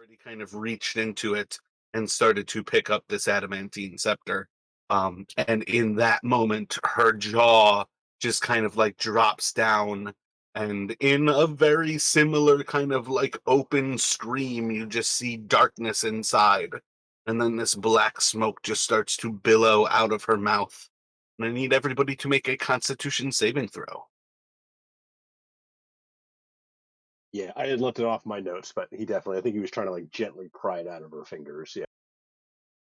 already kind of reached into it and started to pick up this adamantine scepter. And in that moment, her jaw just kind of like drops down. And in a very similar kind of like open scream, you just see darkness inside. And then this black smoke just starts to billow out of her mouth. And I need everybody to make a constitution saving throw. Yeah, I had left it off my notes, but he definitely, I think he was trying to like gently pry it out of her fingers. Yeah.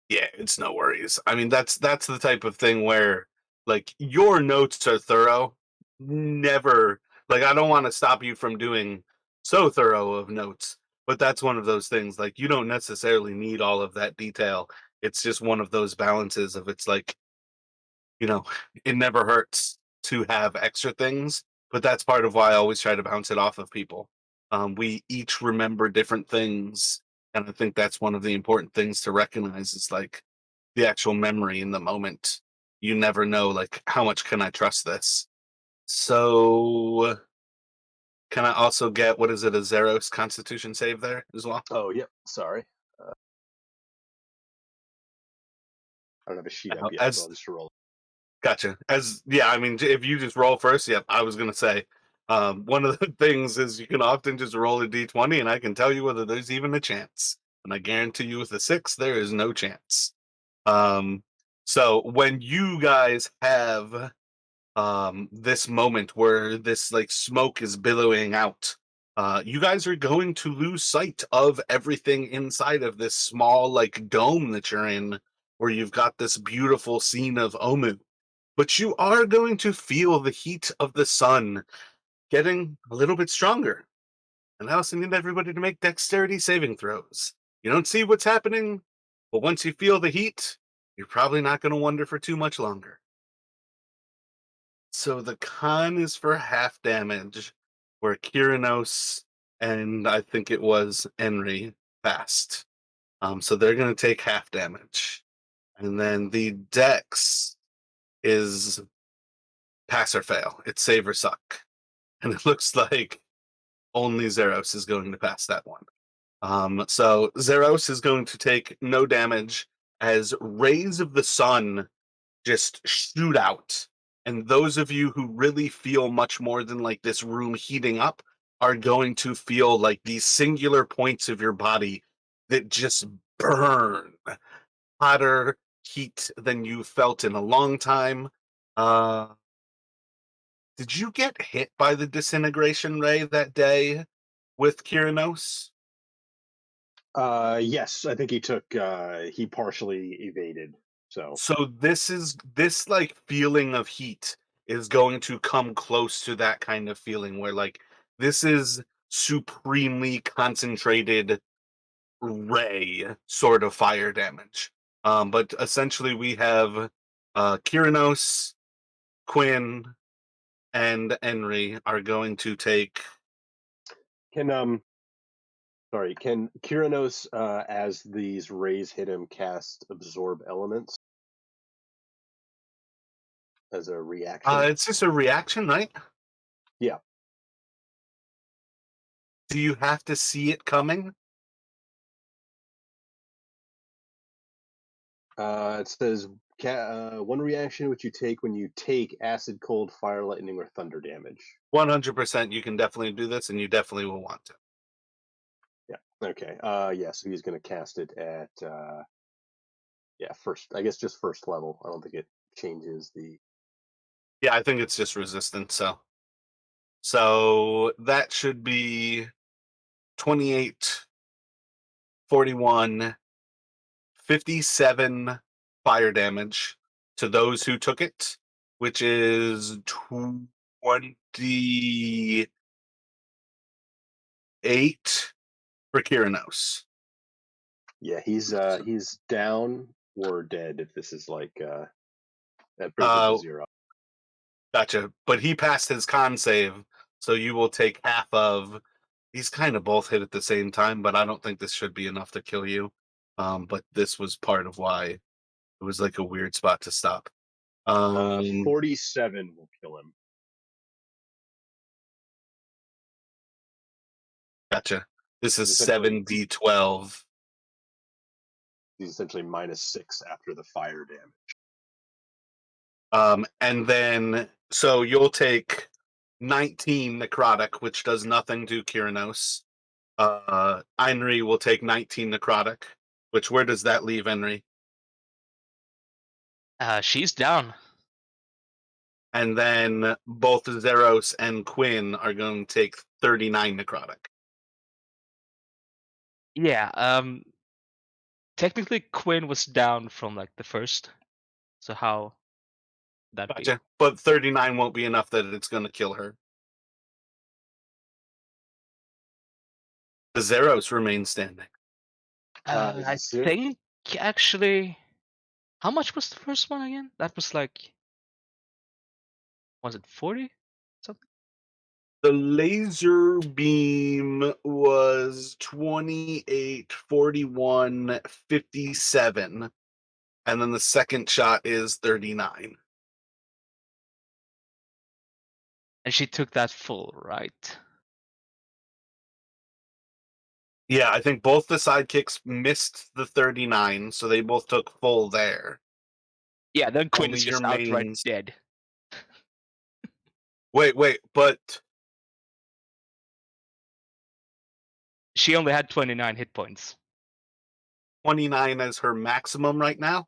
Yeah, it's no worries. I mean, that's the type of thing where like your notes are thorough. Never like I don't want to stop you from doing so thorough of notes, but that's one of those things like you don't necessarily need all of that detail. It's just one of those balances of it's like, you know, it never hurts to have extra things, but that's part of why I always try to bounce it off of people. We each remember different things, and I think that's one of the important things to recognize is like the actual memory in the moment. You never know, like, how much can I trust this? So, can I also get what is it, a Zeros Constitution save there as well? Oh, yep. Sorry. I don't have a sheet up yet, so As I'll just roll. Gotcha. As yeah, I mean, if you just roll first, yep, I was gonna say, one of the things is you can often just roll a d20, and I can tell you whether there's even a chance. And I guarantee you, with a six, there is no chance. Um, so when you guys have this moment where this like smoke is billowing out, you guys are going to lose sight of everything inside of this small like dome that you're in, where you've got this beautiful scene of Omu, but you are going to feel the heat of the sun getting a little bit stronger. And I also need everybody to make dexterity saving throws. You don't see what's happening, but once you feel the heat, you're probably not going to wonder for too much longer. So the con is for half damage, where Kyrinos and I think it was Henry passed. So they're going to take half damage. And then the dex is pass or fail. It's save or suck. And it looks like only Zeros is going to pass that one. So Zeros is going to take no damage as rays of the sun just shoot out. And those of you who really feel much more than like this room heating up are going to feel like these singular points of your body that just burn hotter heat than you felt in a long time. Uh, did you get hit by the disintegration ray that day with Kyrinos? Yes, I think he took. He partially evaded. So So this like feeling of heat is going to come close to that kind of feeling where like this is supremely concentrated ray sort of fire damage. But essentially we have Kyrinos, Quinn, and Henry are going to take can sorry, can Kyranos, as these rays hit him, cast absorb elements as a reaction? it's just a reaction, right? Yeah. Do you have to see it coming? It says one reaction which you take when you take acid, cold, fire, lightning, or thunder damage. 100% you can definitely do this and you definitely will want to. Yeah. Okay. Yeah. So he's going to cast it at yeah, first. I guess just first level. I don't think it changes the. Yeah, I think it's just resistance, so that should be 28, 41, 57 fire damage to those who took it, which is 28 for Kyrinos. Yeah, he's down or dead if this is like that brings him to Uh, zero. Gotcha. But he passed his con save, so you will take half of. These kind of both hit at the same time, but I don't think this should be enough to kill you. But this was part of why it was like a weird spot to stop. Um, 47 will kill him. Gotcha. This is He's essentially 7d12. he's essentially -6 after the fire damage. And then, so you'll take 19 necrotic, which does nothing to Kyranos. Einri will take 19 necrotic, which where does that leave Henry? She's down. And then both Zeros and Quinn are going to take 39 necrotic. Yeah. Technically, Quinn was down from like the first. So how that be? Gotcha. But 39 won't be enough that it's going to kill her. The Zeros remain standing. I think actually. How much was the first one again? That was like, was it 40 something? The laser beam was 28, 41, 57. And then the second shot is 39. And she took that full, right? Yeah, I think both the sidekicks missed the 39, so they both took full there. Yeah, then Quinn Only is your just outright mains. dead. Wait, but She only had 29 hit points. 29 is her maximum right now?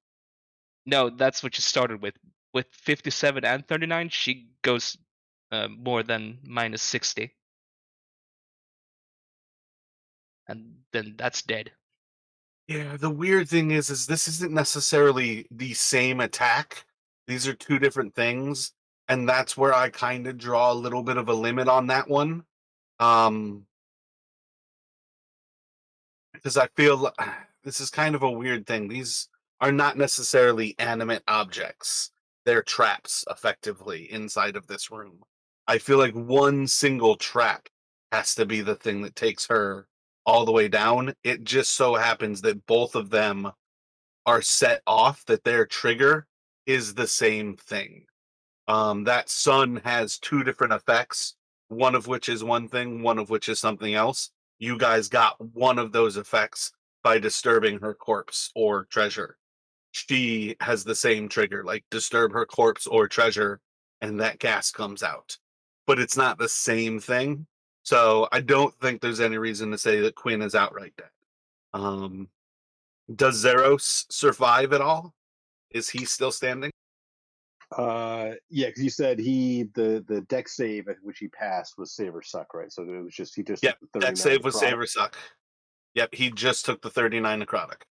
No, that's what she started with. With 57 and 39, she goes more than -60. And then that's dead. Yeah, the weird thing is this isn't necessarily the same attack. These are two different things, and that's where I kind of draw a little bit of a limit on that one. Um, because I feel this is kind of a weird thing. These are not necessarily animate objects. They're traps effectively inside of this room. I feel like one single trap has to be the thing that takes her all the way down. It just so happens that both of them are set off, that their trigger is the same thing. That sun has two different effects, one of which is one thing, one of which is something else. You guys got one of those effects by disturbing her corpse or treasure. She has the same trigger, like disturb her corpse or treasure, and that gas comes out. But it's not the same thing. So I don't think there's any reason to say that Quinn is outright dead. Um, does Zeros survive at all? Is he still standing? Yeah, because you said the deck save at which he passed was save or suck, right? So it was just he just Yep. took the Deck 39 save was necrotic. save or suck. Yep. He just took the 39 necrotic.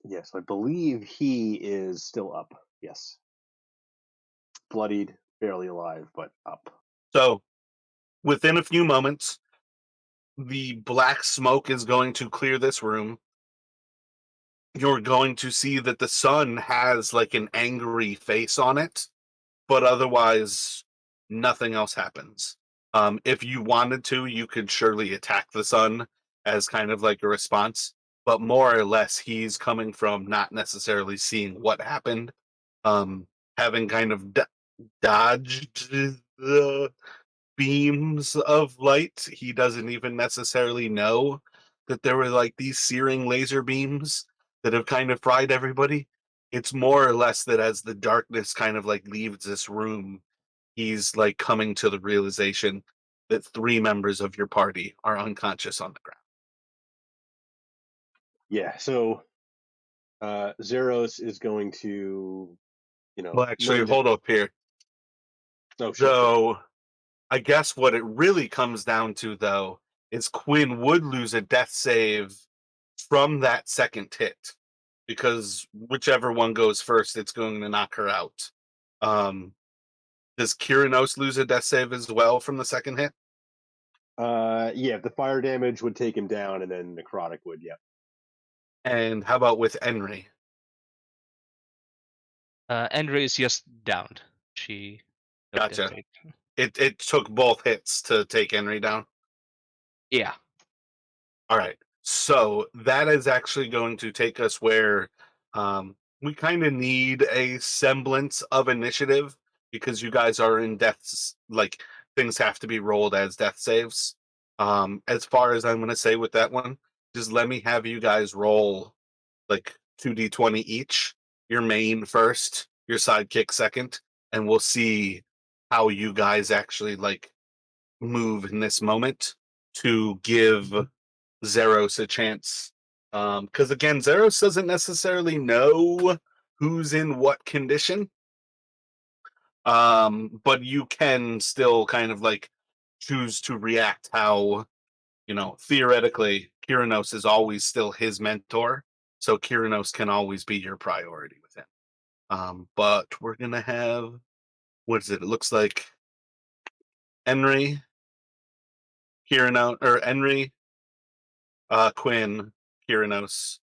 Yes, I believe he is still up. Yes, bloodied, barely alive, but up. So within a few moments, the black smoke is going to clear this room. You're going to see that the sun has like an angry face on it, but otherwise nothing else happens. If you wanted to, you could surely attack the sun as kind of like a response, but more or less he's coming from not necessarily seeing what happened, um, having kind of dodged the beams of light. He doesn't even necessarily know that there were like these searing laser beams that have kind of fried everybody. It's more or less that as the darkness kind of like leaves this room, he's like coming to the realization that three members of your party are unconscious on the ground. Yeah, so Zeros is going to, Well, actually, knowing that. hold up here. Oh, sure, go ahead. So I guess what it really comes down to, though, is Quinn would lose a death save from that second hit because whichever one goes first, it's going to knock her out. Um, does Kyranos lose a death save as well from the second hit? Yeah, the fire damage would take him down, and then necrotic would. Yeah. And how about with Henry? Andre is just downed. She took the Gotcha. hit. It took both hits to take Henry down. Yeah. All right. So that is actually going to take us where we kind of need a semblance of initiative because you guys are in deaths. Like things have to be rolled as death saves. As far as I'm going to say with that one, just let me have you guys roll like 2d20 each. Your main first, your sidekick second, and we'll see how you guys actually like move in this moment to give Zeros a chance. Because again, Zeros doesn't necessarily know who's in what condition. But you can still kind of like choose to react how, theoretically, Kyranos is always still his mentor. So Kyranos can always be your priority with him. But we're gonna have what is it? It looks like Henry, Kyranos, or Henry, Quinn, Kyranos,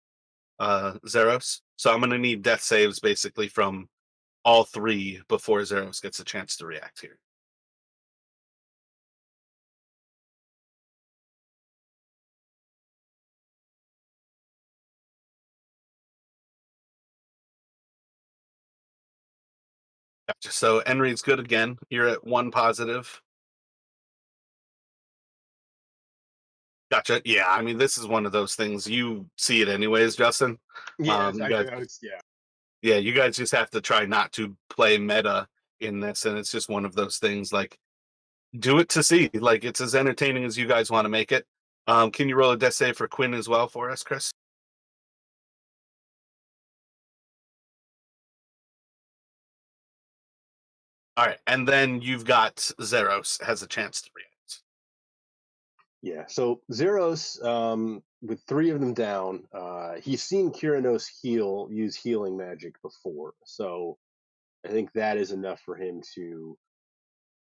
Zeros. So I'm gonna need death saves basically from all three before Zeros gets a chance to react here. Gotcha. So Henry's good again. You're at one positive. Gotcha. Yeah, I mean, this is one of those things you see it anyways, Justin. Yeah, You guys, yeah. yeah, you guys just have to try not to play meta in this, and it's just one of those things. Like, do it to see. Like, it's as entertaining as you guys want to make it. Can you roll a death save for Quinn as well for us, Chris? All right, and then you've got Zeros has a chance to react. Yeah. So Zeros, with three of them down, he's seen Kyranos use healing magic before. So I think that is enough for him to.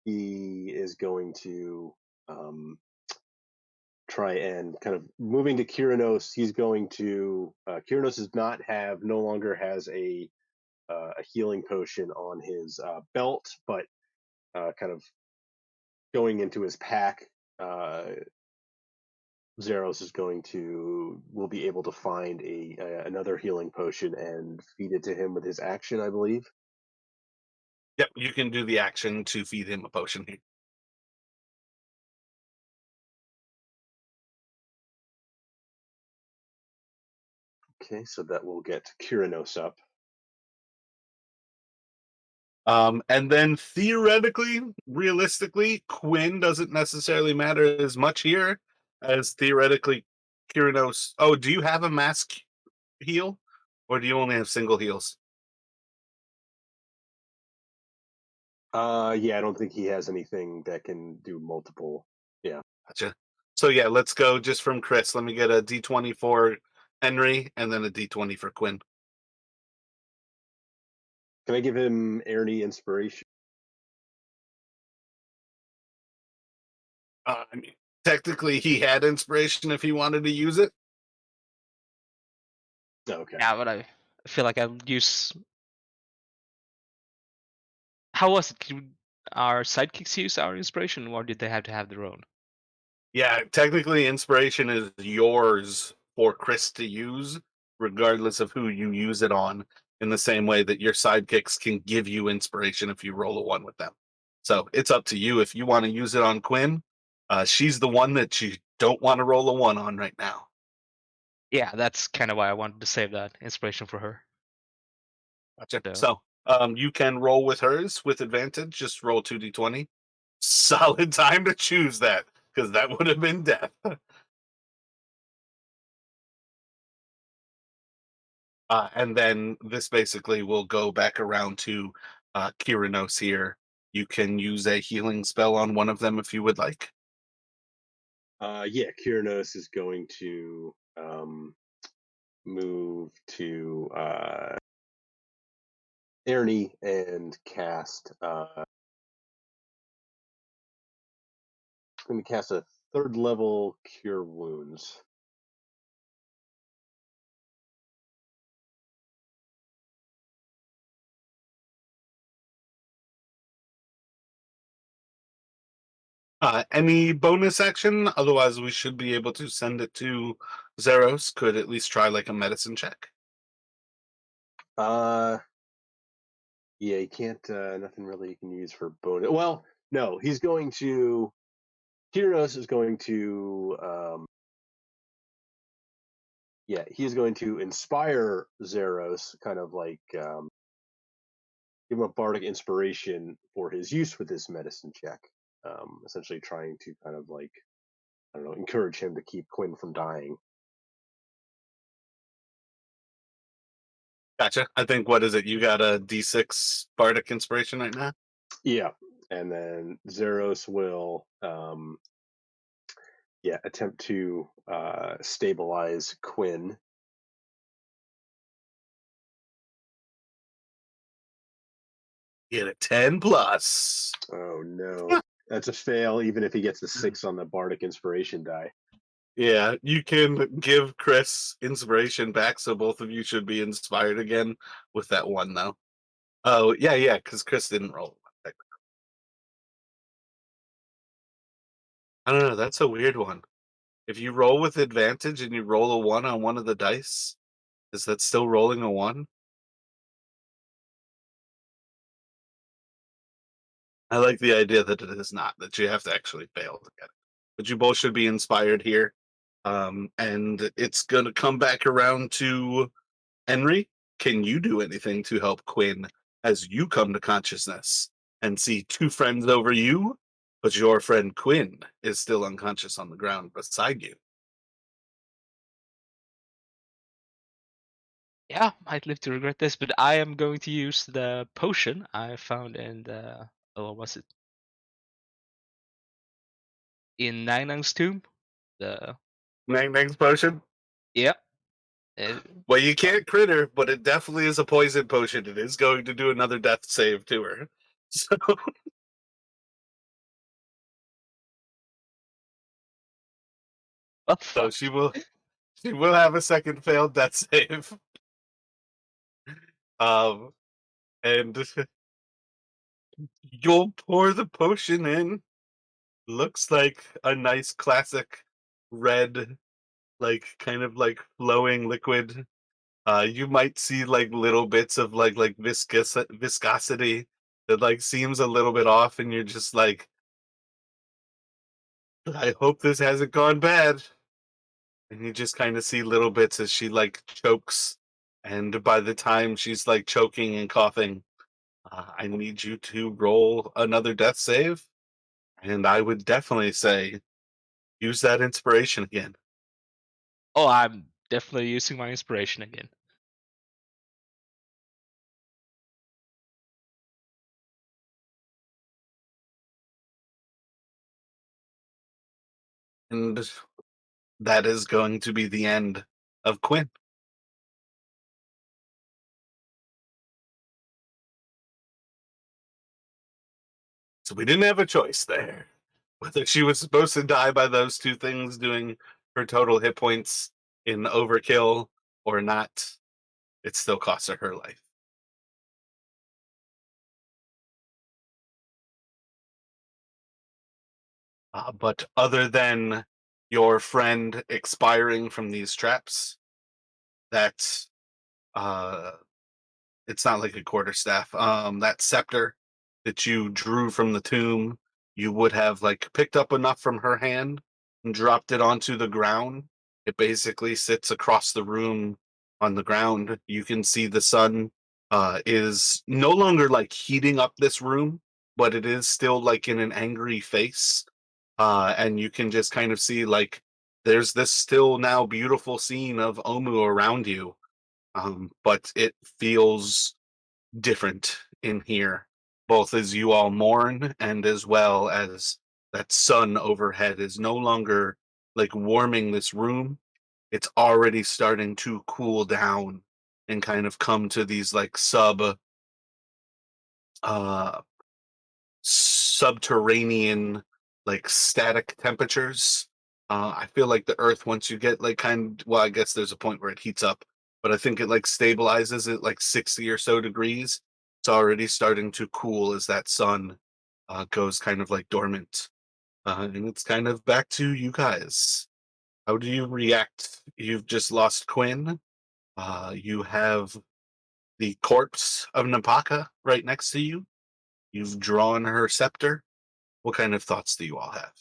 He is going to try and kind of moving to Kyranos. He's going to. Kyranos does not have, no longer has a healing potion on his belt, but kind of going into his pack. Zeros is going to will be able to find a another healing potion and feed it to him with his action, I believe. Yep, you can do the action to feed him a potion here. Okay, so that will get Kyranos up. And then theoretically, realistically, Quinn doesn't necessarily matter as much here as theoretically Kyranos. Oh, do you have a mask heal? Or do you only have single heals? Yeah, I don't think he has anything that can do multiple. Yeah. Gotcha. So yeah, let's go just from Chris. Let me get a D20 for Henry and then a D20 for Quinn. Can I give him Ernie inspiration? I mean, technically he had inspiration if he wanted to use it. Oh, okay. Yeah, but I feel like I'll use. How was it? Did our sidekicks use our inspiration, or did they have to have their own? Yeah, technically, inspiration is yours for Chris to use, regardless of who you use it on, in the same way that your sidekicks can give you inspiration if you roll a one with them. So it's up to you if you want to use it on Quinn. She's the one that you don't want to roll a one on right now. Yeah, that's kind of why I wanted to save that inspiration for her. Gotcha. So So you can roll with hers with advantage. Just roll 2d20. Solid time to choose that because that would have been death. And then this basically will go back around to Kyranos here. You can use a healing spell on one of them if you would like. Yeah, Kyranos is going to move to Ernie and cast. Going to cast a third level Cure Wounds. Any bonus action? Otherwise, we should be able to send it to Zeros. Could at least try like a medicine check. Uh, yeah, he can't. Nothing really you can use for bonus. Well, no, he's going to. Kyrinos is going to he is going to inspire Zeros, kind of like give him a bardic inspiration for his use with this medicine check. Essentially trying to kind of like, I don't know, encourage him to keep Quinn from dying. Gotcha. I think, what is it? You got a D6 bardic inspiration right now. Yeah, and then Zeros will attempt to stabilize Quinn. Get a 10 plus. Oh no, that's a fail. Even if he gets a 6 on the bardic inspiration die. Yeah, you can give Chris inspiration back, so both of you should be inspired again with that one, though. Oh, yeah, yeah, because Chris didn't roll. I don't know. That's a weird one. If you roll with advantage and you roll a 1 on one of the dice, is that still rolling a 1? I like the idea that it is not, that you have to actually fail to get it. But you both should be inspired here. And it's going to come back around to Henry. Can you do anything to help Quinn as you come to consciousness and see two friends over you, but your friend Quinn is still unconscious on the ground beside you? Yeah, might live to regret this, but I am going to use the potion I found in the, oh, what was it? In Ninang's tomb. The Nang Nang's potion? yeah. It, Well, you can't crit her, but it definitely is a poison potion. It is going to do another death save to her. So, what the so fuck? she will have a second failed death save. Um, and you'll pour the potion in. Looks like a nice classic red, like kind of like flowing liquid. You might see like little bits of like viscosity that like seems a little bit off, and you're just like, I hope this hasn't gone bad. And you just kind of see little bits as she like chokes, and by the time she's like choking and coughing, I need you to roll another death save, and I would definitely say use that inspiration again. Oh, I'm definitely using my inspiration again. And that is going to be the end of Quinn. So we didn't have a choice there. Whether she was supposed to die by those two things doing her total hit points in overkill or not, it still cost her life. But other than your friend expiring from these traps, that uh, it's not like a quarterstaff. That scepter that you drew from the tomb, you would have like picked up enough from her hand and dropped it onto the ground. It basically sits across the room on the ground. You can see the sun is no longer like heating up this room, but it is still like in an angry face. And you can just kind of see like there's this still now beautiful scene of Omu around you, but it feels different in here, both as you all mourn and as well as that sun overhead is no longer like warming this room. It's already starting to cool down and kind of come to these like uh subterranean like static temperatures. I feel like the earth, once you get like well, I guess there's a point where it heats up, but I think it like stabilizes at like 60 or so degrees. It's already starting to cool as that sun goes kind of like dormant. And it's kind of back to you guys. How do you react? You've just lost Quinn. You have the corpse of Napaka right next to you. You've drawn her scepter. What kind of thoughts do you all have?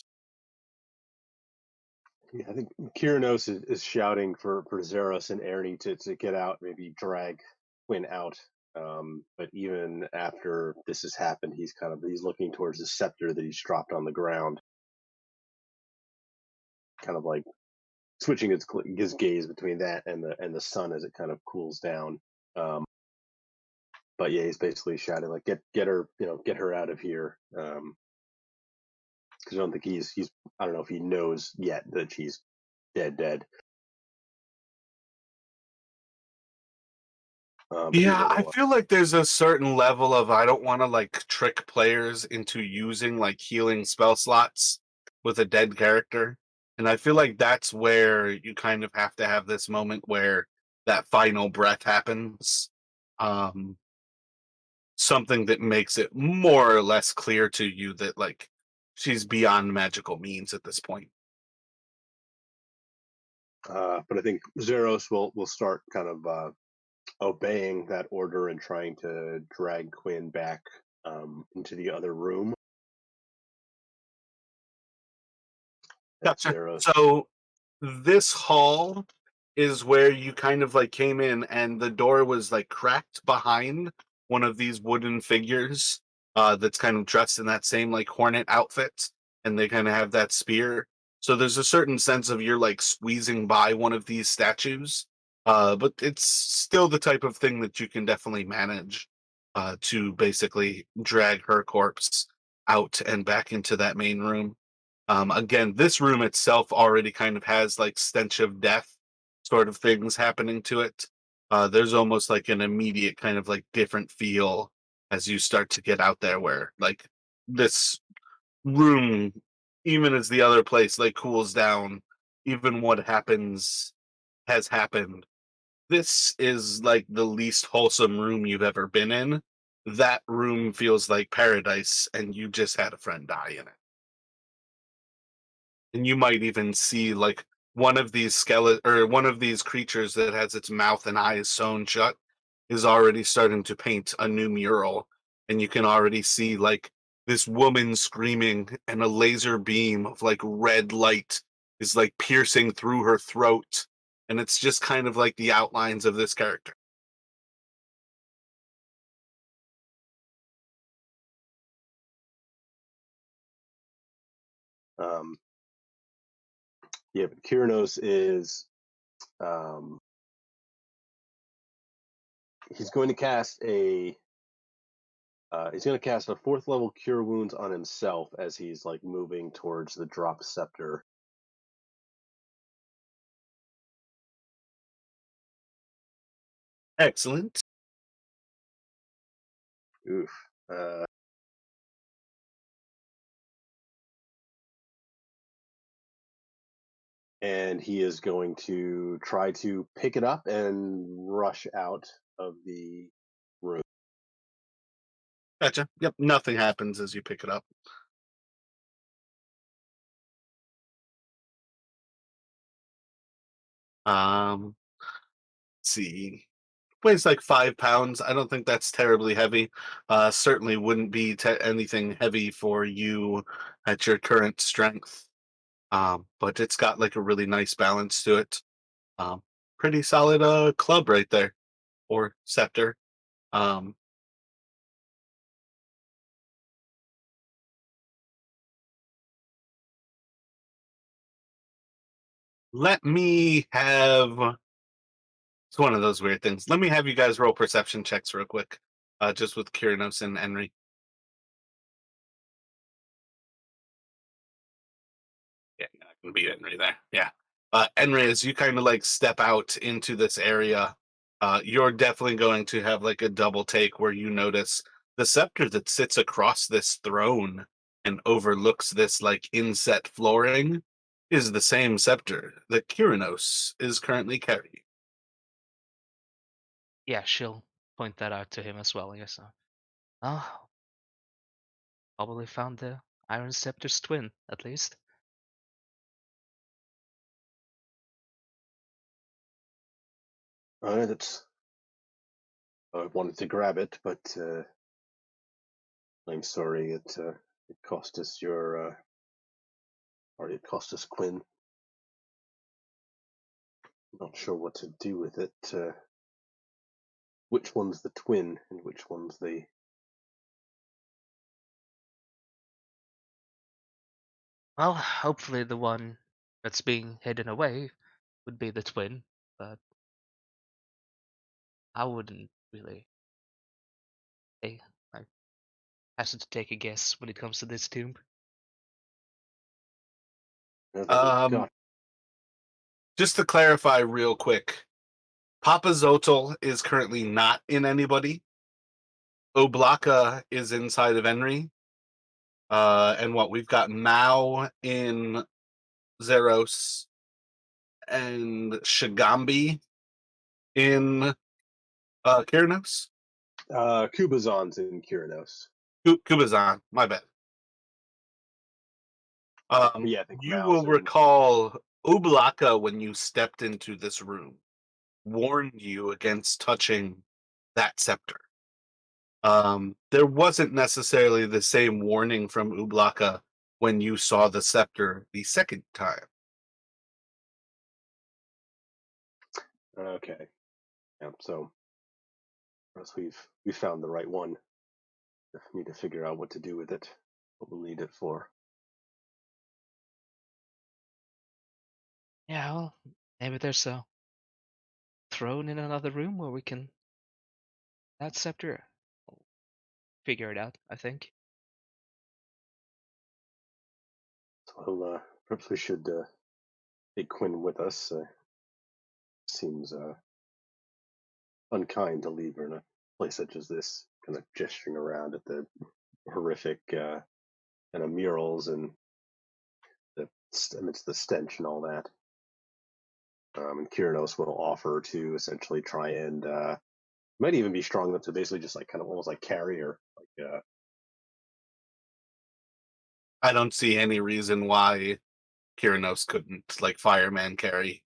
Yeah, I think Kyranos is shouting for Zeros and Ernie to get out, maybe drag Quinn out. But even after this has happened, he's looking towards the scepter that he's dropped on the ground, kind of like switching his gaze between that and the sun as it kind of cools down. Um, but yeah, he's basically shouting like, get her, get her out of here. Because I don't think he's I don't know if he knows yet that she's dead. But he's a Yeah, I little feel like there's a certain level of I don't want to like trick players into using like healing spell slots with a dead character. And I feel like that's where you kind of have to have this moment where that final breath happens. Um, Something that makes it more or less clear to you that like she's beyond magical means at this point. but I think Zeros will start kind of obeying that order and trying to drag Quinn back into the other room. As Gotcha. Zeros, So this hall is where you kind of like came in and the door was like cracked behind one of these wooden figures that's kind of dressed in that same like hornet outfit and they kind of have that spear. So there's a certain sense of you're like squeezing by one of these statues. But it's still the type of thing that you can definitely manage to basically drag her corpse out and back into that main room. Again, this room itself already kind of has like stench of death sort of things happening to it. There's almost like an immediate kind of like different feel as you start to get out there where like this room, even as the other place like cools down, even what happens has happened. This is like the least wholesome room you've ever been in. That room feels like paradise and you just had a friend die in it. And you might even see like one of these skeleton or one of these creatures that has its mouth and eyes sewn shut is already starting to paint a new mural, and you can already see like this woman screaming and a laser beam of like red light is like piercing through her throat, and it's just kind of like the outlines of this character. um, yeah, but Kyranos is um, he's going to cast a he's going to cast a fourth level cure wounds on himself as he's like moving towards the drop scepter. Excellent. Oof. Uh, and he is going to try to pick it up and rush out of the room. Gotcha. Yep, nothing happens as you pick it up. Let's see. Weighs like 5 pounds. I don't think that's terribly heavy. Certainly wouldn't be anything heavy for you at your current strength. But it's got like a really nice balance to it. Um, Pretty solid club right there, or scepter. Um, Let me have. It's one of those weird things. Let me have you guys roll perception checks real quick, just with Kyrinos and Henry. Yeah, you're not gonna beat Henry there. Yeah. Henry, as you kind of like step out into this area, you're definitely going to have like a double take where you notice the scepter that sits across this throne and overlooks this like inset flooring is the same scepter that Kyrinos is currently carrying. Yeah, she'll point that out to him as well. Yes. Oh, probably found the Iron Scepter's twin, at least. That's I wanted to grab it, but I'm sorry it cost us your or it cost us Quinn. Not sure what to do with it. Which one's the twin and which one's the? Well, hopefully the one that's being hidden away would be the twin, but I wouldn't really. I hesitate to take a guess when it comes to this tomb. Now that we've Um, got. just to clarify real quick, Papa Zotel is currently not in anybody. Oblaka is inside of Enri. And what we've got Mao in Zeros and Shigambi in Kyrnos. Kubazan's in Kyranos. Kubazan, my bad. Yeah, I think You Mao's will in. recall Oblaka, when you stepped into this room, warned you against touching that scepter. There wasn't necessarily the same warning from Ublaka when you saw the scepter the second time. Okay. Yeah, so unless we found the right one. We need to figure out what to do with it. What we'll need it for. Yeah, well, maybe there's a throne in another room where we can that scepter. We'll figure it out, I think. So perhaps we should take Quinn with us. Seems unkind to leave her in a place such as this, kind of gesturing around at the horrific kind of murals and amidst the stench and all that. And Kyranos will offer to essentially try and might even be strong enough to basically just like kind of almost like carry her, like I don't see any reason why Kyranos couldn't like fireman carry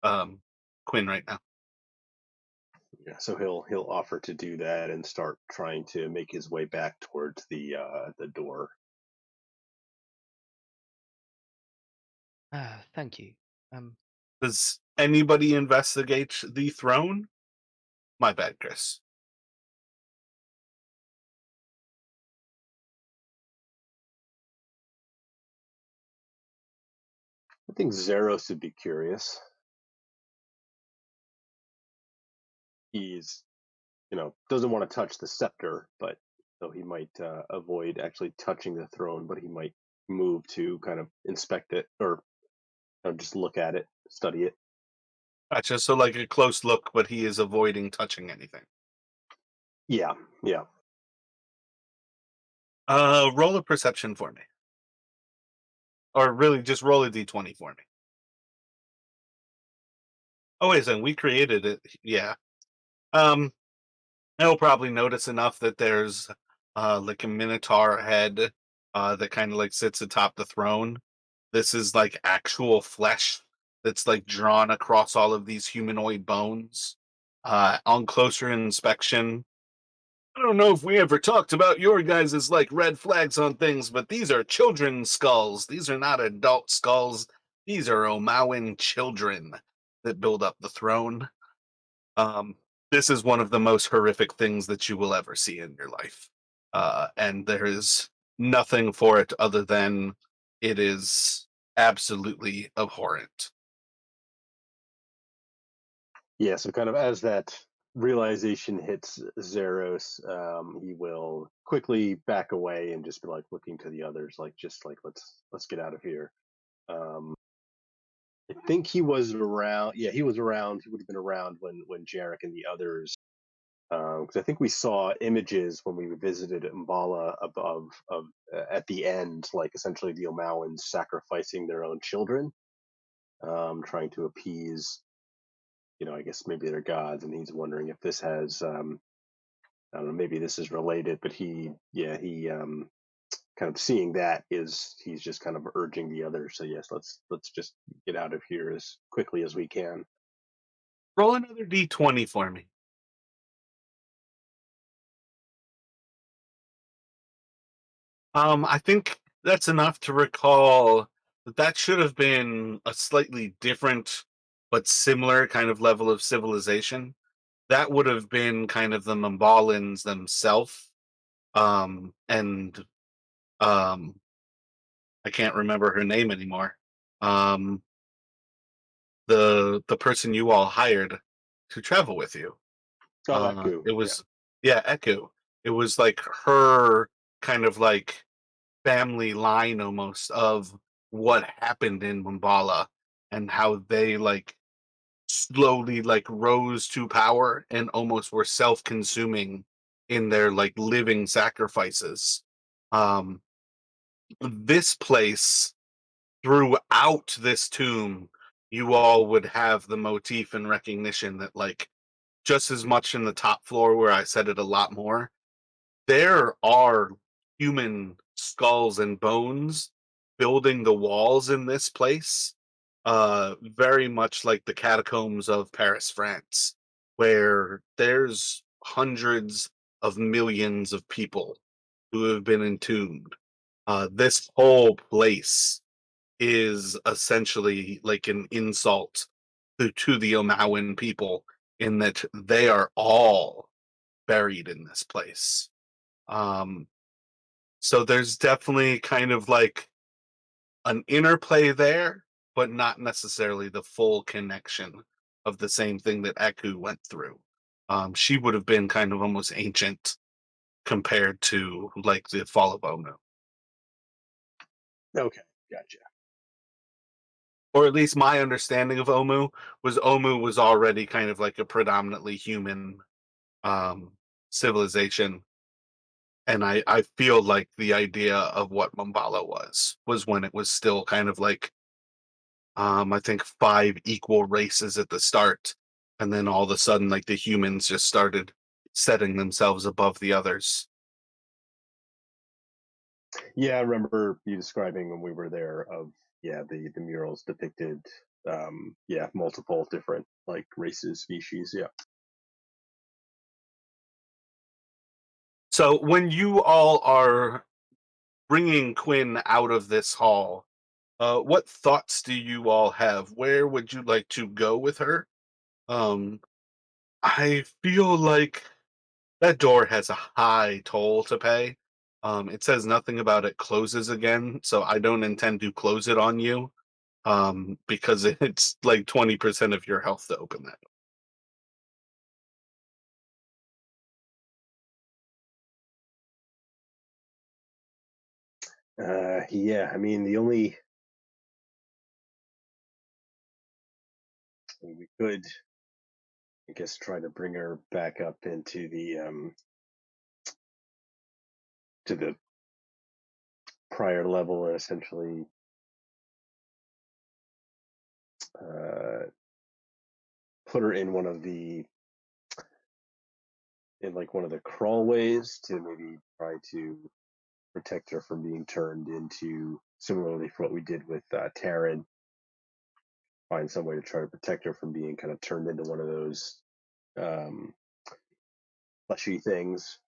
um Quinn right now. yeah. So he'll offer to do that and start trying to make his way back towards the door. Ah, thank you. Um, Does anybody investigate the throne? My bad, Chris. I think Zeros would be curious. He's doesn't want to touch the scepter, but so he might avoid actually touching the throne, but he might move to kind of inspect it or just look at it, study it. Gotcha. So like a close look, but he is avoiding touching anything. Yeah, yeah. Roll a perception for me. Or really just roll a d20 for me. Oh wait a second, we created it. Yeah. Um He'll probably notice enough that there's like a minotaur head that kind of like sits atop the throne. This is like actual flesh that's like drawn across all of these humanoid bones. On closer inspection, I don't know if we ever talked about your guys' like red flags on things, but these are children's skulls. These are not adult skulls. These are Omawan children that build up the throne. Um, this is one of the most horrific things that you will ever see in your life. And there is nothing for it other than it is absolutely abhorrent. Yeah, so kind of as that realization hits Zeros, he will quickly back away and just be like looking to the others, like just like let's get out of here. Um, I think he was around. Yeah, he was around. He would have been around when Jarek and the others. Because I think we saw images when we visited Mbala above of at the end, like essentially the Omawans sacrificing their own children, trying to appease, I guess maybe their gods, and he's wondering if this has, I don't know, maybe this is related, but he kind of seeing that he's just kind of urging the others. So yes, let's just get out of here as quickly as we can. Roll another d20 for me. I think that's enough to recall that should have been a slightly different but similar kind of level of civilization. That would have been kind of the Mombalans themselves, and um, I can't remember her name anymore. Um, the person you all hired to travel with you. Oh, Eku. It Yeah. was yeah, Echo. It was like her kind of like family line almost of what happened in Mumbala and how they like slowly like rose to power and almost were self-consuming in their like living sacrifices. Um this place throughout this tomb you all would have the motif and recognition that like just as much in the top floor where I said it a lot more, there are human skulls and bones building the walls in this place, very much like the catacombs of Paris, France, where there's hundreds of millions of people who have been entombed. This whole place is essentially like an insult to the Omawan people in that they are all buried in this place. Um, so there's definitely kind of like an interplay there, but not necessarily the full connection of the same thing that Eku went through. She would have been kind of almost ancient compared to like the fall of Omu, Okay. Gotcha. or at least my understanding of Omu was already kind of like a predominantly human um, civilization, and I feel like the idea of what Mumbala was when it was still kind of like I think five equal races at the start, and then all of a sudden like the humans just started setting themselves above the others. Yeah, I remember you describing when we were there of yeah the murals depicted yeah multiple different like races species. Yeah. So when you all are bringing Quinn out of this hall, what thoughts do you all have? Where would you like to go with her? Um, I feel like that door has a high toll to pay. It says nothing about it closes again, so I don't intend to close it on you. Because it's like 20% of your health to open that. Yeah. I mean, the only we could I guess try to bring her back up into the to the prior level and essentially uh, put her in one of the in like one of the crawlways to maybe try to protect her from being turned into similarly for what we did with Taryn, find some way to try to protect her from being kind of turned into one of those um, fleshy things.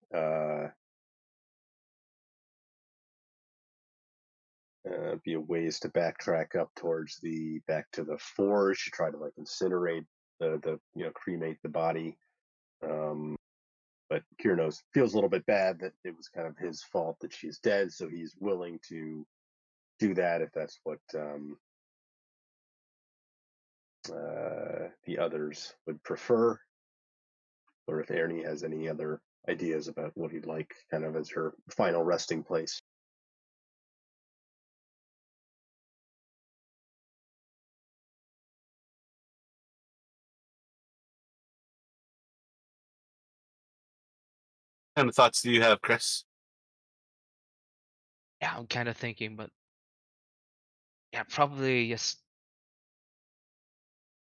Be a ways to backtrack up towards the back to the forge to try to like incinerate the cremate the body. Um, but Kiernos feels a little bit bad that it was kind of his fault that she's dead, so he's willing to do that if that's what the others would prefer, or if Ernie has any other ideas about what he'd like kind of as her final resting place. What kind of thoughts do you have, Chris? Yeah, I'm kind of thinking, but yeah, probably just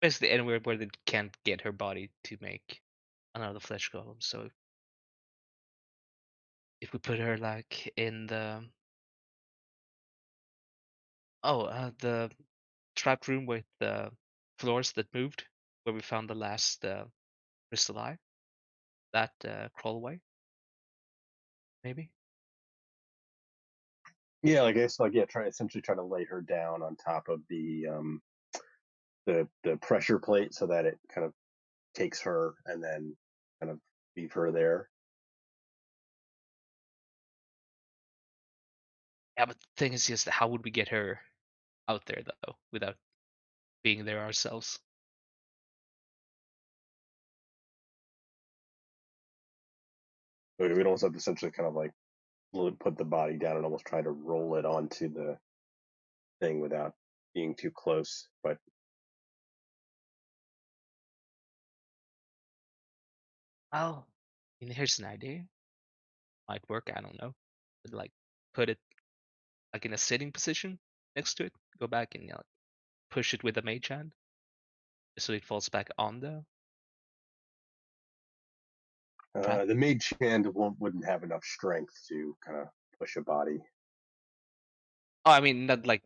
basically anywhere where they can't get her body to make another flesh golem. So if we put her like in the the trap room with the floors that moved, where we found the last crystal eye, that crawl away, maybe. Yeah, like I guess, like, yeah, try to lay her down on top of the pressure plate so that it kind of takes her, and then kind of leave her there. Yeah, but the thing is just how would we get her out there though without being there ourselves? We'd also have to essentially kind of like put the body down and almost try to roll it onto the thing without being too close. But Oh, here's an idea. Might work. I don't know. But like put it like in a sitting position next to it. Go back and like push it with a mage hand so it falls back on the trap. the mage hand wouldn't have enough strength to kind of push a body. Oh, I mean not like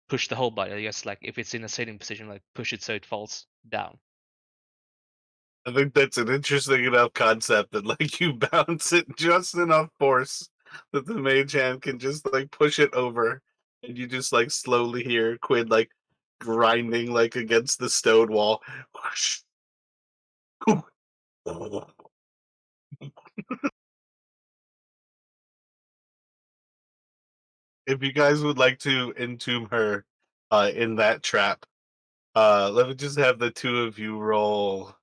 push the whole body. I guess like if it's in a sitting position, like push it so it falls down. I think that's an interesting enough concept that like you bounce it just enough force that the mage hand can just like push it over, and you just like slowly hear Quinn like grinding like against the stone wall. If you guys would like to entomb her in that trap, let me just have the two of you roll.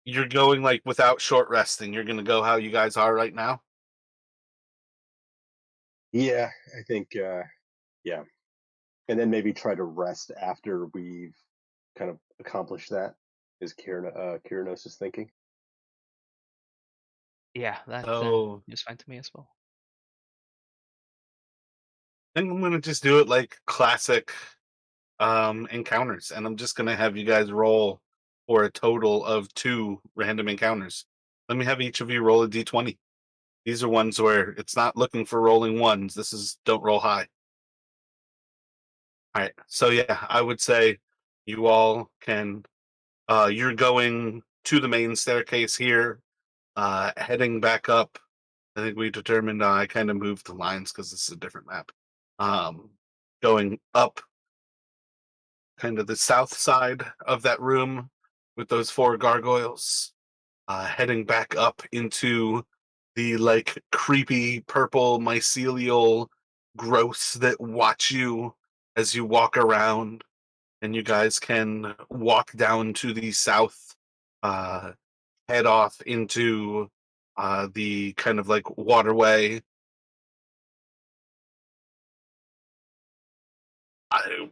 You're going like without short resting. You're gonna go how you guys are right now. Yeah, I think yeah, and then maybe try to rest after we've kind of accomplished that. Is Kiranos is thinking? Yeah, that So is fine to me as well. I think I'm gonna just do it like classic encounters, and I'm just gonna have you guys roll for a total of two random encounters. Let me have each of you roll a d20. These are ones where it's not looking for rolling ones. This is don't roll high. All right. So yeah, I would say you all can. You're going to the main staircase here, heading back up. I think we determined I kind of moved the lines because this is a different map. Um, Going up kind of the south side of that room with those four gargoyles, heading back up into the like creepy purple mycelial growths that watch you as you walk around, and you guys can walk down to the south, uh, head off into the kind of like waterway. I,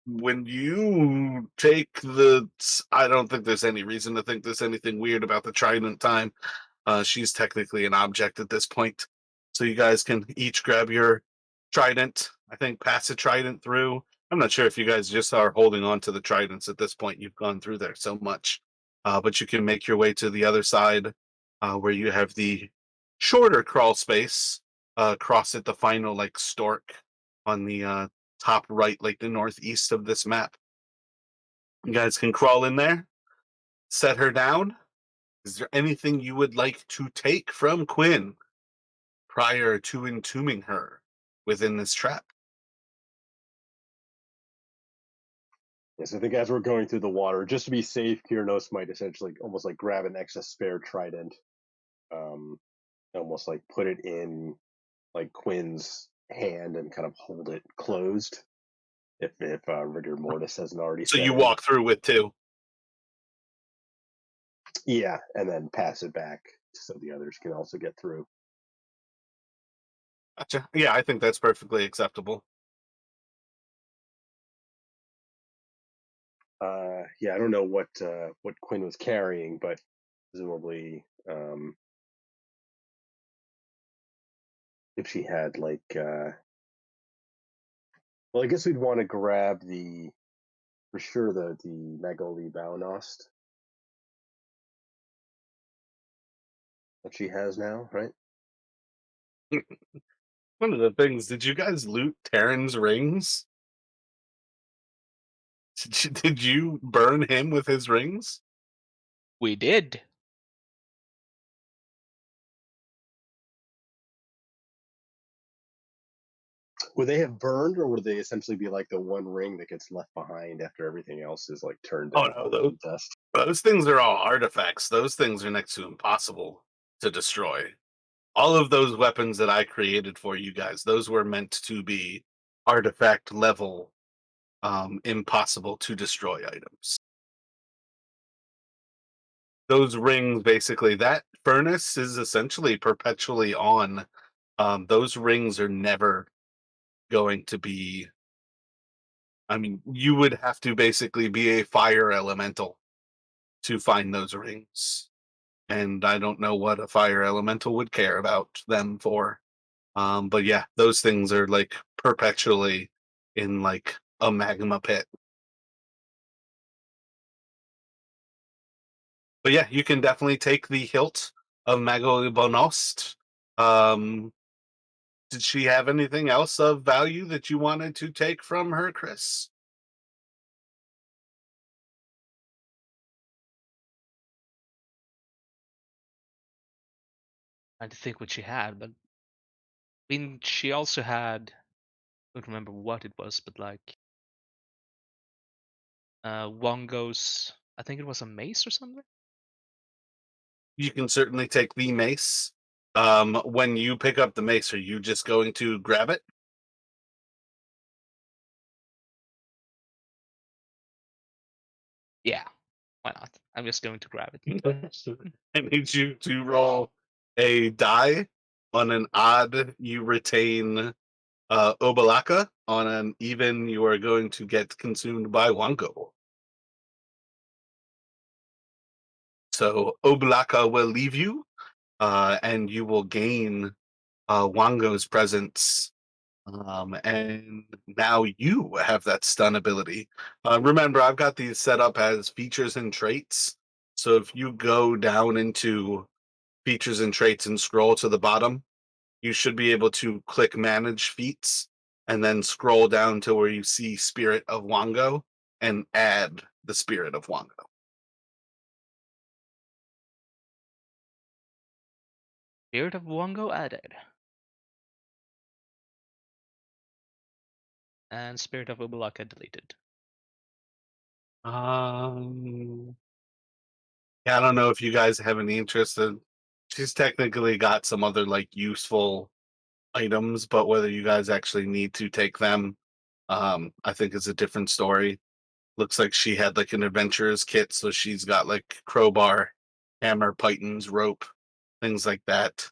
when you take I don't think there's any reason to think there's anything weird about the trident time. She's technically an object at this point. So you guys can each grab your trident. I think pass a trident through. I'm not sure if you guys just are holding on to the tridents at this point. You've gone through there so much. But you can make your way to the other side where you have the shorter crawl space. Cross at the final like stork on the top right, like the northeast of this map. You guys can crawl in there, set her down. Is there anything you would like to take from Quinn prior to entombing her within this trap? Yes, I think as we're going through the water, just to be safe, Kiranos might essentially almost like grab an extra spare trident, um, almost like put it in like Quinn's hand and kind of hold it closed if rigor mortis hasn't already So set you in. walk through with two. Yeah, and then pass it back so the others can also get through. Gotcha. Yeah, I think that's perfectly acceptable. Yeah, I don't know what Quinn was carrying, but presumably, if she had like, well, I guess we'd want to grab the for sure the Megali Baunost that she has now, right? One of the things, did you guys loot Terran's rings? Did you burn him with his rings? We did. Would they have burned, or would they essentially be like the one ring that gets left behind after everything else is like turned Oh to no, those dust? those things are all artifacts. Those things are next to impossible to destroy. All of those weapons that I created for you guys, those were meant to be artifact level, impossible to destroy items. Those rings, basically, that furnace is essentially perpetually on. Those rings are never going to be. I mean, you would have to basically be a fire elemental to find those rings. And I don't know what a fire elemental would care about them for. But yeah, those things are like perpetually in like a magma pit. But yeah, you can definitely take the hilt of Magolibonost. Um, did she have anything else of value that you wanted to take from her, Chris? I didn't think what she had, but I mean, she also had. I don't remember what it was, but like Wongo's. I think it was a mace or something. You can certainly take the mace. When you pick up the mace, are you just going to grab it? Yeah, why not? I'm just going to grab it. I need you to roll a die. On an odd, you retain Obalaka. On an even, you are going to get consumed by Wango. So Obalaka will leave you, and you will gain Wango's presence. And now you have that stun ability. Remember, I've got these set up as features and traits. So if you go down into features and traits and scroll to the bottom, you should be able to click manage feats and then scroll down to where you see Spirit of Wango and add the Spirit of Wango. Spirit of Wongo added, and Spirit of Ubulaka deleted. Um, yeah, I don't know if you guys have any interest in. She's technically got some other like useful items, but whether you guys actually need to take them, I think is a different story. Looks like she had like an adventurer's kit, so she's got like crowbar, hammer, pythons, rope, things like that.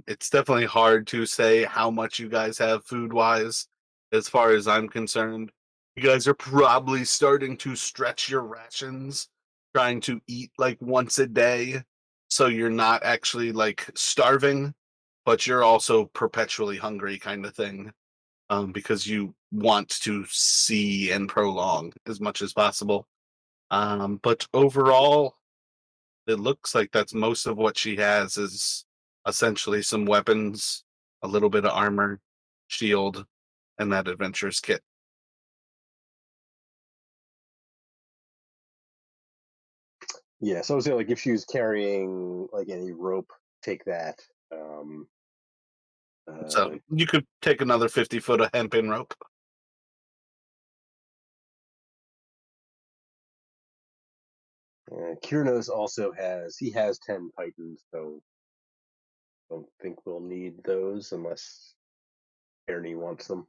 It's definitely hard to say how much you guys have food wise, as far as I'm concerned. You guys are probably starting to stretch your rations, trying to eat like once a day, so you're not actually like starving, but you're also perpetually hungry, kind of thing, because you want to see and prolong as much as possible. But overall, it looks like that's most of what she has is essentially some weapons, a little bit of armor, shield, and that adventurer's kit. Yeah, so I was saying, like, if she was carrying like any rope, take that. Um, So uh, you could take another 50 foot of hempen rope. Kyrnos also has 10 pythons, so don't think we'll need those unless Ernie wants them.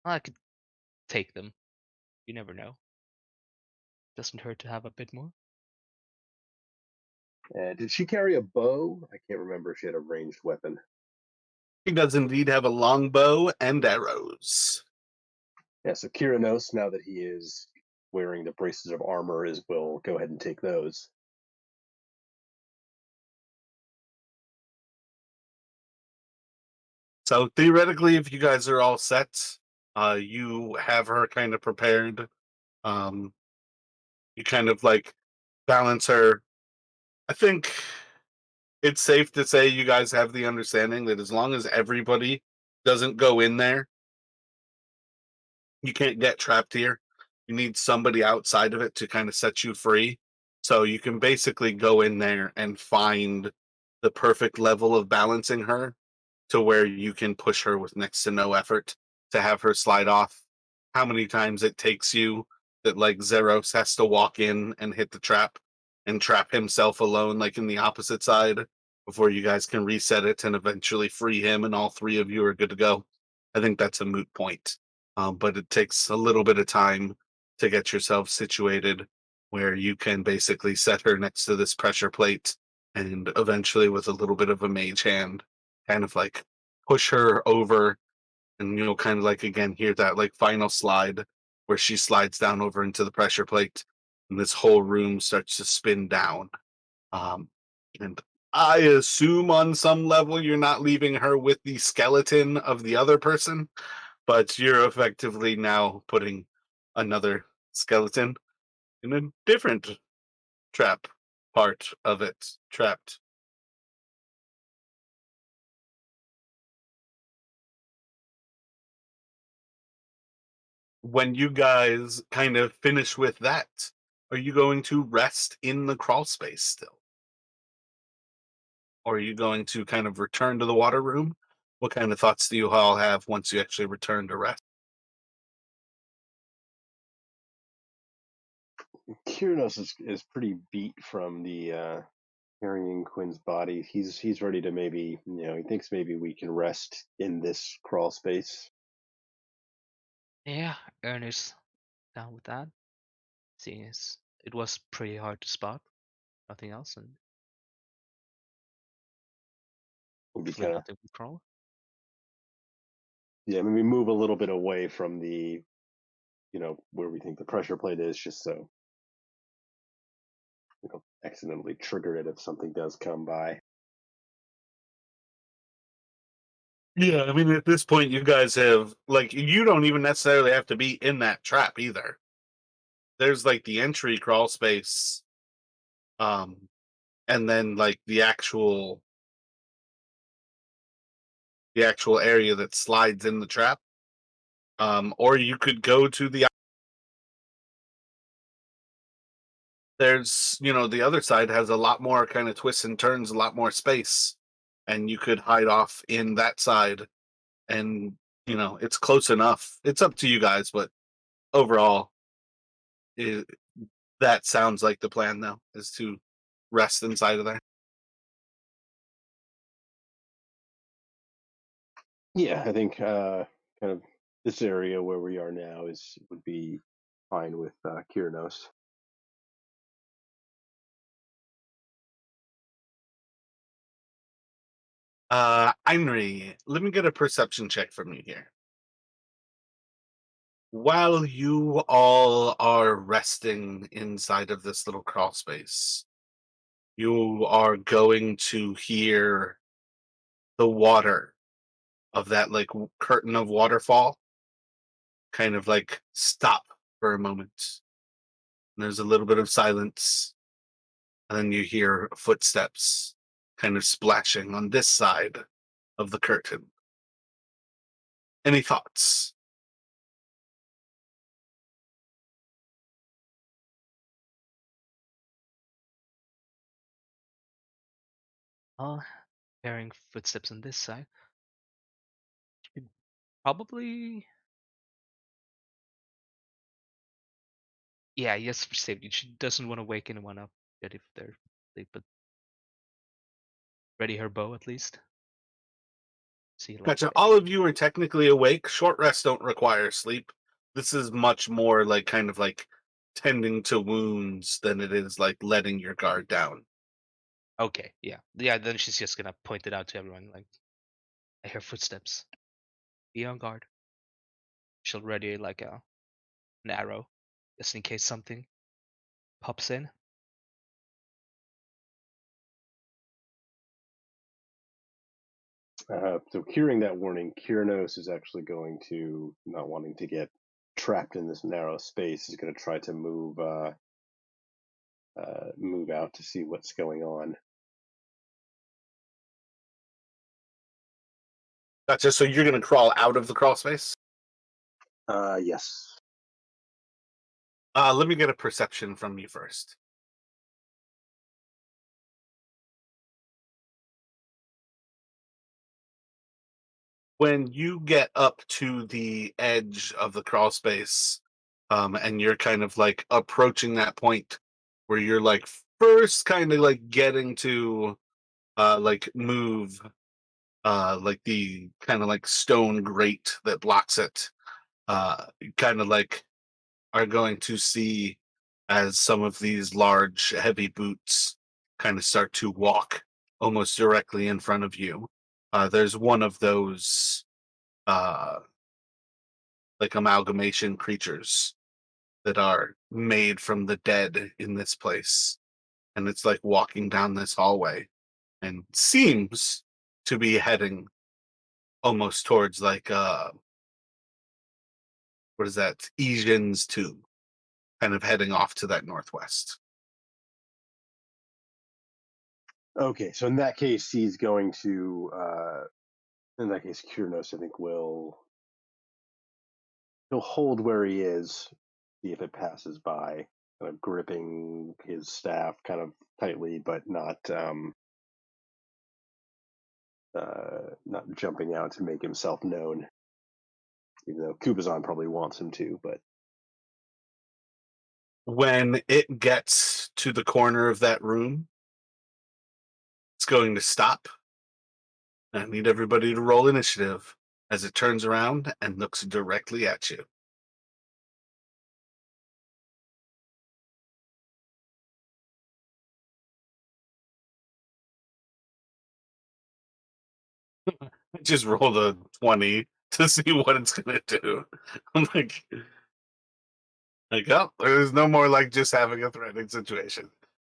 I could take them. You never know. Doesn't hurt to have a bit more. Did she carry a bow? I can't remember if she had a ranged weapon. He does indeed have a longbow and arrows. Yeah, so Kyrnos, now that he is wearing the braces of armor, is will go ahead and take those. So theoretically, if you guys are all set, you have her kind of prepared. Um, you kind of like balance her. I think it's safe to say you guys have the understanding that as long as everybody doesn't go in there, you can't get trapped here. You need somebody outside of it to kind of set you free. So you can basically go in there and find the perfect level of balancing her to where you can push her with next to no effort to have her slide off. How many times it takes you that like Zeros has to walk in and hit the trap and trap himself alone, like in the opposite side, before you guys can reset it and eventually free him, and all three of you are good to go. I think that's a moot point. But it takes a little bit of time to get yourself situated where you can basically set her next to this pressure plate and eventually, with a little bit of a mage hand, kind of like push her over, and you'll kind of like again hear that like final slide where she slides down over into the pressure plate and this whole room starts to spin down. And I assume on some level you're not leaving her with the skeleton of the other person, but you're effectively now putting another skeleton in a different trap part of it trapped. When you guys kind of finish with that, are you going to rest in the crawl space still? Or are you going to kind of return to the water room? What kind of thoughts do you all have once you actually return to rest? Kyrinos is pretty beat from the carrying Quinn's body. He's ready to maybe, he thinks maybe we can rest in this crawl space. Yeah, Ernest down with that. Seeing as it was pretty hard to spot, nothing else, and Maybe hopefully kind of, nothing will crawl. yeah, maybe move a little bit away from the, where we think the pressure plate is, just so we don't accidentally trigger it if something does come by. Yeah, I mean, at this point, you guys have like you don't even necessarily have to be in that trap either. There's like the entry crawl space, um, and then like the actual area that slides in the trap. Or you could go to the other side has a lot more kind of twists and turns, a lot more space, and you could hide off in that side, and it's close enough. It's up to you guys, but overall, it, that sounds like the plan though, is to rest inside of there. Yeah, I think kind of this area where we are now is would be fine with Kyrinos. Einri, let me get a perception check from you here. While you all are resting inside of this little crawl space, you are going to hear the water of that like curtain of waterfall kind of like stop for a moment. And there's a little bit of silence, and then you hear footsteps kind of splashing on this side of the curtain. Any thoughts? Uh, Hearing footsteps on this side. Should probably, yeah, yes, for safety. She doesn't want to wake anyone up yet if they're asleep, but ready her bow at least. See, like, Gotcha. All of you are technically awake. Short rests don't require sleep. This is much more like kind of like tending to wounds than it is like letting your guard down. okay, yeah, yeah. Then she's just gonna point it out to everyone, like, I hear footsteps. Be on guard. She'll ready like an arrow, just in case something pops in. So hearing that warning, Kyrinos is actually going to, not wanting to get trapped in this narrow space, is going to try to move out to see what's going on. Gotcha. So you're gonna crawl out of the crawl space. Yes. Let me get a perception from you first. When you get up to the edge of the crawl space, and you're kind of like approaching that point where you're like first kind of like getting to like move like the kind of like stone grate that blocks it, kind of like are going to see as some of these large heavy boots kind of start to walk almost directly in front of you. There's one of those uh like amalgamation creatures that are made from the dead in this place, and it's like walking down this hallway and seems to be heading almost towards like what is that, Esian's tomb, kind of heading off to that northwest. Okay, so in that case, he's going to. In that case, Kyrnos, I think, will he'll hold where he is, see if it passes by, kind of gripping his staff kind of tightly, but not jumping out to make himself known. Even though Kubazan probably wants him to, but When it gets to the corner of that room, it's going to stop. I need everybody to roll initiative as it turns around and looks directly at you. I just rolled a 20 to see what it's gonna do. I'm like, oh, there's no more like just having a threatening situation.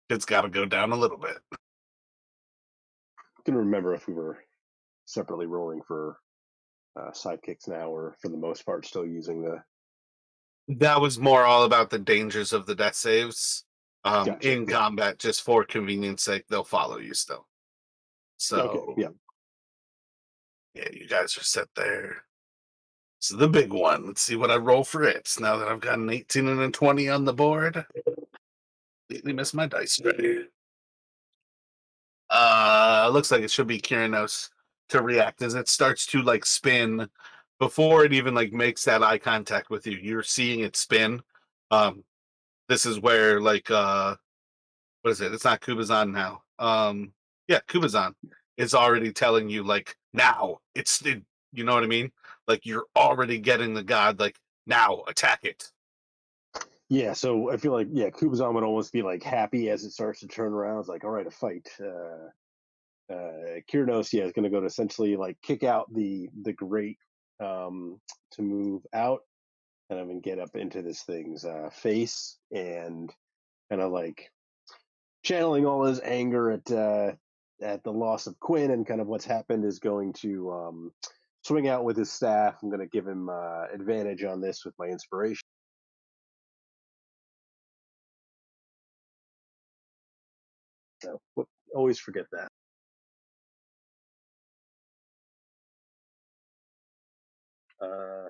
It's got to go down a little bit. I can remember if we were separately rolling for sidekicks now, or for the most part still using the. That was more all about the dangers of the death saves. Gotcha. In Yeah. combat, just for convenience sake, they'll follow you still. Okay. So Yeah. yeah, you guys are set there. So the big one. Let's see what I roll for it. Now that I've got an 18 and a 20 on the board, completely missed my dice tray. Looks like it should be Kiranos to react as it starts to like spin before it even like makes that eye contact with you. You're seeing it spin. Um, this is where like what is it? It's not Kubazan now. Yeah, Kubazan is already telling you like now. You know what I mean? Like you're already getting the god like now attack it. Yeah. So I feel like Kubazan would almost be like happy as it starts to turn around. It's like, all right, a fight. Kyrnos, is going to go to essentially like kick out the grate to move out and then get up into this thing's face, and kind of like channeling all his anger at the loss of Quinn and kind of what's happened, is going to swing out with his staff. I'm going to give him advantage on this with my inspiration. So always forget that.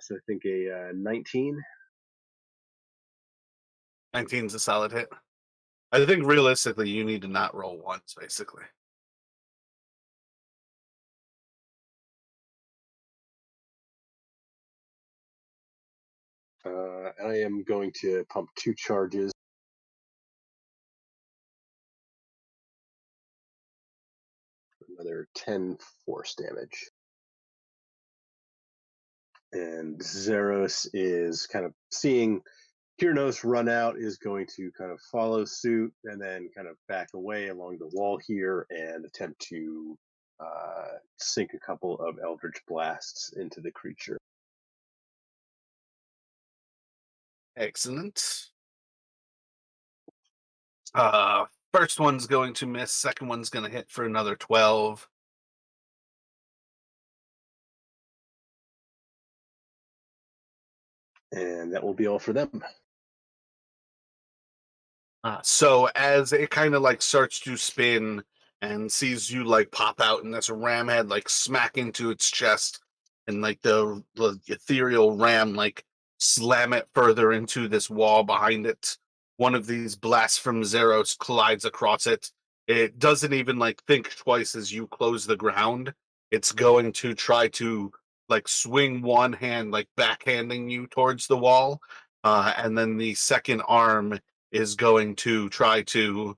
So I think a 19. 19's a solid hit. I think realistically you need to not roll once, basically. I am going to pump 2 charges. Another 10 force damage. And Zeros is kind of seeing Kyrnos run out, is going to kind of follow suit and then kind of back away along the wall here and attempt to sink a couple of Eldritch Blasts into the creature. Excellent. First one's going to miss. Second one's going to hit for another 12. And that will be all for them. So as it kind of like starts to spin and sees you like pop out and this ram head like smack into its chest and like the ethereal ram like slam it further into this wall behind it. One of these blasts from Zeros collides across it. It doesn't even like think twice as you close the ground. It's going to try to like swing one hand like backhanding you towards the wall, and then the second arm is going to try to.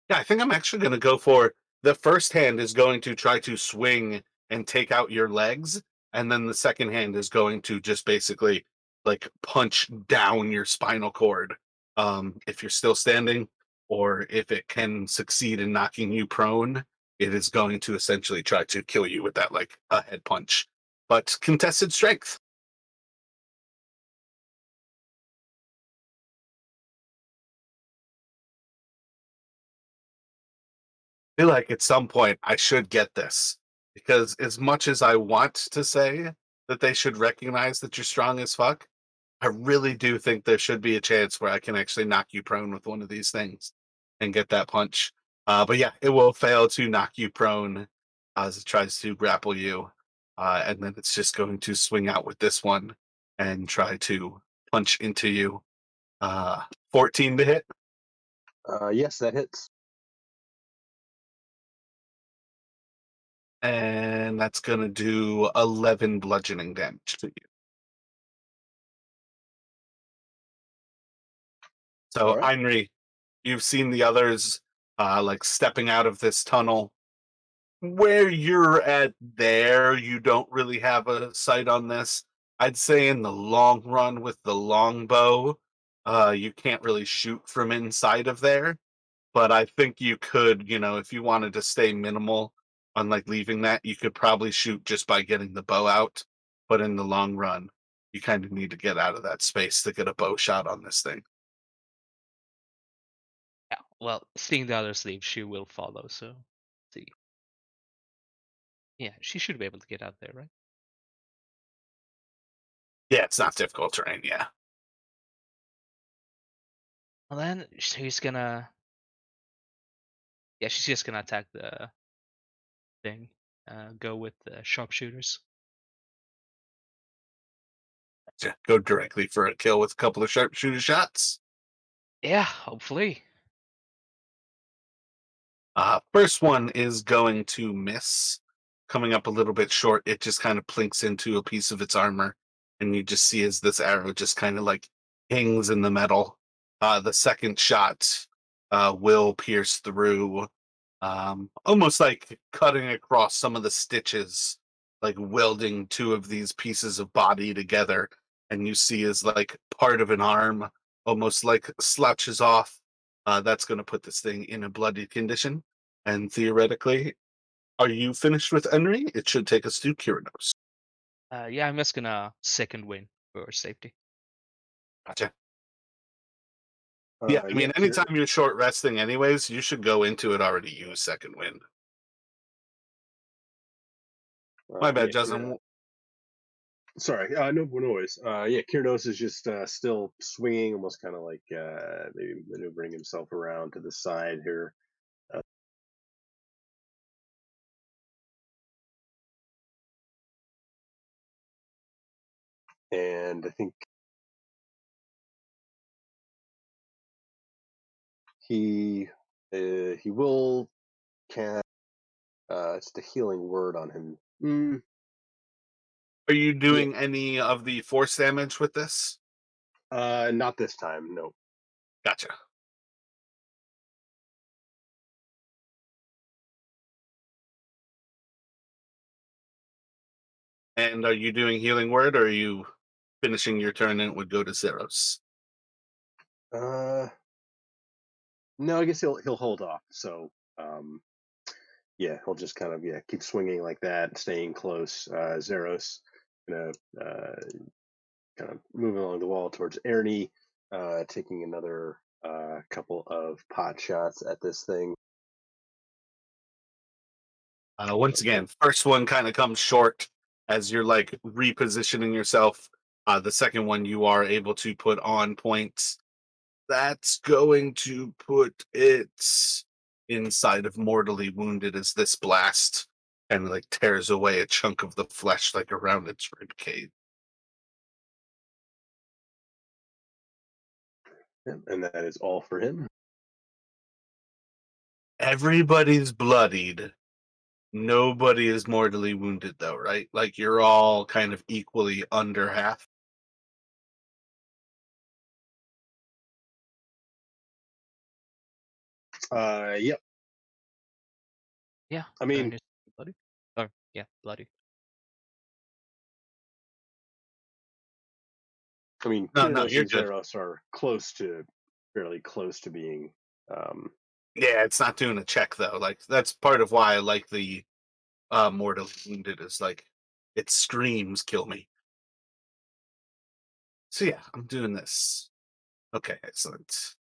Yeah, I think I'm actually going to go for the first hand is going to try to swing and take out your legs, and then the second hand is going to just basically like punch down your spinal cord. If you're still standing, or if it can succeed in knocking you prone, it is going to essentially try to kill you with that like a head punch. But contested strength. Feel like at some point I should get this because as much as I want to say that they should recognize that you're strong as fuck, I really do think there should be a chance where I can actually knock you prone with one of these things and get that punch. But yeah, it will fail to knock you prone as it tries to grapple you. And then it's just going to swing out with this one and try to punch into you. 14 to hit, Yes, that hits. and that's going to do 11 bludgeoning damage to you. All So, right. Heinrich, you've seen the others like stepping out of this tunnel. Where you're at there, you don't really have a sight on this. I'd say in the long run with the longbow, you can't really shoot from inside of there. But I think you could, if you wanted to stay minimal on like leaving that, you could probably shoot just by getting the bow out. But in the long run, you kind of need to get out of that space to get a bow shot on this thing. Yeah. Well, seeing the others leave, she will follow. So, see. Yeah, she should be able to get out there, right? Yeah, it's not difficult terrain. Yeah. Well, then she's gonna. Yeah, she's just gonna attack the thing. Go with the sharpshooters. Go directly for a kill with a couple of sharpshooter shots. Yeah, hopefully. First one is going to miss, coming up a little bit short. It just kind of plinks into a piece of its armor, and you just see as this arrow just kind of like hangs in the metal. The second shot will pierce through, almost like cutting across some of the stitches, like welding two of these pieces of body together. And you see as like part of an arm almost like slouches off. That's going to put this thing in a bloody condition. And theoretically, are you finished with Henry? It should take us to Kyrinos. Yeah, I'm just gonna second win for safety. Gotcha. Yeah, I Yeah, mean, anytime you're short resting, anyways, you should go into it already use second wind. My bad, yeah, Justin. sorry, no worries. Yeah, Kyrnos is just still swinging, almost kind of like maybe maneuvering himself around to the side here. Uh, and I think he he will cast it's the healing word on him. Are you Yeah, doing any of the force damage with this? not this time. No. Gotcha. And are you doing healing word, or are you finishing your turn and it would go to Zeros? Uh, no, I guess he'll hold off. So yeah, he'll just kind of keep swinging like that, staying close. Zeros gonna kind of moving along the wall towards Ernie, taking another couple of pot shots at this thing. Once again, first one kind of comes short as you're like repositioning yourself. The second one you are able to put on points. That's going to put it inside of mortally wounded as this blast and like tears away a chunk of the flesh like around its rib cage. Yeah, and that is all for him. Everybody's bloodied Nobody is mortally wounded though, right? Like you're all kind of equally under half. Yep. Yeah, I burn mean, is bloody. Or yeah, bloody. No, no, Kiranos you're and good. Zeros are close to, fairly close to being. Um, Yeah, it's not doing a check though. Like that's part of why I like the mortally wounded is like it screams kill me. So yeah, I'm doing this. Okay, excellent.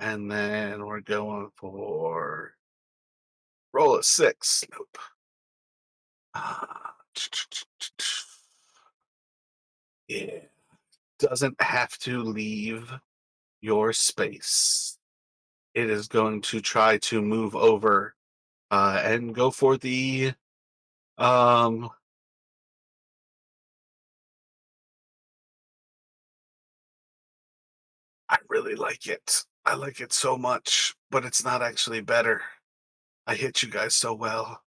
And then we're going for roll a six. Nope. Ah, yeah, doesn't have to leave your space. It is going to try to move over and go for the um. I really like it. I like it so much, but it's not actually better. I hit you guys so well.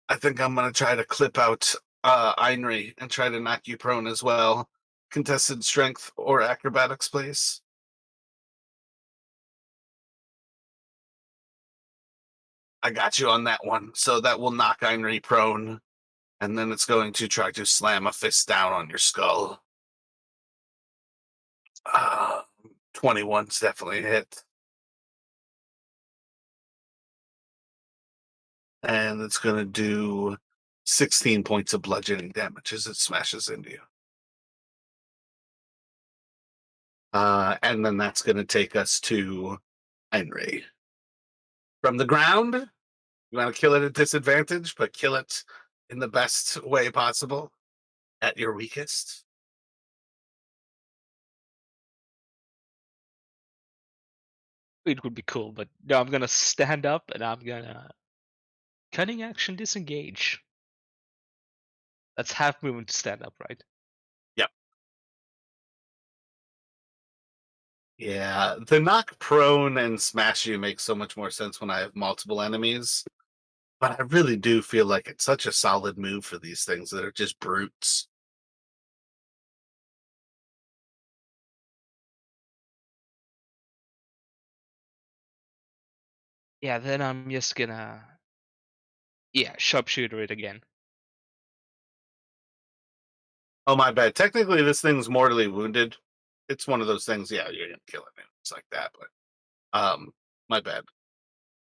I think I'm gonna try to clip out Einri and try to knock you prone as well. Contested strength or acrobatics, please. I got you on that one. So that will knock Einri prone, and then it's going to try to slam a fist down on your skull. Uh, 21's definitely a hit. And it's going to do 16 points of bludgeoning damage as it smashes into you. And then that's going to take us to Henry. From the ground, you want to kill it at disadvantage, but kill it in the best way possible at your weakest. It would be cool, but no, I'm gonna stand up and I'm gonna cunning action disengage. That's half movement to stand up, right? Yep. Yeah, the knock prone and smash you makes so much more sense when I have multiple enemies. But I really do feel like it's such a solid move for these things that are just brutes. Yeah, then I'm just gonna yeah, sharpshooter it again. Oh, my bad. Technically, this thing's mortally wounded. It's one of those things. Yeah, you're gonna kill it. It's like that. But my bad.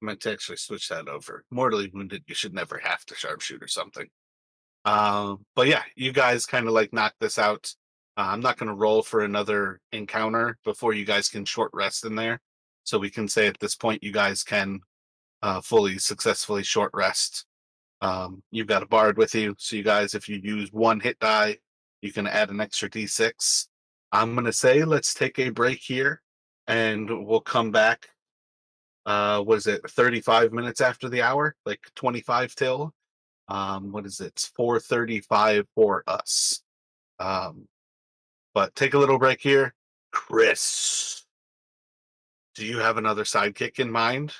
I meant to actually switch that over. Mortally wounded. You should never have to sharpshoot or something. But yeah, you guys kind of like knock this out. I'm not gonna roll for another encounter before you guys can short rest in there. So we can say at this point you guys can fully successfully short rest. You've got a bard with you, so you guys, if you use one hit die, you can add an extra d6. I'm gonna say let's take a break here, and we'll come back. Was it 35 minutes after the hour? Like 25 till? What is it? It's 4:35 for us. Um, but take a little break here. Chris, do you have another sidekick in mind?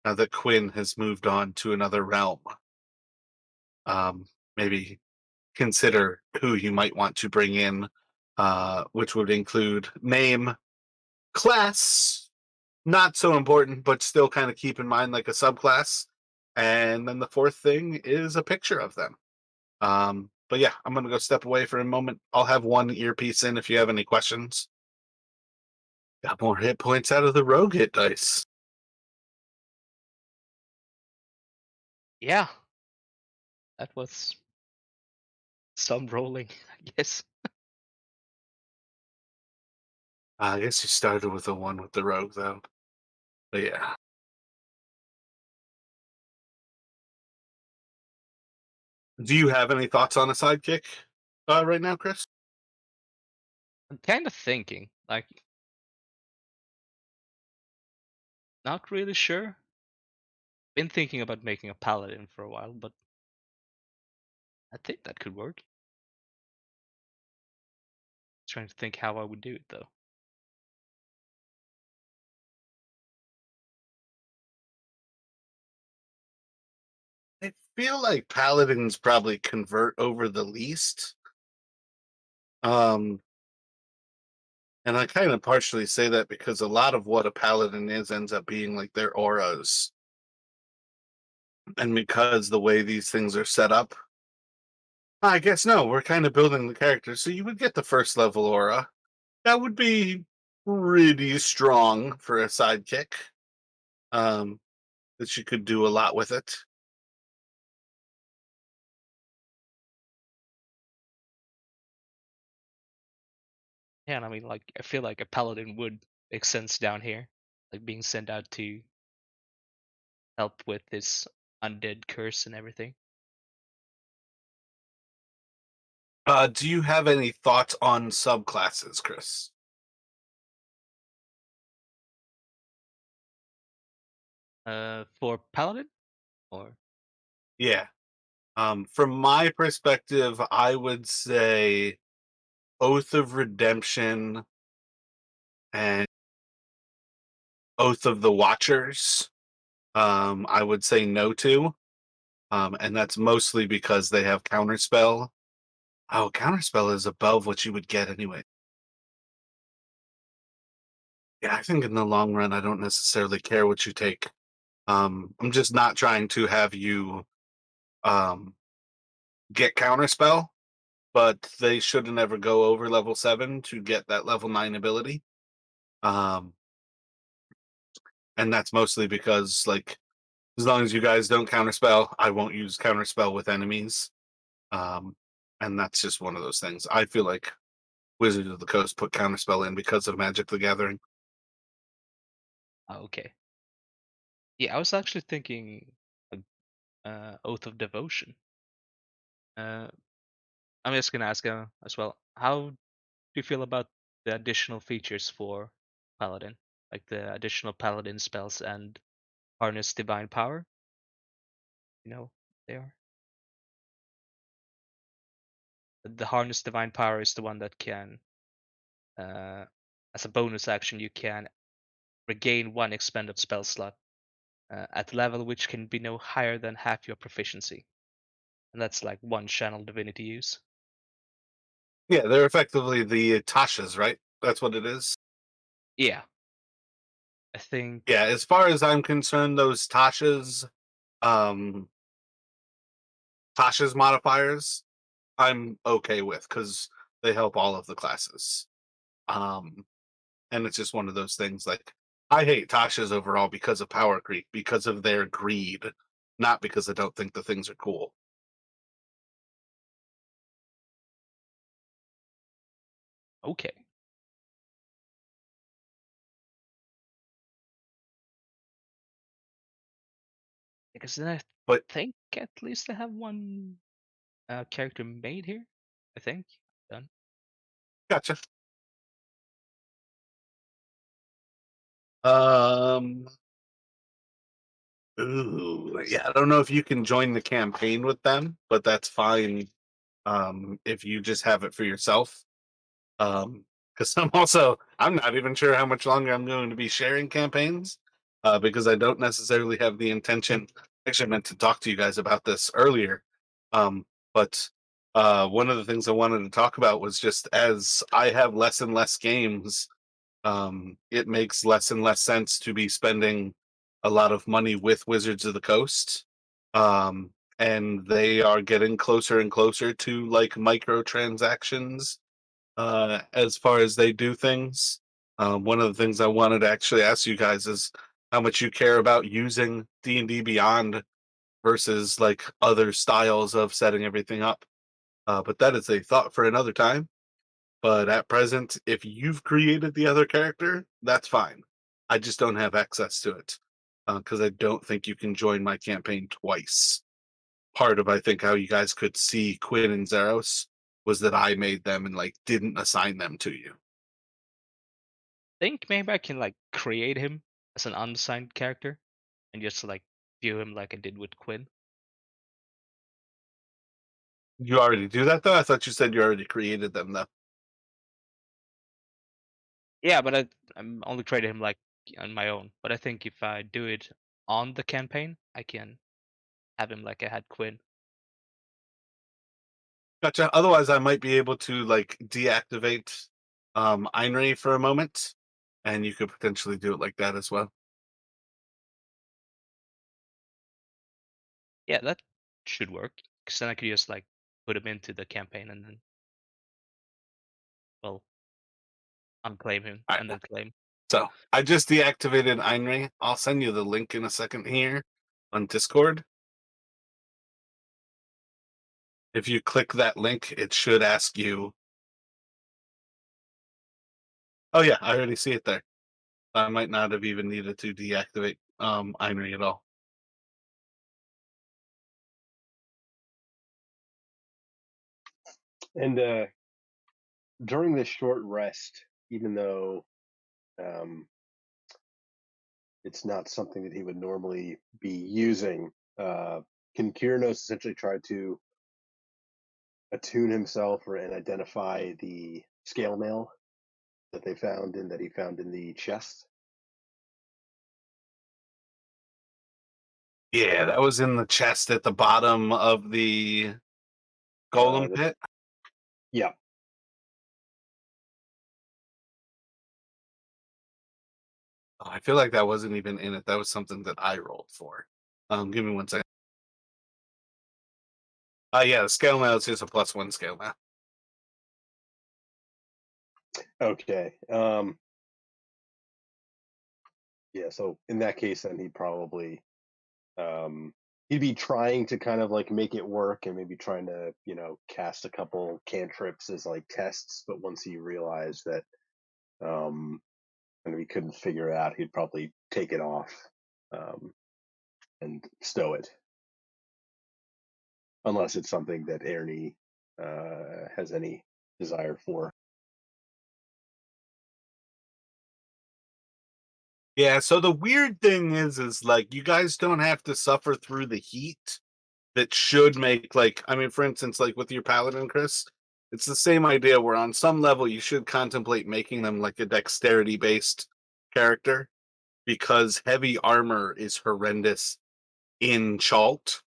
Now that Quinn has moved on to another realm, um, maybe consider who you might want to bring in, which would include name, class, not so important, but still kind of keep in mind like a subclass. And then the fourth thing is a picture of them. But yeah, I'm gonna go step away for a moment. I'll have one earpiece in if you have any questions. Got more hit points out of the rogue hit dice. Yeah, that was some rolling, I guess. I guess you started with a one with the rogue though. But yeah. Do you have any thoughts on a sidekick right now, Chris? I'm kind of thinking, like, not really sure. Been thinking about making a paladin for a while, but I think that could work. Trying to think how I would do it though. I feel like paladins probably convert over the least. Um, and I kind of partially say that because a lot of what a paladin is ends up being like their auras. And because the way these things are set up, I guess no, we're kind of building the character. So you would get the first level aura. That would be pretty strong for a sidekick. Um, that you could do a lot with it. Yeah, and I mean, like, I feel like a paladin would make sense down here, like being sent out to help with this undead curse and everything. Do you have any thoughts on subclasses, Chris? For paladin, or Yeah. From my perspective, I would say Oath of Redemption and Oath of the Watchers. I would say no to. And that's mostly because they have counterspell. Oh, counterspell is above what you would get anyway. Yeah, I think in the long run, I don't necessarily care what you take. I'm just not trying to have you um, get counterspell, but they shouldn't ever go over level 7 to get that level 9 ability. Um, and that's mostly because, like, as long as you guys don't counterspell, I won't use counterspell with enemies. Um, and that's just one of those things. I feel like Wizards of the Coast put counterspell in because of Magic the Gathering. oh, okay. Yeah, I was actually thinking Oath of Devotion. Uh, I'm just gonna ask as well. How do you feel about the additional features for paladin, like the additional paladin spells and harness divine power? You know, they are. The harness divine power is the one that can, uh, as a bonus action, you can regain one expended spell slot at level which can be no higher than half your proficiency, and that's like one channel divinity use. Yeah, they're effectively the Tashas, right? That's what it is. Yeah, I think. Yeah, as far as I'm concerned, those um, Tasha's modifiers, I'm okay with because they help all of the classes. Um, and it's just one of those things. Like I hate Tasha's overall because of power creep, because of their greed, not because I don't think the things are cool. Okay, because then I But think at least I have one character made here. I think done. gotcha. Um, ooh, yeah, I don't know if you can join the campaign with them, but that's fine. If you just have it for yourself. Because I'm not even sure how much longer I'm going to be sharing campaigns. Because I don't necessarily have the intention. Actually, I meant to talk to you guys about this earlier. But one of the things I wanted to talk about was just as I have less and less games, it makes less and less sense to be spending a lot of money with Wizards of the Coast. And they are getting closer and closer to like microtransactions as far as they do things. One of the things I wanted to actually ask you guys is how much you care about using D&D Beyond versus like other styles of setting everything up. But that is a thought for another time. But at present, if you've created the other character, that's fine. I just don't have access to it because I don't think you can join my campaign twice. Part of I think how you guys could see Quinn and Zeros was that I made them and like didn't assign them to you. Think maybe I can like create him as an unsigned character and just like view him like I did with Quinn. You already do that though? I thought you said you already created them though. Yeah, but I'm only creating him like on my own. But I think if I do it on the campaign, I can. have him like I had Quinn. Gotcha. Otherwise, I might be able to like deactivate Einrey for a moment, and you could potentially do it like that as well. Yeah, that should work. Because then I could just like put him into the campaign and then, well, unclaim him All and right. then claim. So I just deactivated Einrey. I'll send you the link in a second here on Discord. If you click that link, it should ask you. Oh yeah, I already see it there. I might not have even needed to deactivate Einrey at all. And during this short rest, even though um, it's not something that he would normally be using, uh, can Kyrnos essentially try to attune himself or and identify the scale mail that they found and that he found in the chest? Yeah, that was in the chest at the bottom of the golem The, pit. yeah. Oh, I feel like that wasn't even in it. That was something that I rolled for. Give me one second. Yeah, the scale mail is just a +1 scale mail. Okay. Yeah. So in that case, then he probably um, he'd be trying to kind of like make it work and maybe trying to cast a couple cantrips as like tests. But once he realized that um, and he couldn't figure it out, he'd probably take it off um, and stow it, unless it's something that Ernie has any desire for. Yeah, so the weird thing is like you guys don't have to suffer through the heat that should make like I mean, for instance, like with your paladin, Chris, it's the same idea where on some level you should contemplate making them like a dexterity based character because heavy armor is horrendous in Chalt.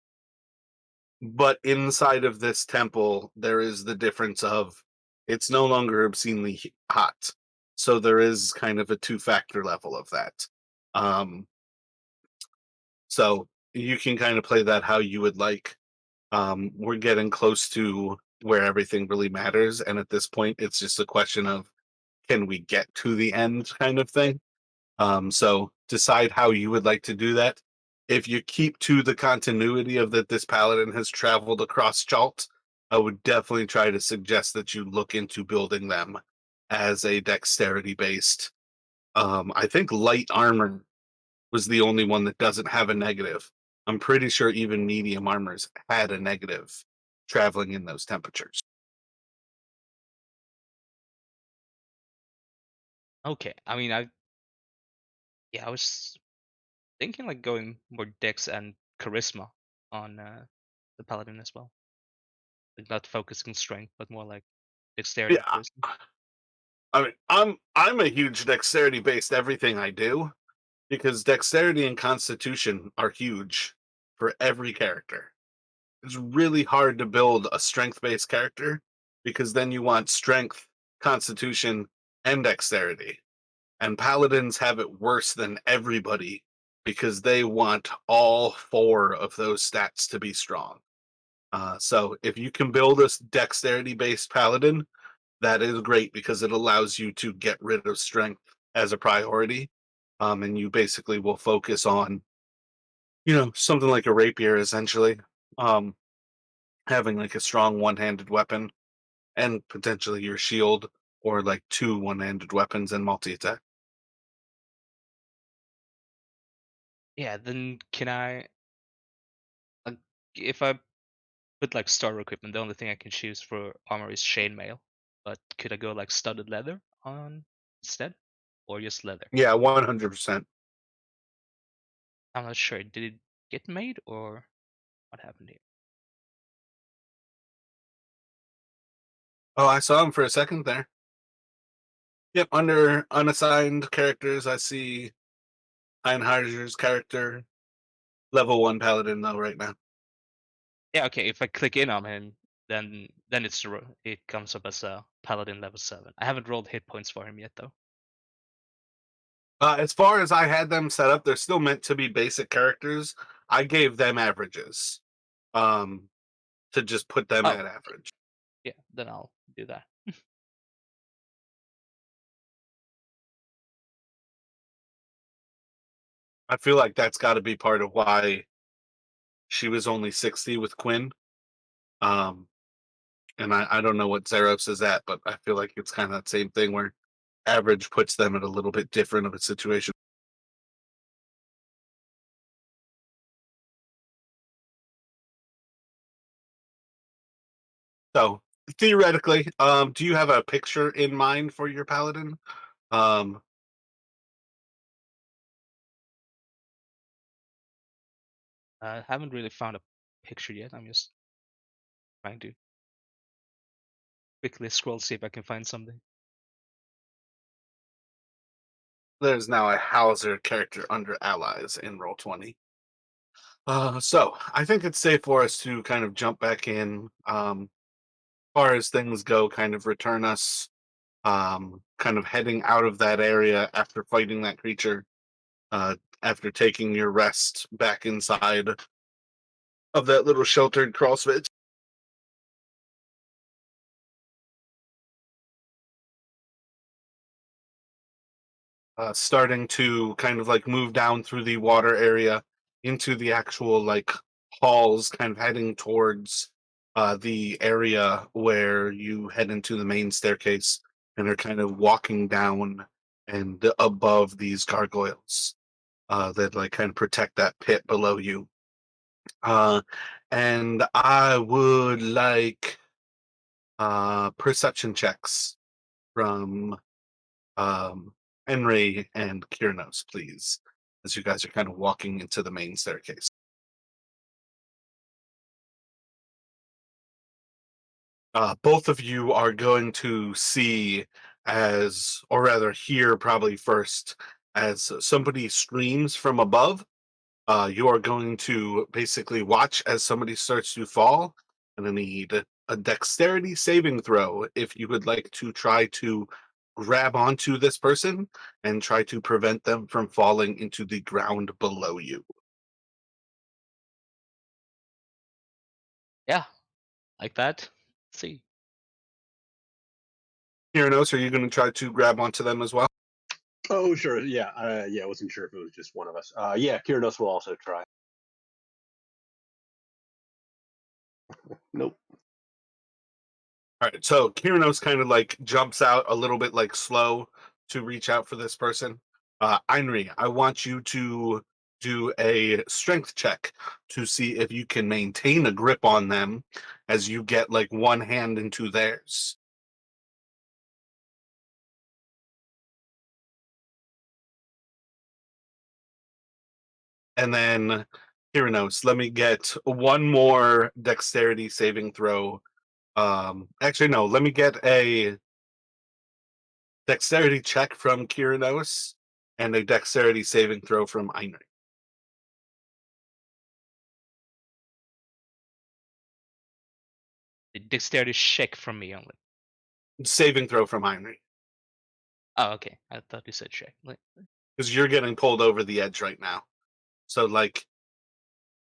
But inside of this temple, there is the difference of it's no longer obscenely hot. So there is kind of a two-factor level of that. Um, so you can kind of play that how you would like. We're getting close to where everything really matters, and at this point, it's just a question of can we get to the end kind of thing. So decide how you would like to do that. If you keep to the continuity of that this paladin has traveled across Chalt, I would definitely try to suggest that you look into building them as a dexterity based. I think light armor was the only one that doesn't have a negative. I'm pretty sure even medium armors had a negative traveling in those temperatures. Okay, I mean, I was thinking like going more dex and charisma on the paladin as well, like not focusing strength, but more like dexterity and Yeah, charisma. I mean, I'm a huge dexterity based everything I do because dexterity and constitution are huge for every character. It's really hard to build a strength based character because then you want strength, constitution, and dexterity. And paladins have it worse than everybody because they want all four of those stats to be strong. So if you can build a dexterity based paladin, that is great because it allows you to get rid of strength as a priority. And you basically will focus on, something like a rapier essentially. Um, Having like a strong one-handed weapon and potentially your shield or like two one-handed weapons and multi-attack. Yeah, then can I, like, if I put like starter equipment, the only thing I can choose for armor is chainmail. But could I go like studded leather on instead, or just leather? Yeah, 100%. I'm not sure. Did it get made or what happened here? Oh, I saw him for a second there. Yep, under unassigned characters, I see Einharger's character, level 1 paladin though right now. Yeah, okay. If I click in on him, then it comes up as a paladin level 7. I haven't rolled hit points for him yet though. As far as I had them set up, they're still meant to be basic characters. I gave them averages, um, to just put them Oh, at average. yeah. Then I'll do that. I feel like that's got to be part of why she was only 60 with Quinn. Um, and I don't know what Zeros is at, but I feel like it's kind of that same thing where average puts them at a little bit different of a situation. So theoretically, do you have a picture in mind for your paladin? Um, I haven't really found a picture yet. I'm just trying to quickly scroll see if I can find something. there's now a Hauser character under allies in Roll20. So I think it's safe for us to kind of jump back in. Far as things go, kind of return us, kind of heading out of that area after fighting that creature, after taking your rest back inside of that little sheltered crawl space. Starting to kind of like move down through the water area into the actual like halls, kind of heading towards the area where you head into the main staircase and are kind of walking down and above these gargoyles that like kind of protect that pit below you. Uh, and I would like perception checks from um, Henry and Kiernos, please, as you guys are kind of walking into the main staircase. Both of you are going to see as, or rather, hear probably first as somebody screams from above. You are going to basically watch as somebody starts to fall, and I need a dexterity saving throw if you would like to try to grab onto this person and try to prevent them from falling into the ground below you. Yeah, like that. Let's see. Kiranos, are you going to try to grab onto them as well? Oh, sure. Yeah. Yeah. I wasn't sure if it was just one of us. Yeah. Kiranos will also try. Nope. All right, so Kiranos kind of like jumps out a little bit like slow to reach out for this person. Einri, I want you to do a strength check to see if you can maintain a grip on them as you get like one hand into theirs. And then Kiranos, let me get one more dexterity saving throw. Actually, no, let me get a dexterity check from Kiranos and a dexterity saving throw from Einri. The dexterity check from me only. Saving throw from Heinrich Oh, okay. I thought you said check. because you're getting pulled over the edge right now. So like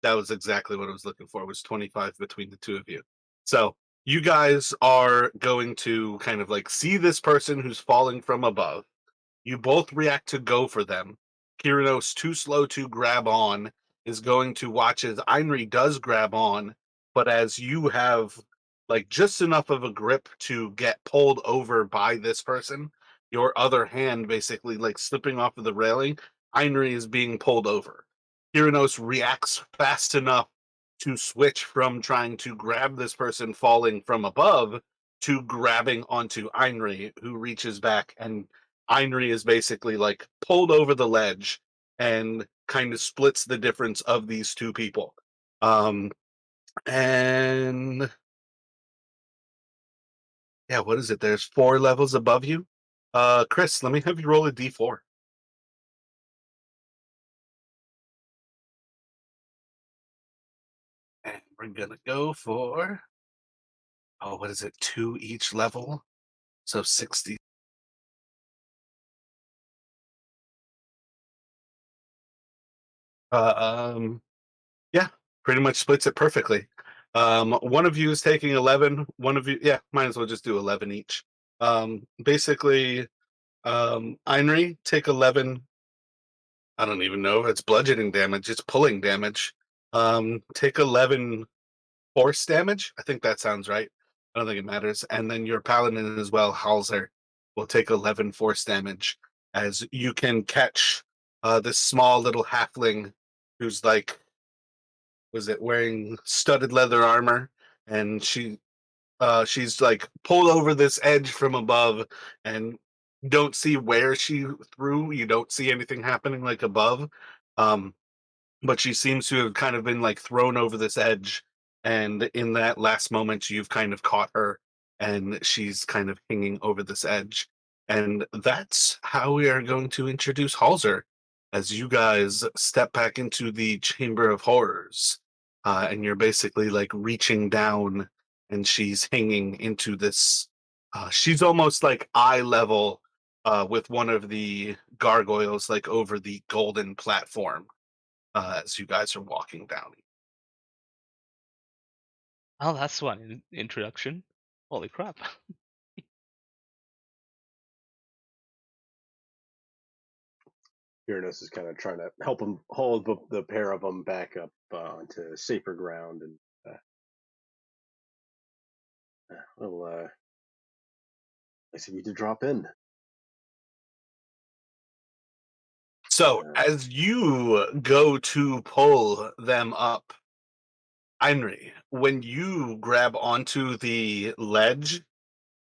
that was exactly what I was looking for was 25 between the two of you. So you guys are going to kind of like see this person who's falling from above. You both react to go for them. Kirinos, too slow to grab on, is going to watch as Einri does grab on, but as you have like just enough of a grip to get pulled over by this person, your other hand basically like slipping off of the railing, Einri is being pulled over. Kirinos reacts fast enough to switch from trying to grab this person falling from above to grabbing onto Einri, who reaches back and Einri is basically like pulled over the ledge and kind of splits the difference of these two people. Um, and yeah, what is it? There's 4 levels above you. Chris, let me have you roll a d4. And We're gonna go for, oh, what is it? Two each level, so 60. Um, yeah, pretty much splits it perfectly. One of you is taking 11. One of you, yeah, might as well just do 11 each. Basically, Einri, take 11. I don't even know if it's bludgeoning damage, it's pulling damage. Take 11 force damage. I think that sounds right. I don't think it matters. And then your paladin as well, Halzer, will take 11 force damage as you can catch this small little halfling who's like, was it wearing studded leather armor, and she's like pulled over this edge from above, and don't see where she threw. You don't see anything happening like above. Um, but she seems to have kind of been like thrown over this edge, and in that last moment you've kind of caught her, and she's kind of hanging over this edge. And that's how we are going to introduce Halzer as you guys step back into the Chamber of Horrors. And you're basically like reaching down, and she's hanging into this, she's almost like eye level with one of the gargoyles like over the golden platform as you guys are walking down. Oh, that's one introduction. Holy crap. Uranus is kind of trying to help him hold the pair of them back up onto safer ground, and well, I see you to drop in. So Uh, as you go to pull them up, Heinrich, when you grab onto the ledge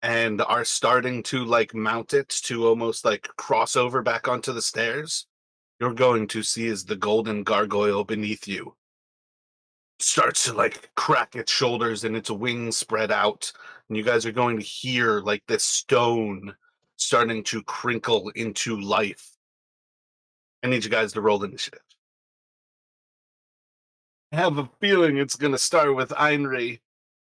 and are starting to like mount it to almost like cross over back onto the stairs, you're going to see as the golden gargoyle beneath you starts to like crack its shoulders and its wings spread out, and you guys are going to hear like this stone starting to crinkle into life. I need you guys to roll initiative. I have a feeling it's going to start with Einri,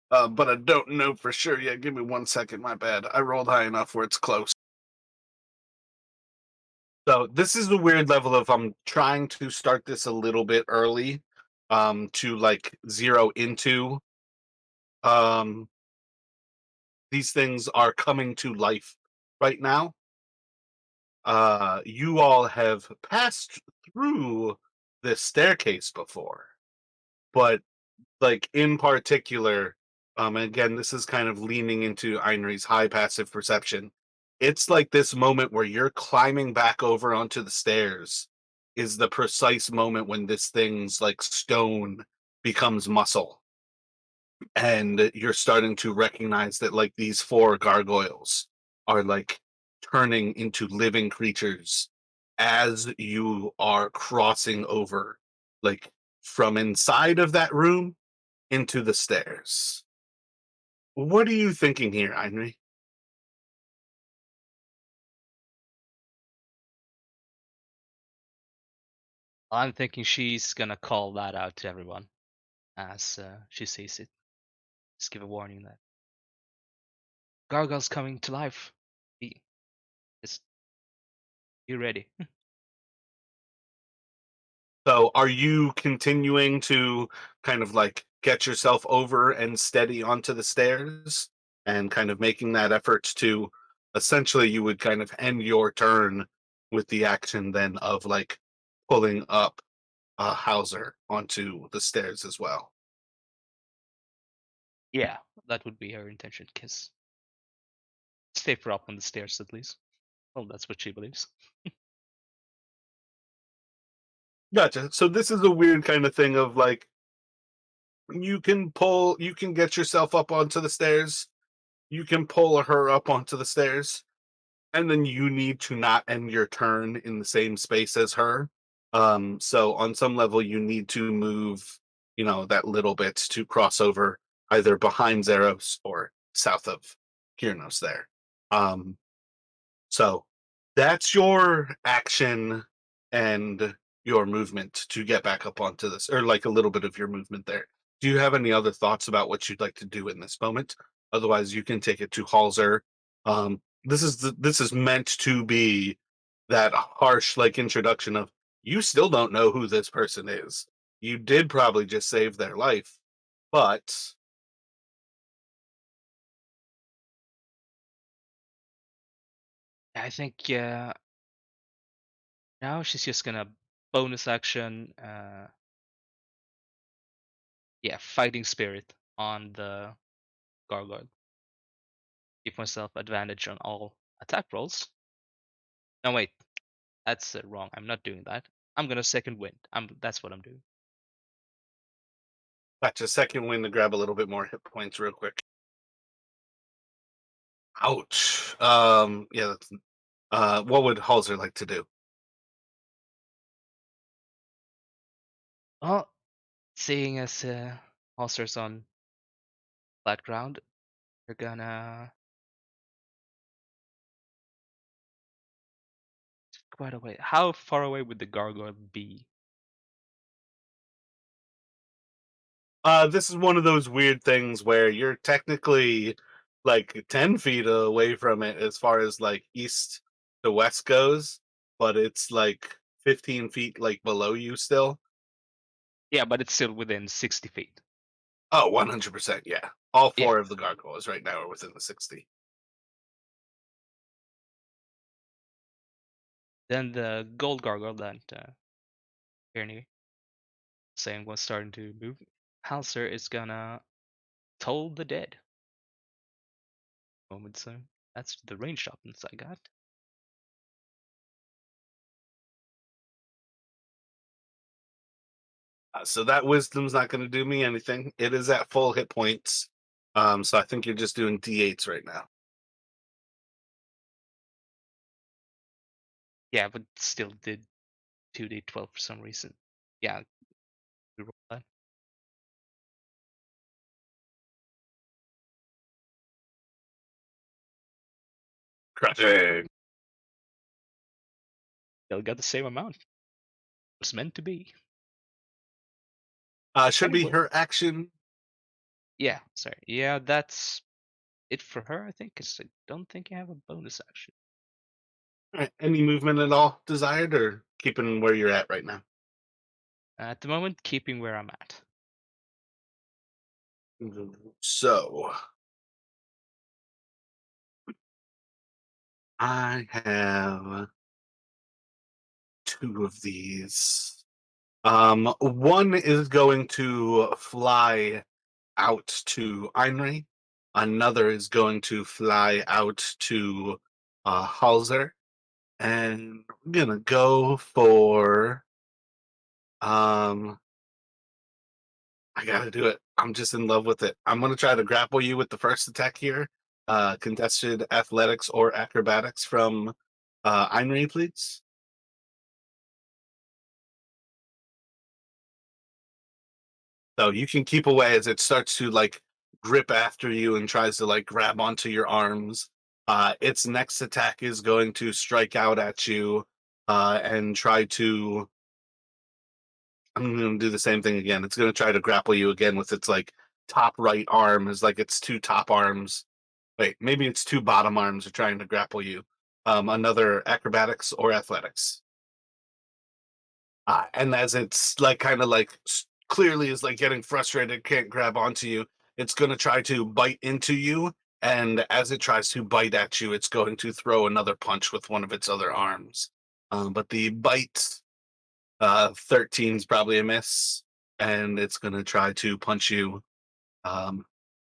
but I don't know for sure yet. Give me 1 second. My bad. I rolled high enough where it's close. So this is the weird level of I'm trying to start this a little bit early, to like zero into. Um, these things are coming to life right now. You all have passed through this staircase before, but like in particular, and again, this is kind of leaning into Einri's high passive perception. It's like this moment where you're climbing back over onto the stairs is the precise moment when this thing's like stone becomes muscle, and you're starting to recognize that like these four gargoyles are like turning into living creatures as you are crossing over, like from inside of that room into the stairs. What are you thinking here, Heinrich? I'm thinking she's gonna call that out to everyone as she sees it. Just give a warning that Gargoyle's coming to life. Be just be ready. So, are you continuing to kind of like get yourself over and steady onto the stairs and kind of making that effort to essentially you would kind of end your turn with the action then of like pulling up Hauser onto the stairs as well? Yeah, that would be her intention. Cause stay for up on the stairs at least. Well, that's what she believes. Gotcha. So, this is a weird kind of thing of like you can get yourself up onto the stairs, you can pull her up onto the stairs, and then you need to not end your turn in the same space as her. So on some level, you need to move, that little bit to cross over either behind Zeros or south of Kyrnos there. So that's your action and your movement to get back up onto this, or like a little bit of your movement there. Do you have any other thoughts about what you'd like to do in this moment? Otherwise, you can take it to Halzer. This is meant to be that harsh like introduction of you still don't know who this person is. You did probably just save their life, but I think now she's just gonna bonus action, yeah, fighting spirit on the gargoyle. Give myself advantage on all attack rolls. No, wait, that's wrong. I'm not doing that. I'm gonna second wind. That's what I'm doing. that's a second win to grab a little bit more hit points real quick. Ouch. Yeah, what would Halzer like to do? Well, seeing as Ulcer's on flat ground, we're gonna quite away. How far away would the gargoyle be? This is one of those weird things where you're technically like 10 feet away from it as far as like east to west goes, but it's like 15 feet like below you still. Yeah, but it's still within 60 feet. Oh, 100%. Yeah. All Yeah. four of the gargoyles right now are within the 60. Then the gold gargoyle that Kearney saying was starting to move. Halser is gonna toll the dead. Moment, so that's the ranged options I got. So that wisdom's not going to do me anything. It is at full hit points. So I think you're just doing d8s right now. Yeah, but still did 2d12 for some reason. Yeah, we roll that. Crushing. Still got the same amount. It's meant to be. Should be Anyway, her action. yeah, sorry. Yeah, that's it for her, I think, 'cause I don't think I have a bonus action. All right. Any movement at all desired or keeping where you're at right now? At the moment, keeping where I'm at. So I have two of these. One is going to fly out to Einri. Another is going to fly out to Halzer. And we're gonna go for um I gotta do it. I'm just in love with it. I'm gonna try to grapple you with the first attack here. Contested athletics or acrobatics from Einri, please. So you can keep away as it starts to like grip after you and tries to like grab onto your arms. Its next attack is going to strike out at you and try to. I'm going to do the same thing again. It's going to try to grapple you again with its like top right arm, is like its two top arms. Wait, maybe its two bottom arms are trying to grapple you. Another acrobatics or athletics. And as it's like kind of like clearly is like getting frustrated, can't grab onto you, it's going to try to bite into you. And as it tries to bite at you, it's going to throw another punch with one of its other arms. But the bite 13 is probably a miss, and it's going to try to punch you.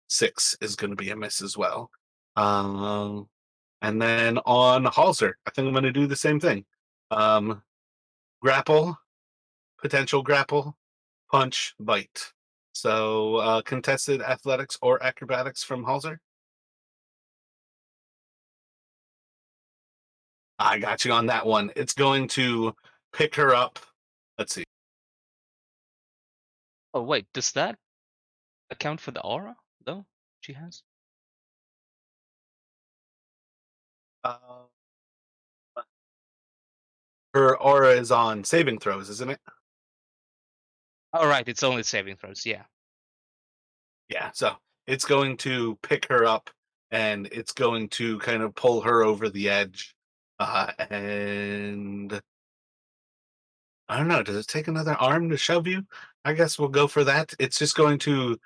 6 is going to be a miss as well. Um, and then on Halser, I think I'm going to do the same thing. Grapple, potential grapple, punch, bite. So contested athletics or acrobatics from Halser. I got you on that one. It's going to pick her up. Let's see. Oh wait, does that account for the aura though she has? Uh, her aura is on saving throws, isn't it? Oh right, it's only saving throws. Yeah. Yeah, so it's going to pick her up and it's going to kind of pull her over the edge. And I don't know, does it take another arm to shove you? I guess we'll go for that. It's just going to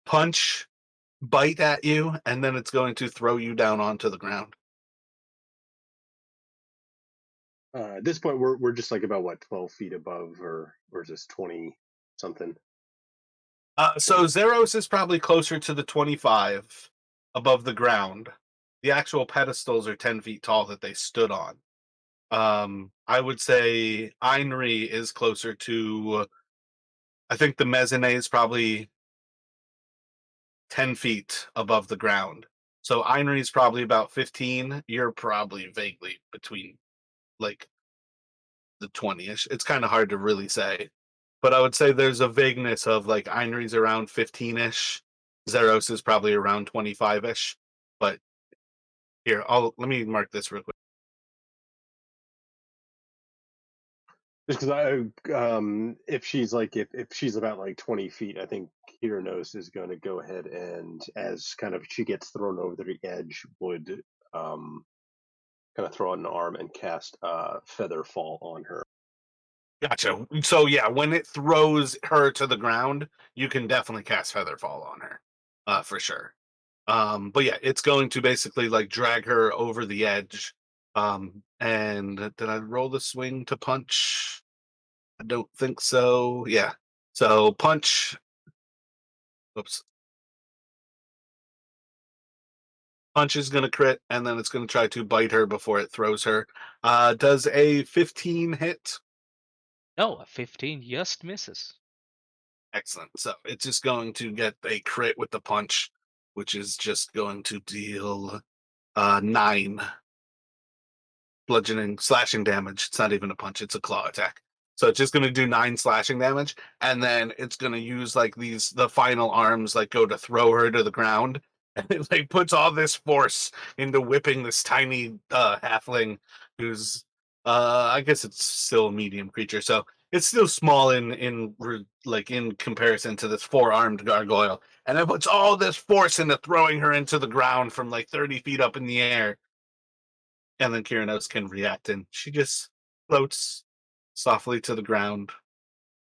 punch, bite at you, and then it's going to throw you down onto the ground. At this point, we're just like about what 12 feet above, or is this 20 something? So 20. Zeros is probably closer to the 25 above the ground. The actual pedestals are 10 feet tall that they stood on. I would say Einri is closer to, I think the mezzanine is probably 10 feet above the ground. So Einri is probably about 15. You're probably vaguely between like the 20ish. It's kind of hard to really say. But I would say there's a vagueness of like Einri's around 15ish. Zeros is probably around 25ish. But here, I'll let me mark this real quick. Just because if she's like if she's about like 20 feet, I think Kiranos is going to go ahead and, as kind of she gets thrown over the edge, would um kind of throw out an arm and cast feather fall on her. Gotcha. So yeah, when it throws her to the ground, you can definitely cast Featherfall on her, for sure. But yeah, it's going to basically like drag her over the edge. And did I roll the swing to punch? I don't think so. Yeah. So punch. Oops. Punch is going to crit, and then it's going to try to bite her before it throws her. Does a 15 hit? No, a 15 just misses. Excellent. So it's just going to get a crit with the punch, which is just going to deal 9 bludgeoning slashing damage. It's not even a punch, it's a claw attack. So it's just gonna do 9 slashing damage, and then it's gonna use like the final arms like go to throw her to the ground. And it like puts all this force into whipping this tiny halfling who's I guess it's still a medium creature, so it's still small like in comparison to this four-armed gargoyle. And it puts all this force into throwing her into the ground from like 30 feet up in the air, and then Kyranos can react, and she just floats softly to the ground.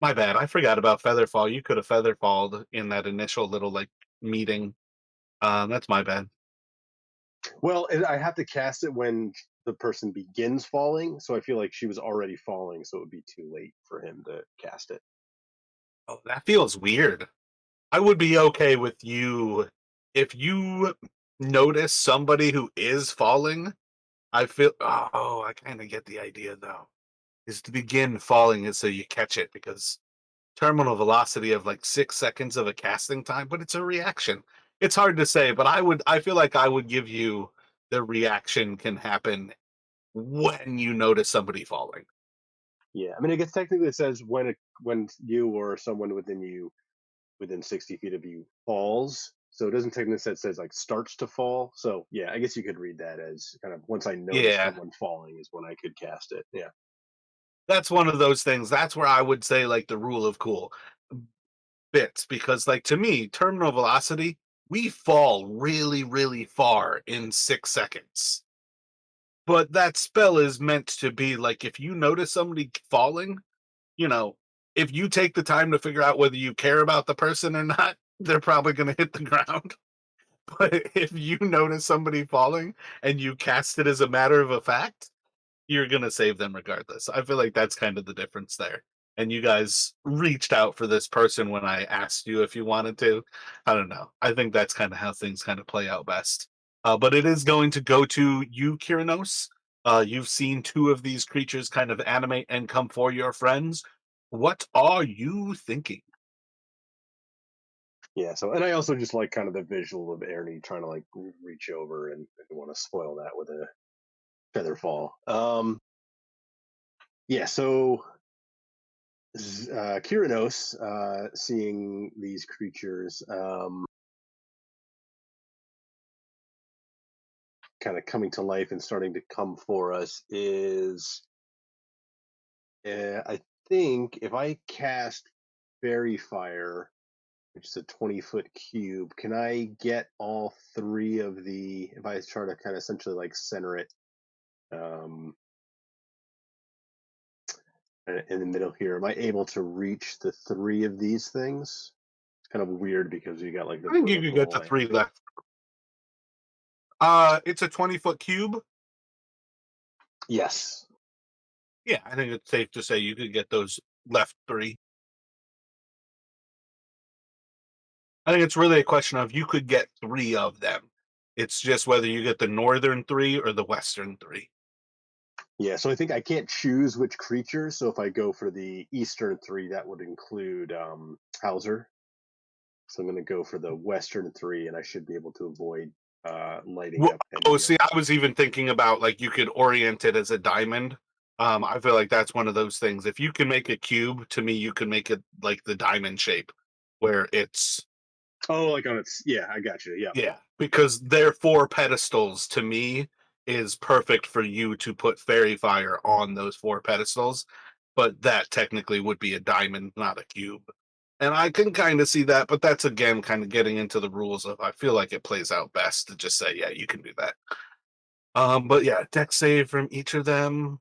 My bad. I forgot about Featherfall. You could have Featherfalled in that initial little like meeting. That's my bad. Well, I have to cast it when the person begins falling, so I feel like she was already falling, so it would be too late for him to cast it. Oh, that feels weird. I would be okay with you if you notice somebody who is falling. I feel. Oh, I kind of get the idea though. Is to begin falling is so you catch it because terminal velocity of like 6 seconds of a casting time, but it's a reaction. It's hard to say, but I feel like I would give you the reaction can happen when you notice somebody falling. Yeah, I mean, I guess technically it says when you or someone within you within 60 feet of you falls. So it doesn't technically say, it says like starts to fall. So yeah, I guess you could read that as kind of once I notice Yeah. someone falling is when I could cast it. Yeah. That's one of those things. That's where I would say like the rule of cool bits because like to me, terminal velocity, we fall really, really far in 6 seconds. But that spell is meant to be like if you notice somebody falling, you know, if you take the time to figure out whether you care about the person or not, they're probably going to hit the ground. But if you notice somebody falling and you cast it as a matter of a fact, you're going to save them regardless. I feel like that's kind of the difference there. And you guys reached out for this person when I asked you if you wanted to. I don't know. I think that's kind of how things kind of play out best. But it is going to go to you, Kiranos. You've seen two of these creatures kind of animate and come for your friends. What are you thinking? Yeah. So, and I also just like kind of the visual of Ernie trying to like reach over and want to spoil that with a feather fall. Yeah. So, Kiranos, seeing these creatures kind of coming to life and starting to come for us, is I think if I cast Fairy Fire, which is a 20-foot cube. Can I get all three of the? If I try to kind of essentially like center it um, in the middle here, am I able to reach the three of these things? It's kind of weird because you got like the I think you could get vertical to and three left. It's a 20-foot cube. yes. Yeah, I think it's safe to say you could get those left three. I think it's really a question of you could get three of them. It's just whether you get the northern three or the western three. Yeah, so I think I can't choose which creature. So if I go for the Eastern three, that would include Hauser. So I'm going to go for the Western three, and I should be able to avoid lighting Well, up oh, any of. see, I was even thinking about like you could orient it as a diamond. I feel like that's one of those things. If you can make a cube, to me, you can make it like the diamond shape, where it's Oh, like on its. Yeah, I got you. Yeah. yeah, because their four pedestals to me is perfect for you to put fairy fire on those four pedestals, but that technically would be a diamond, not a cube. And I can kind of see that, but that's again kind of getting into the rules of I feel like it plays out best to just say, yeah, you can do that. But yeah, deck save from each of them.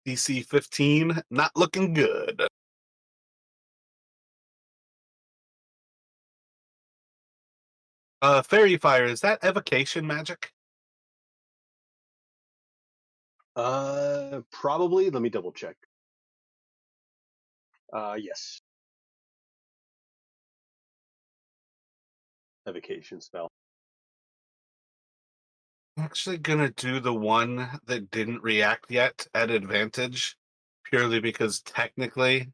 DC 15, not looking good. Fairy fire, is that evocation magic? Probably. Let me double check. Yes, evocation spell. Actually gonna do the one that didn't react yet at advantage, purely because technically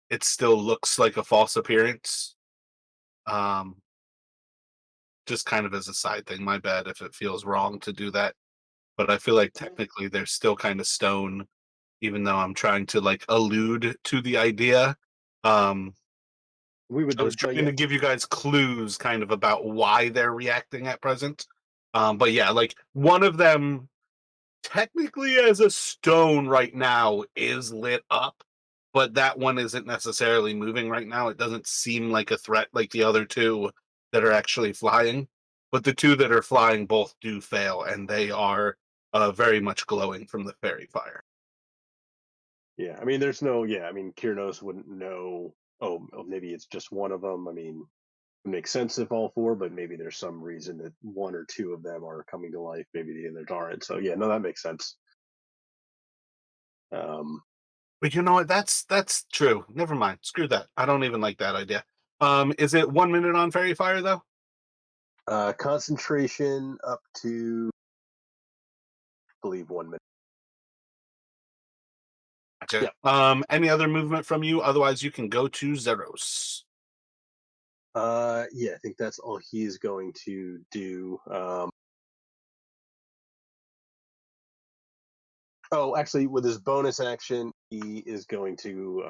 it still looks like a false appearance. Um, just kind of as a side thing. My bad if it feels wrong to do that, but I feel like technically they're still kind of stone, even though I'm trying to like allude to the idea. Um, We would, I was trying yeah. to give you guys clues kind of about why they're reacting at present. But yeah, like one of them technically as a stone right now is lit up, but that one isn't necessarily moving right now. It doesn't seem like a threat like the other two that are actually flying. But the two that are flying both do fail, and they are very much glowing from the fairy fire. Yeah, I mean, there's no. Yeah, I mean, Kyrnos wouldn't know. Oh, maybe it's just one of them. I mean, it makes sense if all four, but maybe there's some reason that one or two of them are coming to life. Maybe the others aren't. So yeah, no, that makes sense. Um, But you know what? That's true. Never mind. Screw that. I don't even like that idea. Is it 1 minute on fairy fire though? concentration up to, I believe, 1 minute. Gotcha. Yeah. Any other movement from you? Otherwise, you can go to Zeros. Yeah, I think that's all he's going to do. Oh, actually, with his bonus action, he is going to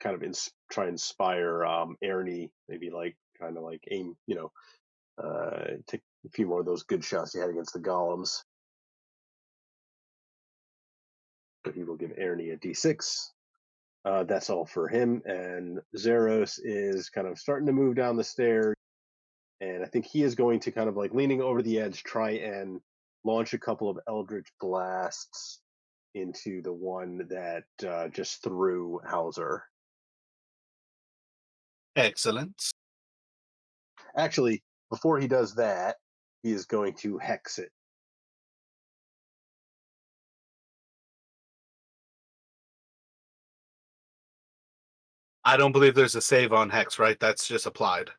kind of try and inspire Ernie, maybe like kind of like aim, take a few more of those good shots he had against the golems. But he will give Ernie a d6. That's all for him. And Zeros is kind of starting to move down the stairs. And I think he is going to kind of like leaning over the edge, try and launch a couple of Eldritch blasts into the one that just threw Hauser. Excellent. Actually, before he does that, he is going to hex it. I don't believe there's a save on Hex, right? That's just applied.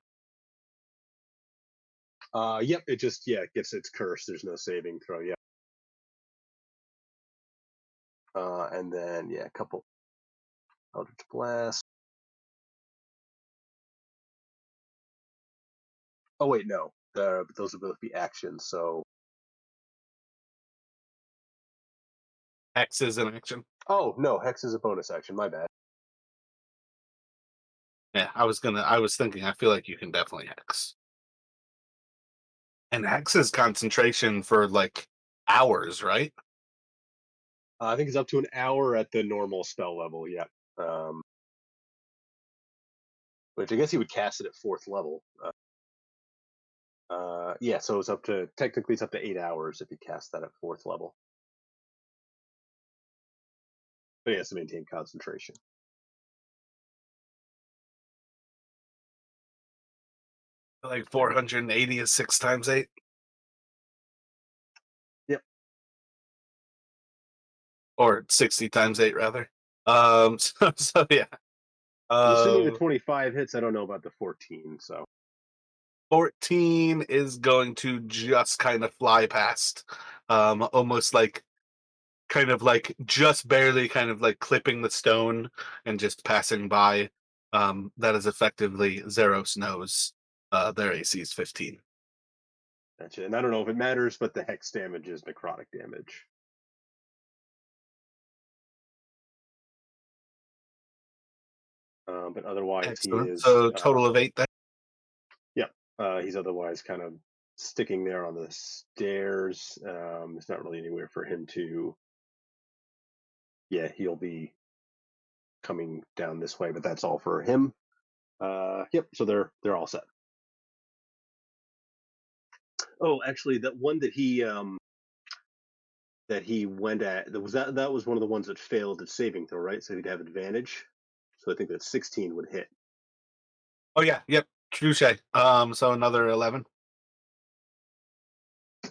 Yep, it just it gets its curse. There's no saving throw. Yeah. And then a couple Eldritch blasts. Oh wait, no. But those will both be actions. So Hex is an action. oh no, hex is a bonus action. My bad. Yeah, I was thinking, I feel like you can definitely Hex. And Hex is concentration for like hours, right? I think it's up to an hour at the normal spell level. Yeah. Um, which I guess he would cast it at fourth level. Yeah, so it's up to technically it's up to 8 hours if you cast that at fourth level. But he has to maintain concentration. Like 480 is 6 times 8, Yep. or 60 times 8 rather. So yeah. I'm assuming the Uh, 25 hits. I don't know about the 14. So 14 is going to just kind of fly past, almost like kind of like just barely kind of like clipping the stone and just passing by. That is effectively Zeros knows their AC is 15. gotcha. And I don't know if it matters, but the hex damage is necrotic damage. But otherwise, he Excellent. is So total of 8 then. yeah. He's otherwise kind of sticking there on the stairs. There's not really anywhere for him to. Yeah, he'll be coming down this way, but that's all for him. Yep. So they're all set. Oh, actually, that one that he went at that was one of the ones that failed at saving throw, right? So he'd have advantage. So I think that 16 would hit. Oh yeah, yep. Touche. So another 11.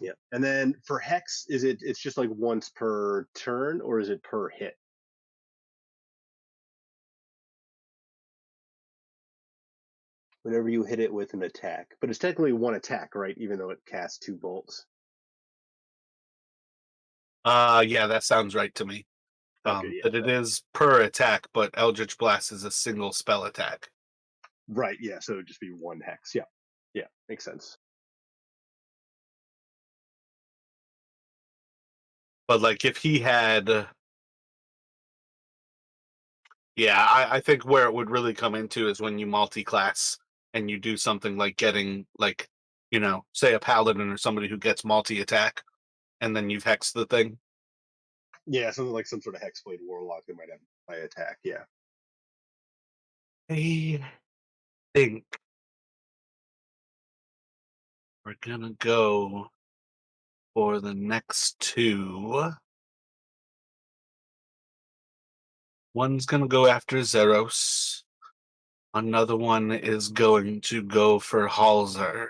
Yeah. And then for hex, it's just like once per turn, or is it per hit? Whenever you hit it with an attack, but it's technically one attack, right? Even though it casts two bolts. Yeah, that sounds right to me. Okay. That Yeah. it is per attack, but Eldritch Blast is a single spell attack. Right. Yeah. So it'd just be one hex. Yeah. Yeah. Makes sense. But like if he had, yeah, I think where it would really come into is when you multi-class and you do something like getting like, say a paladin or somebody who gets multi-attack, and then you've hexed the thing. Yeah. Something like some sort of hexblade warlock that might have by attack. Yeah. I think we're gonna go for the next two. One's gonna go after Zeros. Another one is going to go for Halzer.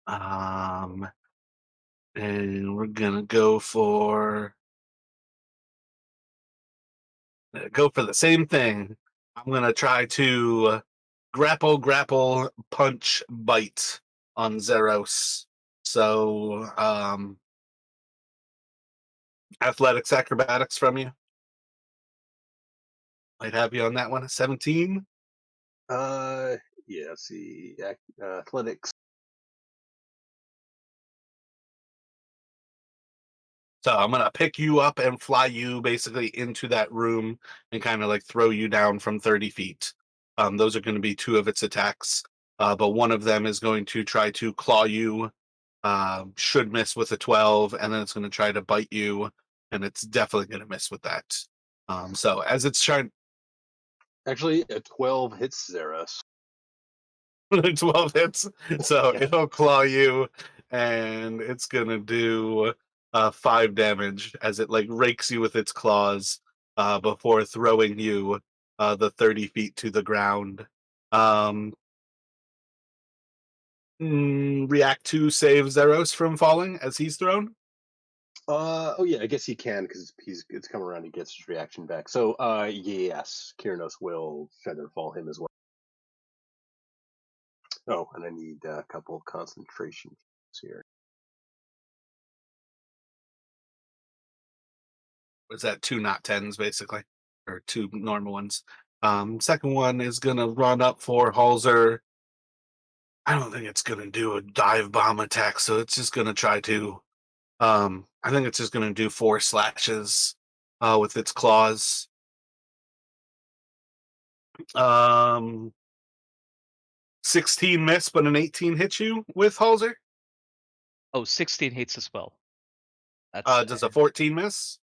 Um, and we're gonna go for the same thing. I'm gonna try to grapple, punch, bite on Zeros. So, athletics, acrobatics from you. Might have you on that one. 17. Uh. Yeah. Let's see. Athletics. So I'm gonna pick you up and fly you basically into that room and kind of like throw you down from 30 feet. Those are going to be two of its attacks, but one of them is going to try to claw you. Should miss with a 12, and then it's going to try to bite you, and it's definitely going to miss with that. So as it's trying, Actually, a 12 hits Zeros. 12 hits, so Yeah. it'll claw you, and it's gonna do 5 damage as it like rakes you with its claws before throwing you the 30 feet to the ground. Um, react to save Zeros from falling as he's thrown. Oh yeah, I guess he can because it's come around. He gets his reaction back. So yes, Kyrnos will feather fall him as well. Oh, and I need a couple of concentration here. Was that two not tens basically, or two normal ones? Second one is gonna run up for Halzer. I don't think it's gonna do a dive bomb attack, so it's just gonna try to. I think it's just gonna do 4 slashes with its claws. Um, 16 miss, but an 18 hit you with Halzer. Oh, 16 hits as well. That's Does a 14 miss?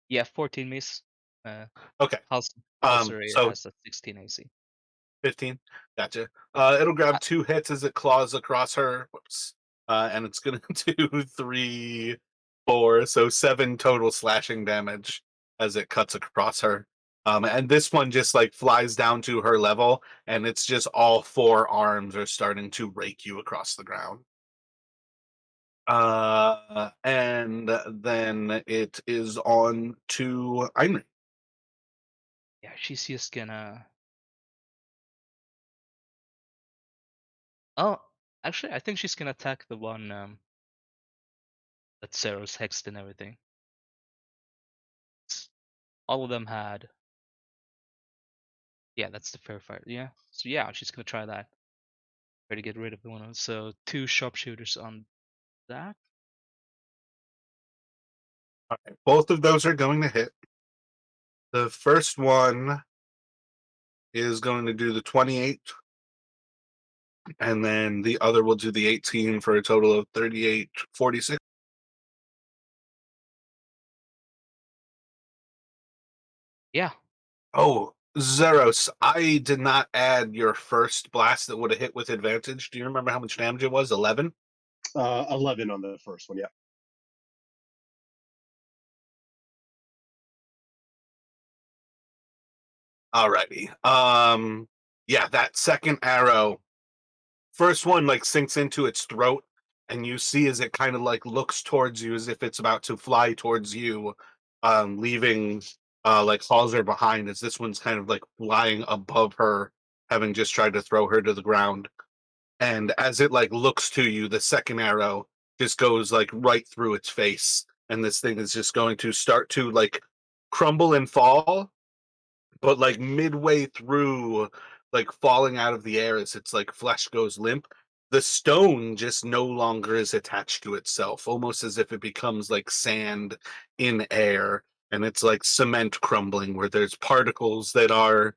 yeah, 14 miss. Uh, Okay. Hauser So has a 16 AC. 15. Gotcha. It'll Uh, grab 2 hits as it claws across her. Whoops. And it's gonna do 3, 4, so 7 total slashing damage as it cuts across her. And this one just like flies down to her level, and it's just all 4 arms are starting to rake you across the ground. And then it is on to Einrich. yeah, she's just gonna. Oh, actually, I think she's gonna attack the one that Zero's hexed and everything. All of them had. Yeah, that's the fair fire. Yeah. So yeah, she's gonna try that. Try to get rid of the one. So 2 sharpshooters on that. Both of those are going to hit. The first one is going to do the 28, and then the other will do the 18 for a total of 38, 46. Yeah. Oh, Zeros, I did not add your first blast that would have hit with advantage. Do you remember how much damage it was? 11? 11 on the first one. Yeah. Alrighty. Yeah, that second arrow, first one like sinks into its throat, and you see as it kind of like looks towards you as if it's about to fly towards you, leaving like Halser behind as this one's kind of like flying above her, having just tried to throw her to the ground. And as it like looks to you, the second arrow just goes like right through its face, and this thing is just going to start to like crumble and fall, but like midway through like falling out of the air as its like flesh goes limp, the stone just no longer is attached to itself, almost as if it becomes like sand in air, and it's like cement crumbling where there's particles that are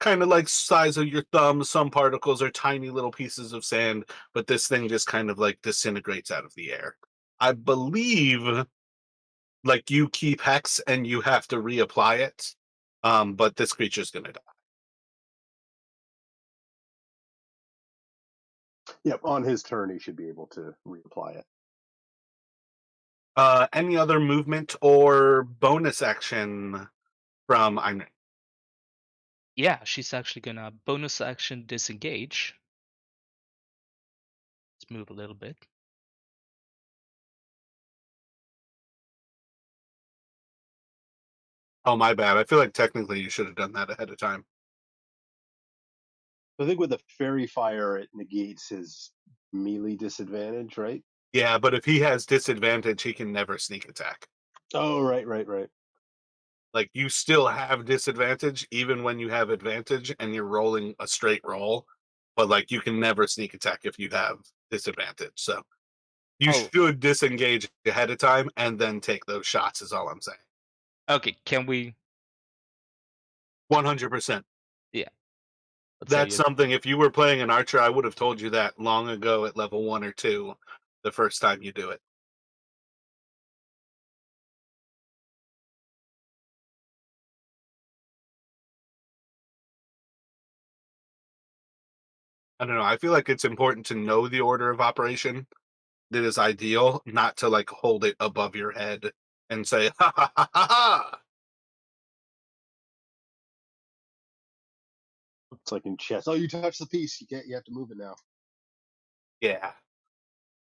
kind of like size of your thumb. Some particles are tiny little pieces of sand, but this thing just kind of like disintegrates out of the air. I believe like you keep hex and you have to reapply it. But this creature's gonna die. Yep. On his turn, he should be able to reapply it. Any other movement or bonus action from Einrich? Yeah, she's actually gonna bonus action disengage. Let's move a little bit. Oh, my bad. I feel like technically you should have done that ahead of time. I think with the fairy fire, it negates his melee disadvantage, right? Yeah, but if he has disadvantage, he can never sneak attack. Oh, right, right, right. Like you still have disadvantage even when you have advantage and you're rolling a straight roll, but like you can never sneak attack if you have disadvantage. So you Oh, should disengage ahead of time and then take those shots. Is all I'm saying. okay. Can we? 100%. Yeah. Let's say That's you. something. If you were playing an archer, I would have told you that long ago at level 1 or 2, the first time you do it. I don't know. I feel like it's important to know the order of operation that is ideal, not to like hold it above your head and say, ha ha ha ha ha. It's like in chess. Oh, you touch the piece. You can't. You have to move it now. Yeah.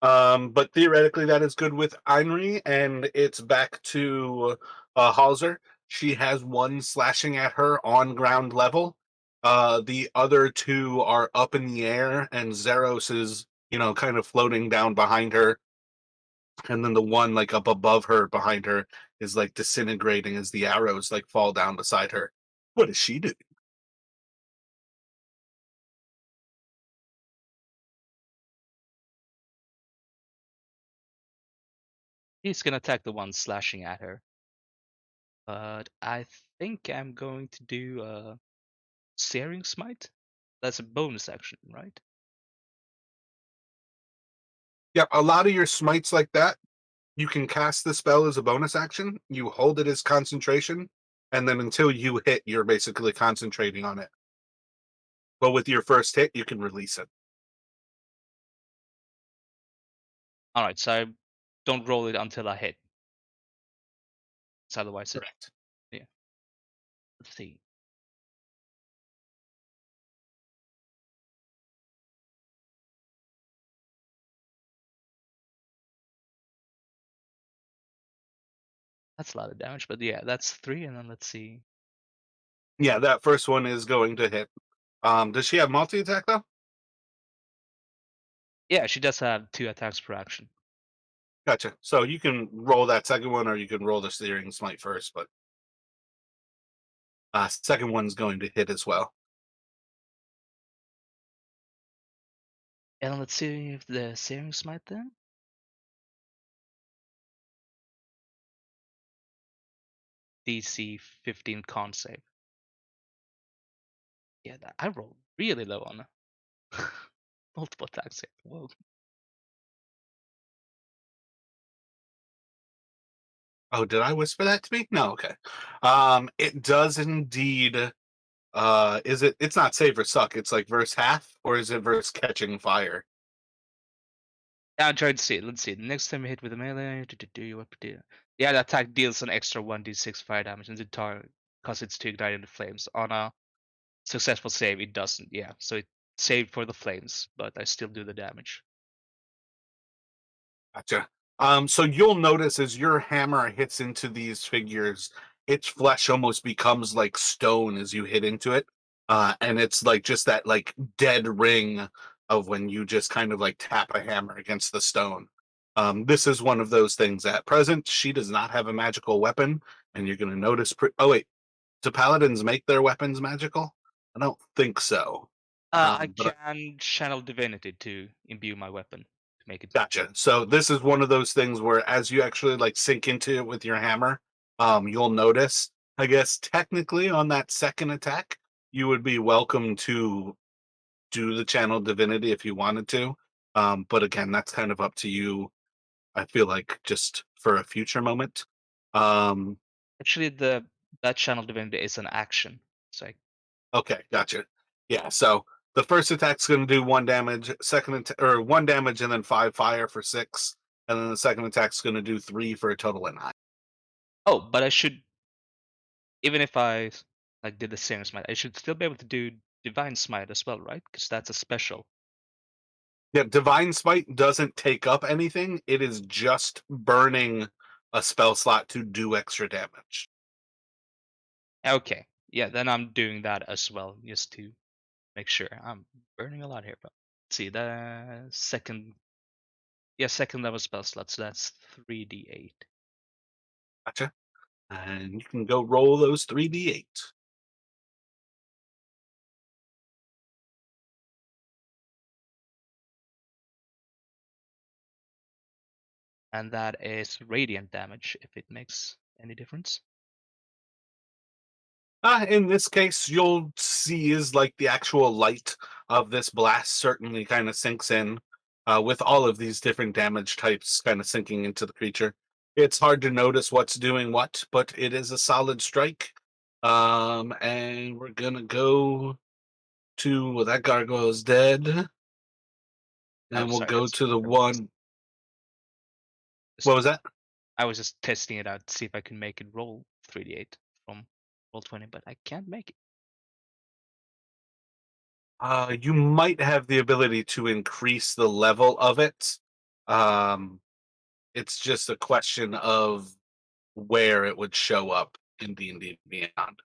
But theoretically, that is good with Einri, and it's back to Halser. She has one slashing at her on ground level. The other two are up in the air, and Zeros is, kind of floating down behind her. And then the one like up above her, behind her, is like disintegrating as the arrows like fall down beside her. What does she do? He's gonna attack the one slashing at her. But I think I'm going to do a searing smite. That's a bonus action, right? Yeah, a lot of your smites like that, you can cast the spell as a bonus action. You hold it as concentration, and then until you hit, you're basically concentrating on it. But with your first hit, you can release it. All right, so I don't roll it until I hit. So otherwise, it Correct. yeah. Let's see. That's a lot of damage, but yeah, that's three, and then let's see. Yeah, that first one is going to hit. Does she have multi attack though? Yeah, she does have two attacks per action. Gotcha. So you can roll that second one, or you can roll the Searing Smite first, but second one's going to hit as well. And let's see if the Searing Smite then. DC 15 con save. Yeah, I rolled really low on multiple attacks here. Whoa. Oh, did I whisper that to me? No, okay. It does indeed. Is it? It's not save or suck. It's like verse half, or is it verse catching fire? Yeah, I'm trying to see it. Let's see. The next time you hit with a melee, do you what do? Yeah, the attack deals an extra 1d6 fire damage and the target cause it's to ignite in the flames. On a successful save, it doesn't. Yeah, so it saved for the flames, but I still do the damage. Gotcha. So you'll notice as your hammer hits into these figures, its flesh almost becomes like stone as you hit into it. And it's like just that like dead ring of when you just kind of like tap a hammer against the stone. This is one of those things at present. She does not have a magical weapon, and you're gonna notice oh wait, do paladins make their weapons magical? I don't think so. I But can channel divinity to imbue my weapon to make it. Gotcha. So this is one of those things where as you actually like sink into it with your hammer, you'll notice, I guess technically on that second attack, you would be welcome to do the channel divinity if you wanted to. But again, that's kind of up to you. I feel like just for a future moment. Um, Actually, the that channel divinity is an action. So okay, gotcha. Yeah, so the first attack's gonna do one damage, or one damage and then five fire for six, and then the second attack's gonna do three for a total of nine. oh, but I should even if I like did the same smite, I should still be able to do divine smite as well, right? Because that's a special. Yeah, Divine Smite doesn't take up anything. It is just burning a spell slot to do extra damage. Okay, yeah, then I'm doing that as well, just to make sure. I'm burning a lot here, but let's see the second, yeah, second level spell slot. So that's 3d8, Gotcha. And you can go roll those 3d8. and that is radiant damage. If it makes any difference. In this case, you'll see is like the actual light of this blast certainly kind of sinks in with all of these different damage types kind of sinking into the creature. It's hard to notice what's doing what, but it is a solid strike. And we're gonna go to well, that gargoyle's dead. Oh, And we'll sorry, go that's to the one. What just was that? I was just testing it out to see if I can make it roll 3d8 from roll 20, but I can't make it. You might have the ability to increase the level of it. Um, it's just a question of where it would show up in D&D Beyond.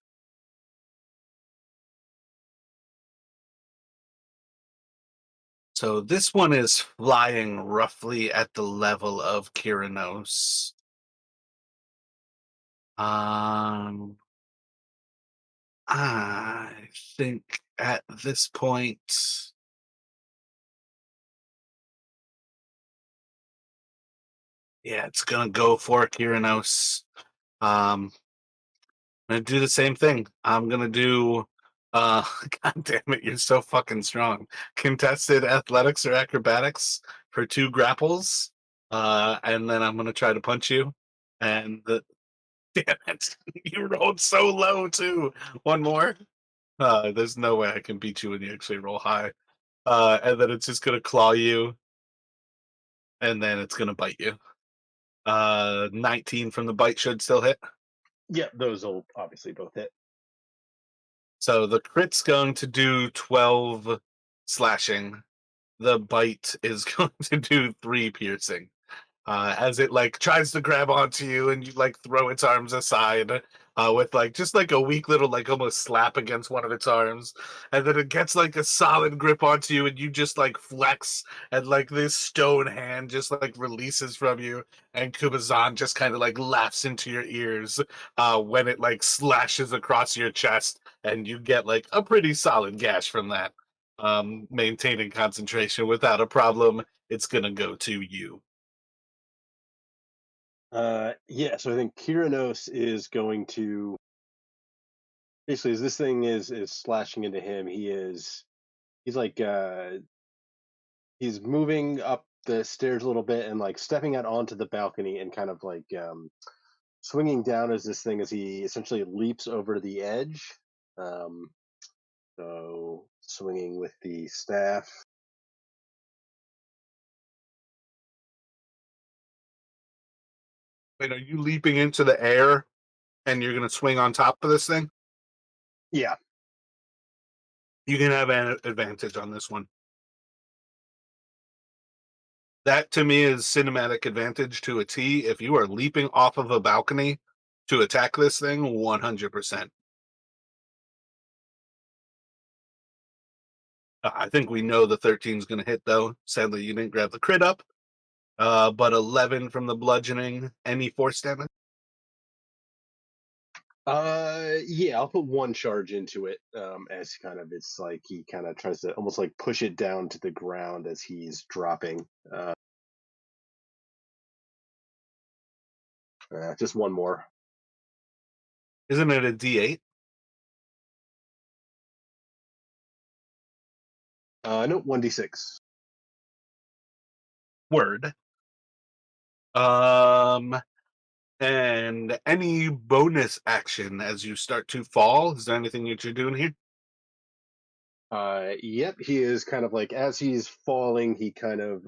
So this one is flying roughly at the level of Kyranos. Um, I think at this point, yeah, it's gonna go for Kyranos. Um, gonna do the same thing. I'm gonna do god damn it, you're so fucking strong. Contested athletics or acrobatics for two grapples. And then I'm gonna try to punch you. And Damn it! You rolled so low too. One more. There's no way I can beat you when you actually roll high. And then it's just gonna claw you, and then it's gonna bite you. 19 from the bite should still hit. Yeah, those will obviously both hit. So the crit's going to do 12 slashing. The bite is going to do 3 piercing. As it like tries to grab onto you and you like throw its arms aside with like just like a weak little like almost slap against one of its arms, and then it gets like a solid grip onto you and you just like flex and like this stone hand just like releases from you, and Kubazan just kind of like laughs into your ears when it like slashes across your chest, and you get like a pretty solid gash from that. Maintaining concentration without a problem, it's gonna go to you. Yeah, so I think Kyranos is going to basically as this thing is slashing into him, he's like he's moving up the stairs a little bit and like stepping out onto the balcony and kind of like swinging down as this thing as he essentially leaps over to the edge. Um, so swinging with the staff. Wait, are you leaping into the air and you're going to swing on top of this thing? Yeah. You can have an advantage on this one. That to me is cinematic advantage to a T. If you are leaping off of a balcony to attack this thing, 100%. I think we know the 13 is going to hit, though. Sadly, you didn't grab the crit up. But 11 from the bludgeoning. Any force damage? Yeah, I'll put one charge into it. As kind of it's like he kind of tries to almost like push it down to the ground as he's dropping. Just one more. Isn't it a D8? No, 1d6. Word. Um, and any bonus action as you start to fall? Is there anything that you're doing here? Yep, he is kind of like as he's falling, he kind of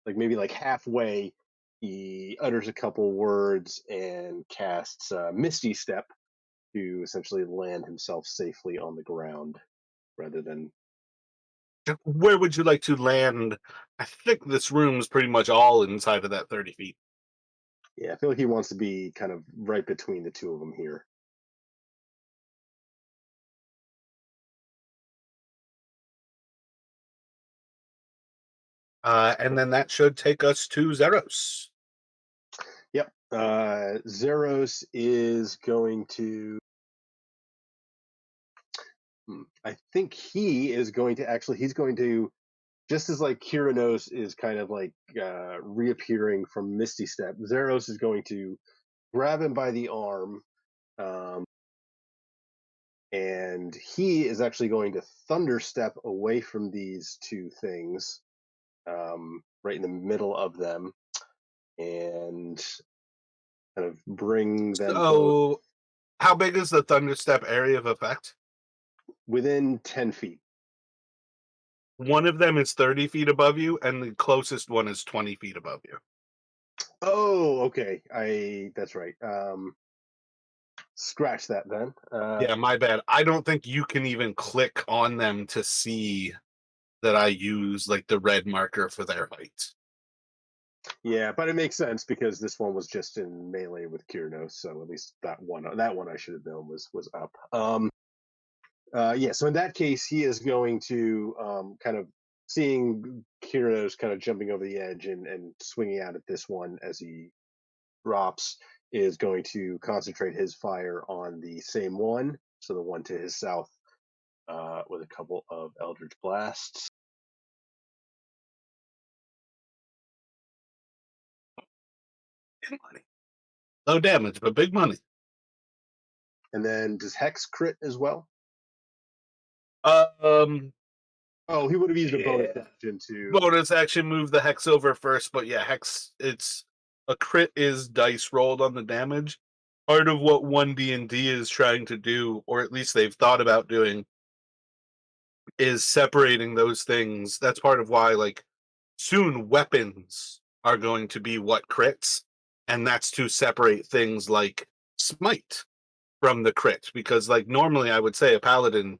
like maybe like halfway, he utters a couple words and casts Misty Step to essentially land himself safely on the ground rather than. Where would you like to land? I think this room's pretty much all inside of that 30 feet. Yeah, I feel like he wants to be kind of right between the two of them here. And then that should take us to Zeros. Yep. Zeros is going to. I think he is going to actually. He's going to just as like Kyranos is kind of like reappearing from Misty Step. Zeros is going to grab him by the arm, um, and he is actually going to thunder step away from these two things, right in the middle of them, and kind of bring them both So, how big is the Thunderstep area of effect? within 10 feet. One of them is 30 feet above you, and the closest one is 20 feet above you. Oh, okay. That's right. Scratch that then. Yeah, my bad. I don't think you can even click on them to see that I use like the red marker for their height. Yeah, but it makes sense because this one was just in melee with Kyrnos, so at least that one I should have known was up. Yeah, so in that case, he is going to kind of seeing Kyrnos kind of jumping over the edge and swinging out at this one as he drops, is going to concentrate his fire on the same one, so the one to his south, with a couple of Eldritch Blasts. Big money. Low damage, but big money. And then does Hex crit as well? Um, Oh, he would have used a bonus yeah. action to. Bonus action move the hex over first, but yeah, hex. It's a crit is dice rolled on the damage. Part of what 1D&D is trying to do, or at least they've thought about doing, is separating those things. That's part of why, like, soon weapons are going to be what crits, and that's to separate things like smite from the crit. Because, like, normally I would say a paladin,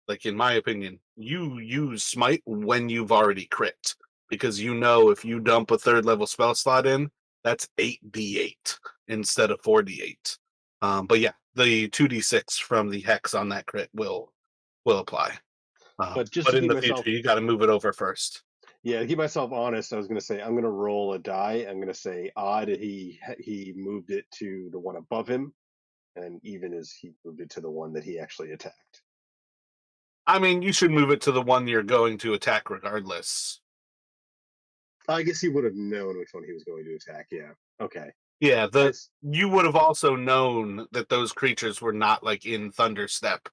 like in my opinion, you use smite when you've already crit, because you know if you dump a third level spell slot in, that's 8d8 instead of 4d8. But yeah, the 2d6 from the hex on that crit will apply. But just But to in keep the myself, future, you got to move it over first. yeah, to keep myself honest, I was going to say I'm going to roll a die. I'm going to say odd. He moved it to the one above him, and even as he moved it to the one that he actually attacked. I mean, you should move it to the one you're going to attack regardless. I guess he would have known which one he was going to attack. Yeah. Okay. Yeah, I the s- you would have also known that those creatures were not like in thunderstep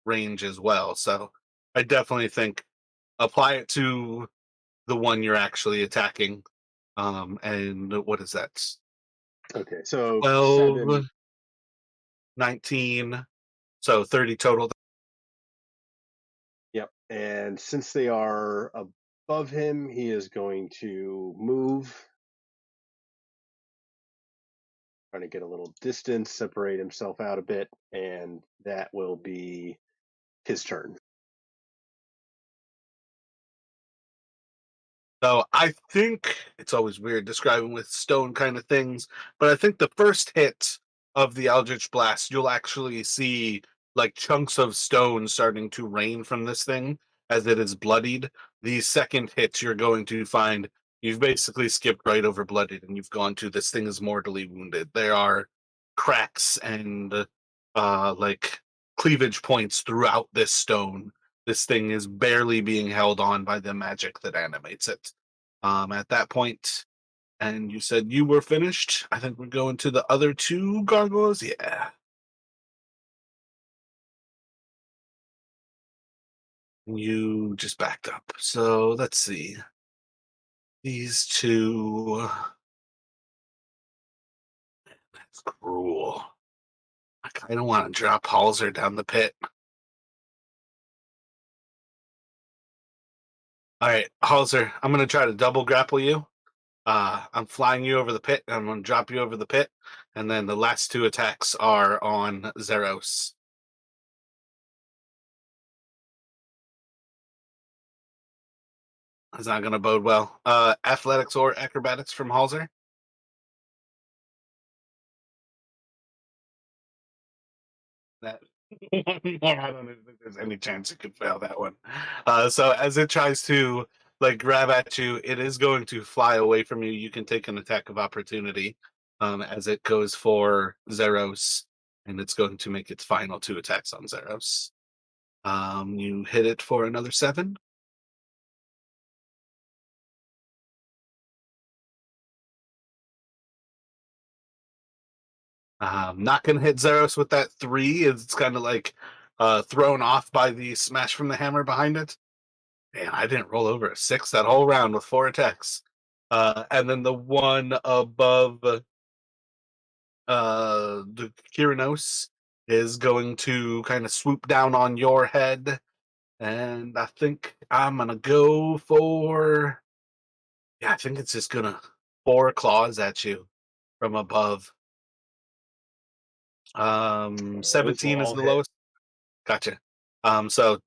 range as well. So I definitely think apply it to the one you're actually attacking. And what is that? okay. So 12, seven. 19, so 30 total. Yep. And since they are above him, he is going to move, trying to get a little distance, separate himself out a bit, and that will be his turn. So I think it's always weird describing with stone kind of things, but I think the first hit of the Eldritch Blast, you'll actually see like chunks of stone starting to rain from this thing as it is bloodied. The second hit, you're going to find you've basically skipped right over bloodied and you've gone to this thing is mortally wounded. There are cracks and like cleavage points throughout this stone. This thing is barely being held on by the magic that animates it. At that point, and you said you were finished. I think we're going to the other two gargoyles. Yeah, you just backed up. So let's see. These two. That's cruel. I kind of want to drop Halser down the pit. All right, Halser, I'm going to try to double grapple you. I'm flying you over the pit. I'm going to drop you over the pit. And then the last two attacks are on Zeros. Is not going to bode well. Athletics or acrobatics from Halser? That I don't even think there's any chance you could fail that one. So as it tries to like grab at you, it is going to fly away from you. You can take an attack of opportunity as it goes for Zeros, and it's going to make its final two attacks on Zeros. You hit it for another 7. Not going to hit Zeros with that 3. It's kind of like thrown off by the smash from the hammer behind it. Man, I didn't roll over a 6 that whole round with 4 attacks. And then the one above the Kyranos is going to kind of swoop down on your head. And I think I'm going to go for. Yeah, I think it's just going to 4 claws at you from above. Those will 17 is all the hit. lowest. Gotcha. So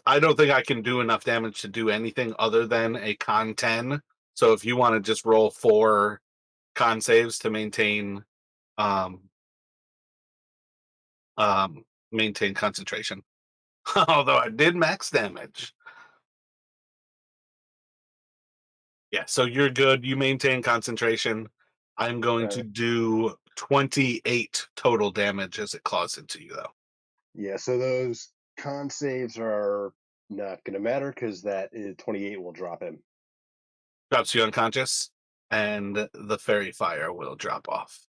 I don't think I can do enough damage to do anything other than a con 10. So if you want to just roll 4 con saves to um maintain concentration. Although I did max damage. Yeah, so you're good. You maintain concentration. I'm going Uh, to do 28 total damage as it claws into you though. yeah. So those con saves are not going to matter because 28 will drop him. Drops you unconscious, and the fairy fire will drop off.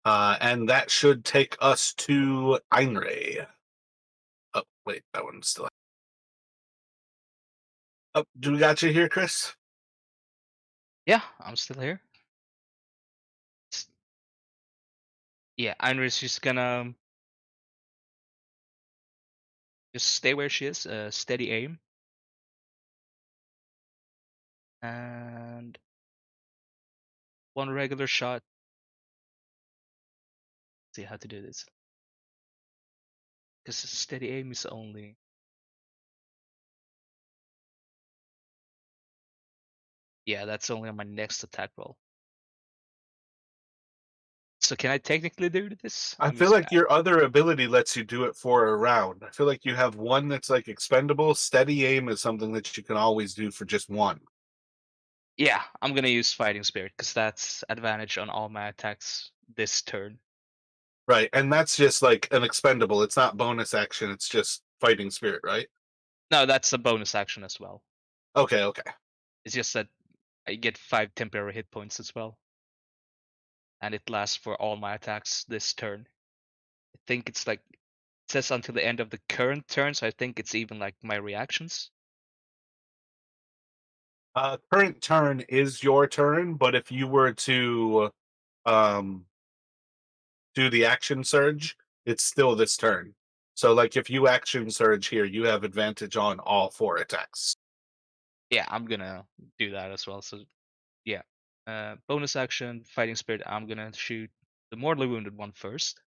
And that should take us to Einray. Oh, wait, that one's still. Oh, do we got you here, Chris? Yeah, I'm still here. S- Yeah, Iris just gonna just stay where she is, steady aim, and one regular shot. See how to do this. Because steady aim is only. Yeah, that's only on my next attack roll. So can I technically do this? I I'm feel just like your other ability lets you do it for a round. I feel like you have one that's like expendable. Steady aim is something that you can always do for just one. yeah, I'm gonna use fighting spirit because that's advantage on all my attacks this turn. Right. And that's just like an expendable. It's not bonus action. It's just fighting spirit, right? No, that's a bonus action as well. Okay. Okay. It's just that I get 5 temporary hit points as well, and it lasts for all my attacks this turn. I think it's like it says until the end of the current turn, so I think it's even like my reactions. Current turn is your turn, but if you were to um, do the action surge, it's still this turn. So, like, if you action surge here, you have advantage on all four attacks. Yeah, I'm gonna do that as well. So yeah, bonus action, fighting spirit. I'm gonna shoot the mortally wounded one first.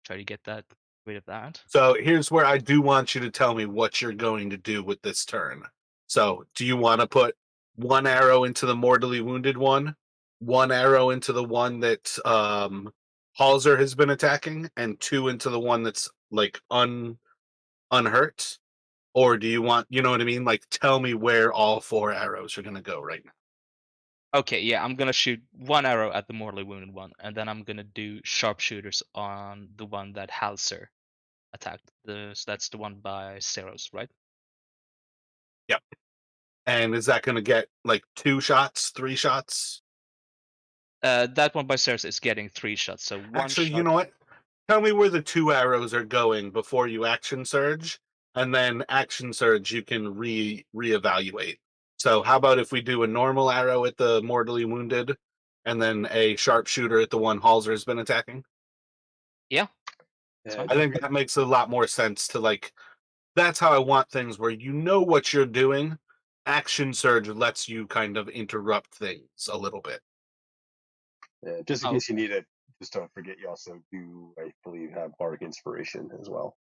Try to get that rid of that. So here's where I do want you to tell me what you're going to do with this turn. So do you want to put one arrow into the mortally wounded one arrow into the one that Halzer has been attacking, and two into the one that's like unhurt? Or do you want, you know what I mean? Like tell me where all four arrows are gonna go right now. Okay, yeah, I'm gonna shoot one arrow at the mortally wounded one, and then I'm gonna do sharpshooters on the one that Halser attacked. So that's the one by Ceros, right? Yep. And is that gonna get like two shots, three shots? That one by Ceros is getting 3 shots. So one Actually, you shot. know what? Tell me where the two arrows are going before you action surge, and then action surge you can reevaluate. So how about if we do a normal arrow at the mortally wounded, and then a sharpshooter at the one Halser's been attacking? Yeah, that's Yeah, fine. I don't think forget. that makes a lot more sense to like. That's how I want things where you know what you're doing. Action surge lets you kind of interrupt things a little bit. Yeah, just in Oh, case you need it, just don't forget you also do, I believe, have bardic inspiration as well.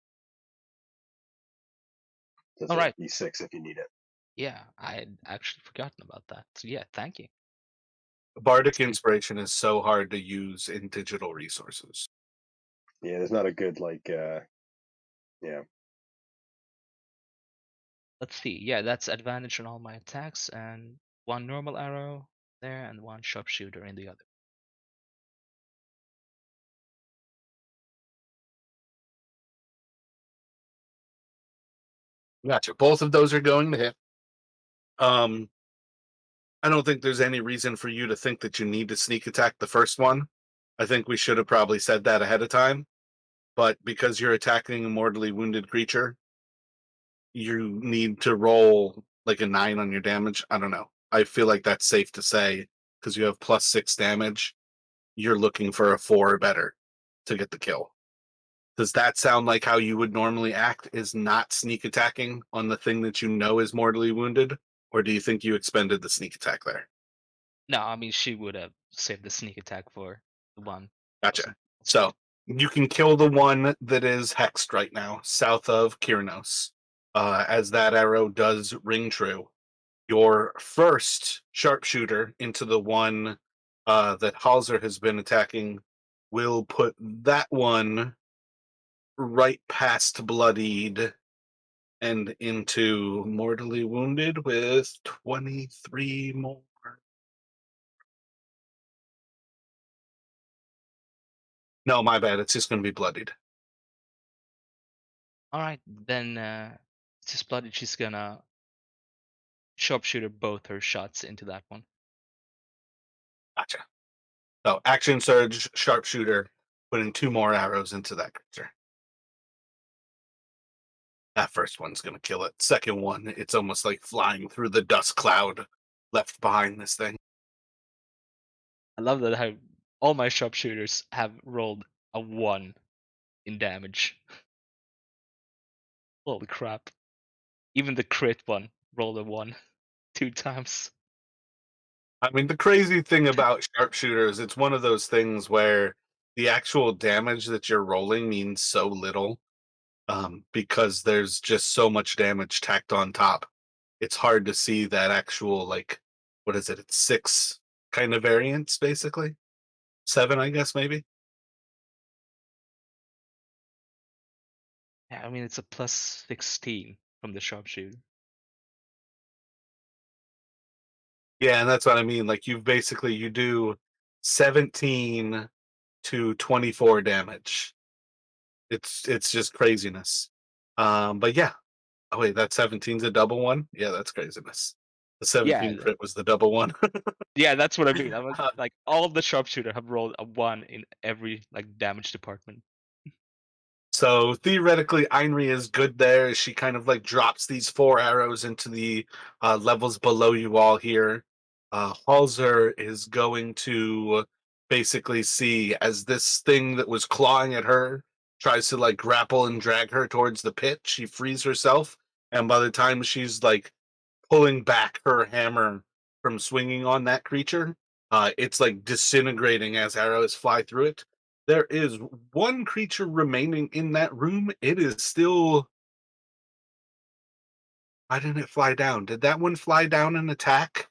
That's all a right. d6 if you need it. Yeah, I had actually forgotten about that. So yeah, thank you. Bardic Sweet. inspiration is so hard to use in digital resources. Yeah, there's not a good yeah. Let's see. Yeah, that's advantage on all my attacks, and one normal arrow there, and one sharpshooter in the other. Gotcha. Both of those are going to hit. Um, I don't think there's any reason for you to think that you need to sneak attack the first one. I think we should have probably said that ahead of time. But because you're attacking a mortally wounded creature, you need to roll like a 9 on your damage. I don't know. I feel like that's safe to say because you have +6 damage. You're looking for a 4 or better to get the kill. Does that sound like how you would normally act? Is not sneak attacking on the thing that you know is mortally wounded? Or do you think you expended the sneak attack there? No, I mean she would have saved the sneak attack for the one Gotcha. wasn't So you can kill the one that is hexed right now, south of Kyrnos. As that arrow does ring true. Your first sharpshooter into the one that Halzer has been attacking will put that one right past bloodied and into mortally wounded with 23 more. No, my bad. It's just going to be bloodied. all right. Then it's just bloody. She's gonna sharpshooter both her shots into that one. Gotcha. So action surge, sharpshooter, putting two more arrows into that creature. That first one's gonna kill it. Second one, it's almost like flying through the dust cloud left behind this thing. I love that how all my sharpshooters have rolled a 1 in damage. Holy crap. Even the crit one rolled a 1 2 times. I mean, the crazy thing about sharpshooters, it's one of those things where the actual damage that you're rolling means so little, because there's just so much damage tacked on top. It's hard to see that actual, like, what is it? It's 6 kind of variants, basically. 7, I guess, maybe. Yeah, I mean, it's a plus 16 from the sharpshooter. Yeah, and that's what I mean. Like, you do 17 to 24 damage. It's just craziness. But yeah. Oh wait, that 17's a double one? Yeah, that's craziness. The Yeah, 17 crit was the double one. yeah, that's what I mean. I'm like all of the sharpshooter have rolled a 1 in every like damage department. So theoretically, Einri is good there. She kind of like drops these 4 arrows into the levels below you all here. Halzer is going to basically see as this thing that was clawing at her tries to like grapple and drag her towards the pit. She frees herself, and by the time she's like pulling back her hammer from swinging on that creature, it's like disintegrating as arrows fly through it. There is one creature remaining in that room. It is still. Why didn't it fly down? Did that one fly down and attack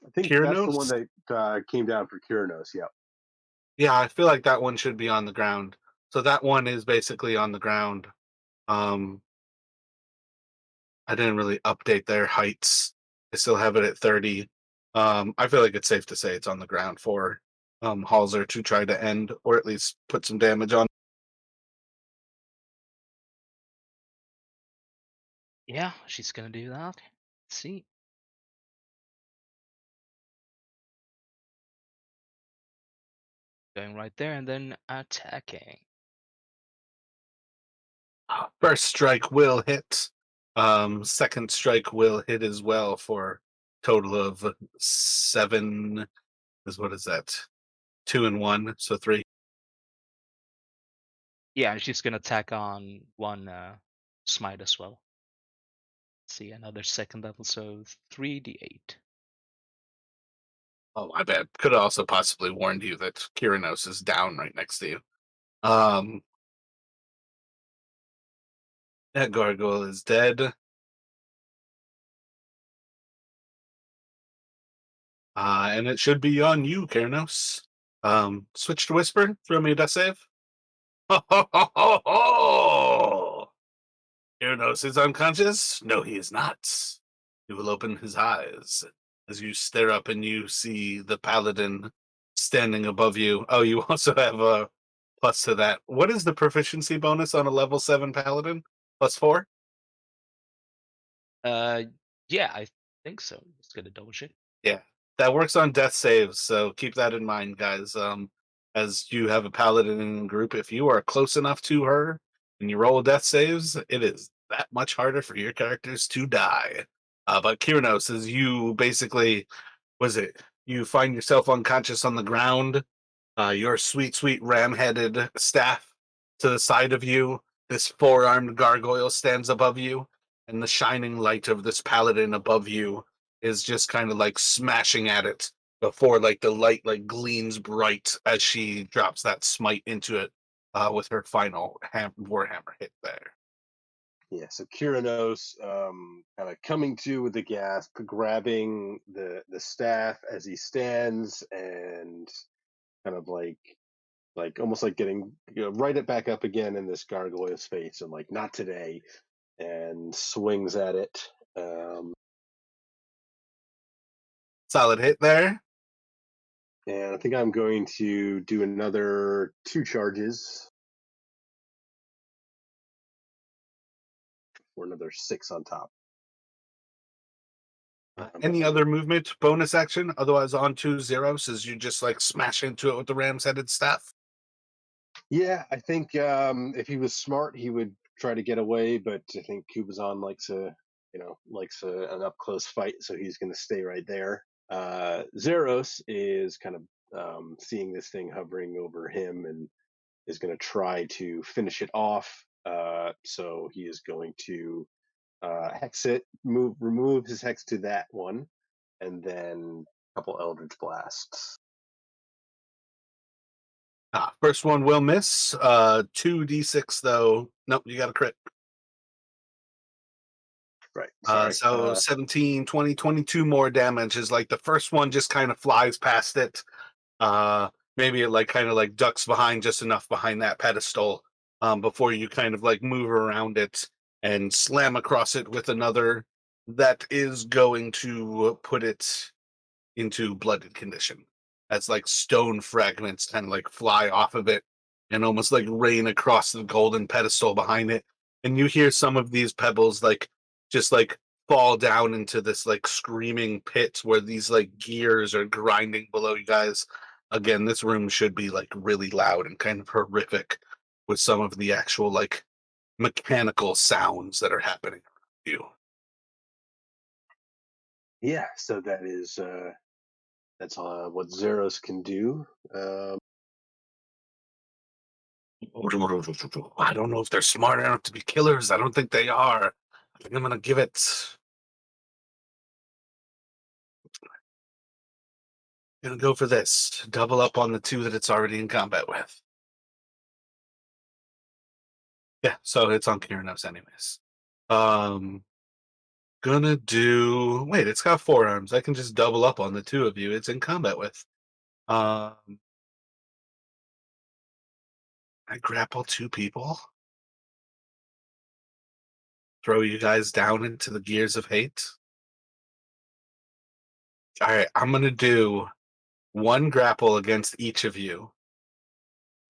I think that's the one Kyranos? that came down for Kyranos. Yeah. Yeah, I feel like that one should be on the ground. So that one is basically on the ground. Um, I didn't really update their heights. I still have it at 30. I feel like it's safe to say it's on the ground for Halzer to try to end or at least put some damage on. Yeah, she's gonna do that. Let's see. Going right there and then attacking. First strike will hit. Second strike will hit as well for total of 7. Is what is that? 2 and 1, so 3. Yeah, and she's gonna tack on 1 smite as well. Let's see, another second level, so 3d8. Oh, my bad. Could have also possibly warned you that Kyranos is down right next to you. Um, that gargoyle is dead. And it should be on you, Kyranos. Switch to Whisper. Throw me a death save. Ho, ho, ho, ho, ho! Kyranos is unconscious? No, he is not. He will open his eyes as you stare up and you see the paladin standing above you. Oh, you also have a plus to that. What is the proficiency bonus on a level 7 paladin? Plus 4? Uh, yeah, I think so. Just gonna double check. Yeah, that works on death saves, so keep that in mind, guys. As you have a paladin in the group, if you are close enough to her and you roll death saves, it is that much harder for your characters to die. But Kyranos, as you basically, was it, you find yourself unconscious on the ground, your sweet, sweet ram-headed staff to the side of you. This four-armed gargoyle stands above you, and the shining light of this paladin above you is just kind of like smashing at it before like the light like gleams bright as she drops that smite into it with her final warhammer hit there. Yeah, so Kyranos kind of coming to with the gasp, grabbing the staff as he stands, and kind of like almost like getting right it back up again in this gargoyle's face, and like not today, and swings at it. Solid hit there. And I think I'm going to do another 2 charges for another 6 on top. Any other movement bonus action? Otherwise, on 2 zeros, as you just like smash into it with the ram's headed staff. Yeah, I think if he was smart, he would try to get away, but I think Kubazan likes an up close fight, so he's going to stay right there. Zeros is kind of seeing this thing hovering over him and is going to try to finish it off. So he is going to hex it, remove his hex to that one, and then a couple Eldritch Blasts. First one will miss. 2d6 though. Nope, you got a crit. Right. Sorry. So 17, 20, 22 more damage is like the first one just kind of flies past it. Maybe it like kind of like ducks behind just enough behind that pedestal before you kind of like move around it and slam across it with another that is going to put it into blooded condition as like stone fragments kind of like fly off of it and almost like rain across the golden pedestal behind it. And you hear some of these pebbles like just like fall down into this like screaming pit where these like gears are grinding below you guys. Again, this room should be like really loud and kind of horrific with some of the actual like mechanical sounds that are happening around you. Yeah. So that's what Zeros can do. I don't know if they're smart enough to be killers. I don't think they are. I think I'm gonna give it. Gonna go for this. Double up on the two that it's already in combat with. Yeah, so it's on Kiranos anyways. Um, gonna do. Wait, it's got forearms. I can just double up on the two of you. It's in combat with. Um, I grapple two people. Throw you guys down into the gears of hate. All right, I'm gonna do one grapple against each of you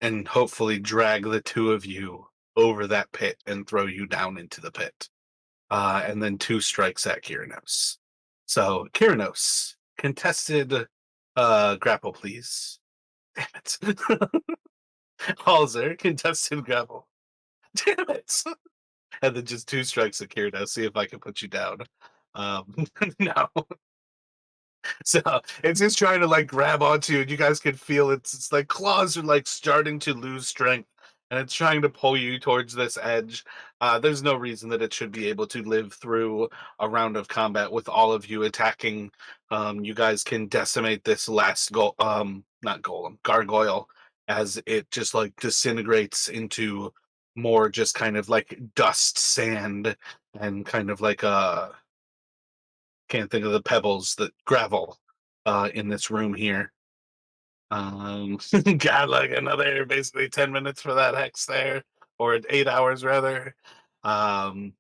and hopefully drag the two of you over that pit and throw you down into the pit. And then two strikes at Kiranos. So, Kiranos, contested grapple, please. Damn it. Halzer, contested grapple. Damn it. And then just two strikes at Kiranos. See if I can put you down. No. So it's just trying to like grab onto you, and you guys can feel it's like claws are like starting to lose strength, and it's trying to pull you towards this edge. There's no reason that it should be able to live through a round of combat with all of you attacking. You guys can decimate this last not golem, gargoyle, as it just like disintegrates into more just kind of like dust, sand, and kind of like a can't think of the pebbles, the gravel in this room here. Got like another basically 10 minutes for that hex there, or 8 hours rather. Um,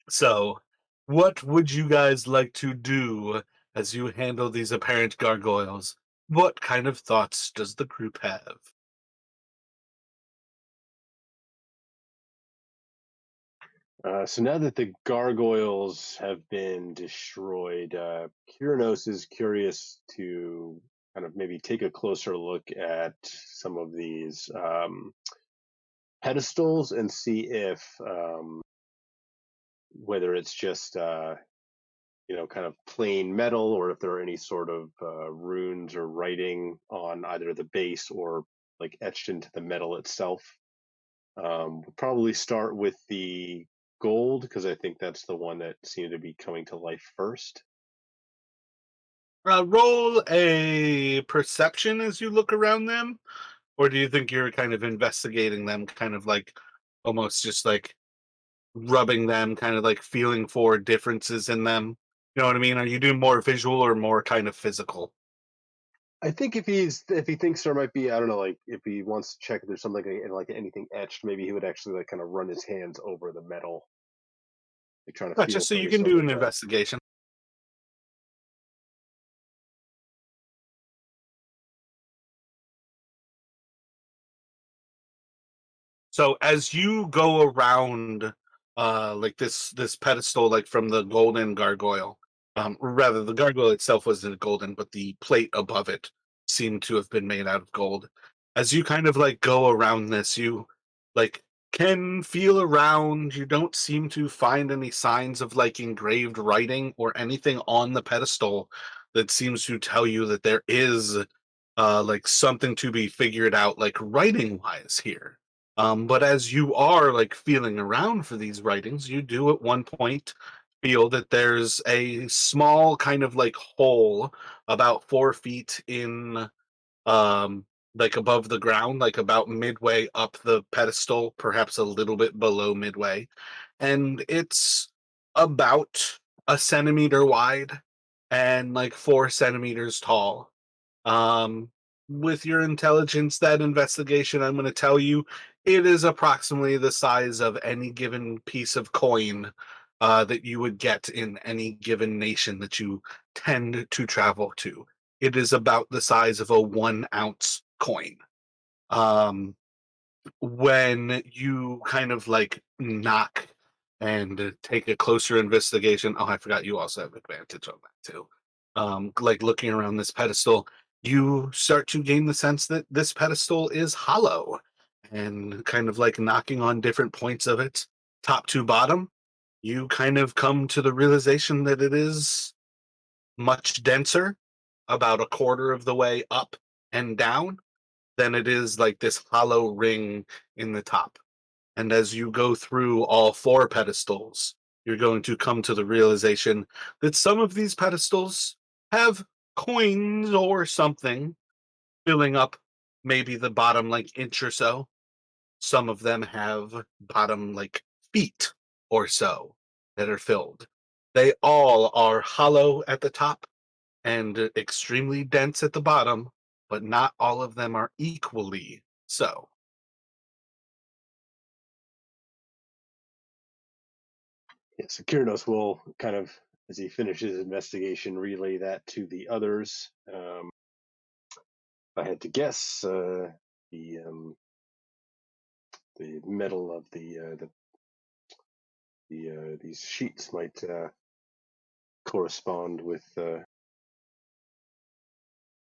so, what would you guys like to do as you handle these apparent gargoyles? What kind of thoughts does the group have? So now that the gargoyles have been destroyed, Kyranos is curious to kind of maybe take a closer look at some of these pedestals and see if whether it's just kind of plain metal or if there are any sort of runes or writing on either the base or like etched into the metal itself. We'll probably start with the gold because I think that's the one that seemed to be coming to life first. Roll a perception as you look around them, or do you think you're kind of investigating them, kind of like almost just like rubbing them, kind of like feeling for differences in them. You know what I mean? Are you doing more visual or more kind of physical? I think if he thinks there might be, I don't know, like if he wants to check if there's something like anything etched, maybe he would actually like kind of run his hands over the metal, like trying to Gotcha. feel So for you any can sort do of an investigation. So as you go around like this pedestal like from the golden gargoyle, rather the gargoyle itself wasn't golden, but the plate above it seemed to have been made out of gold. As you kind of like go around this, you like can feel around. You don't seem to find any signs of like engraved writing or anything on the pedestal that seems to tell you that there is like something to be figured out like writing wise here. But as you are like feeling around for these writings, you do at one point feel that there's a small kind of like hole about 4 feet in um like above the ground, like about midway up the pedestal, perhaps a little bit below midway, and it's about a centimeter wide and like 4 centimeters tall. um with your intelligence, that investigation, I'm going to tell you it is approximately the size of any given piece of coin that you would get in any given nation that you tend to travel to. It is about the size of a 1 ounce coin. Um, when you kind of like knock and take a closer investigation, oh, I forgot you also have advantage on that too. Like looking around this pedestal, you start to gain the sense that this pedestal is hollow, and kind of like knocking on different points of it, top to bottom, you kind of come to the realization that it is much denser, about a quarter of the way up and down, than it is like this hollow ring in the top. And as you go through all 4 pedestals, you're going to come to the realization that some of these pedestals have coins or something filling up maybe the bottom like inch or so. Some of them have bottom like feet or so that are filled. They all are hollow at the top and extremely dense at the bottom, but not all of them are equally so. Yeah, so Kyrnos will kind of, as he finishes his investigation, relay that to the others. If I had to guess, the the metal of these sheets might correspond with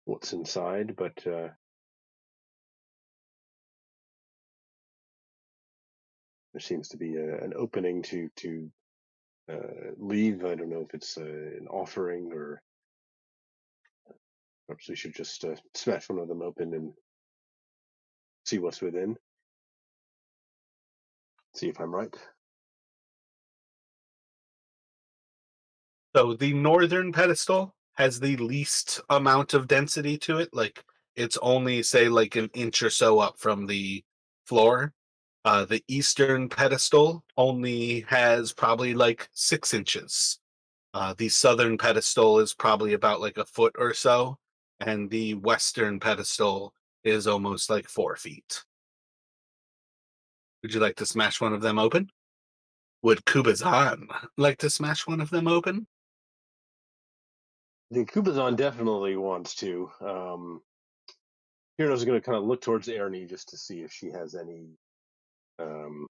what's inside, but there seems to be an opening to leave. I don't know if it's an offering, or perhaps we should just smash one of them open and see what's within. See if I'm right. So the northern pedestal has the least amount of density to it. Like it's only say like an inch or so up from the floor. The eastern pedestal only has probably like 6 inches. The southern pedestal is probably about like a foot or so, and the western pedestal is almost like 4 feet. Would you like to smash one of them open? Would Kubazan like to smash one of them open? The Kubazon definitely wants to. Kyrnos is going to kind of look towards Ernie just to see if she has any um,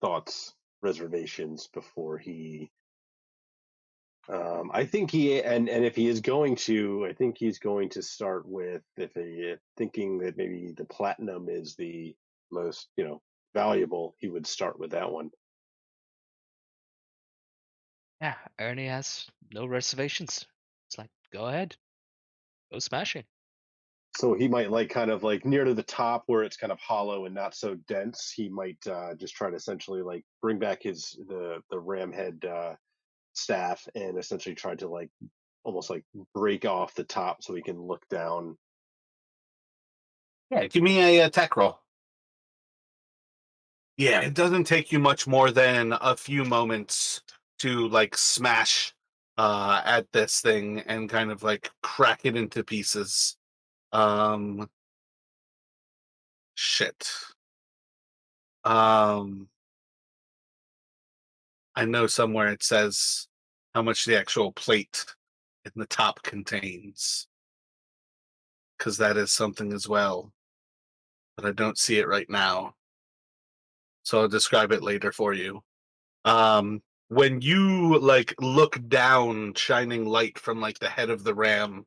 thoughts, reservations before he. I think and if he is going to, I think he's going to start with, if he thinking that maybe the platinum is the most valuable, he would start with that one. Yeah, Ernie has no reservations. It's like, go ahead, go smash it. So he might like kind of like near to the top where it's kind of hollow and not so dense. He might just try to essentially like bring back the ram head staff and essentially try to like almost like break off the top so he can look down. Yeah, give me a attack roll. Yeah, it doesn't take you much more than a few moments to like smash at this thing and kind of like crack it into pieces. Um shit. Um I know somewhere it says how much the actual plate in the top contains, because that is something as well, but I don't see it right now. So I'll describe it later for you. When you like look down, shining light from like the head of the ram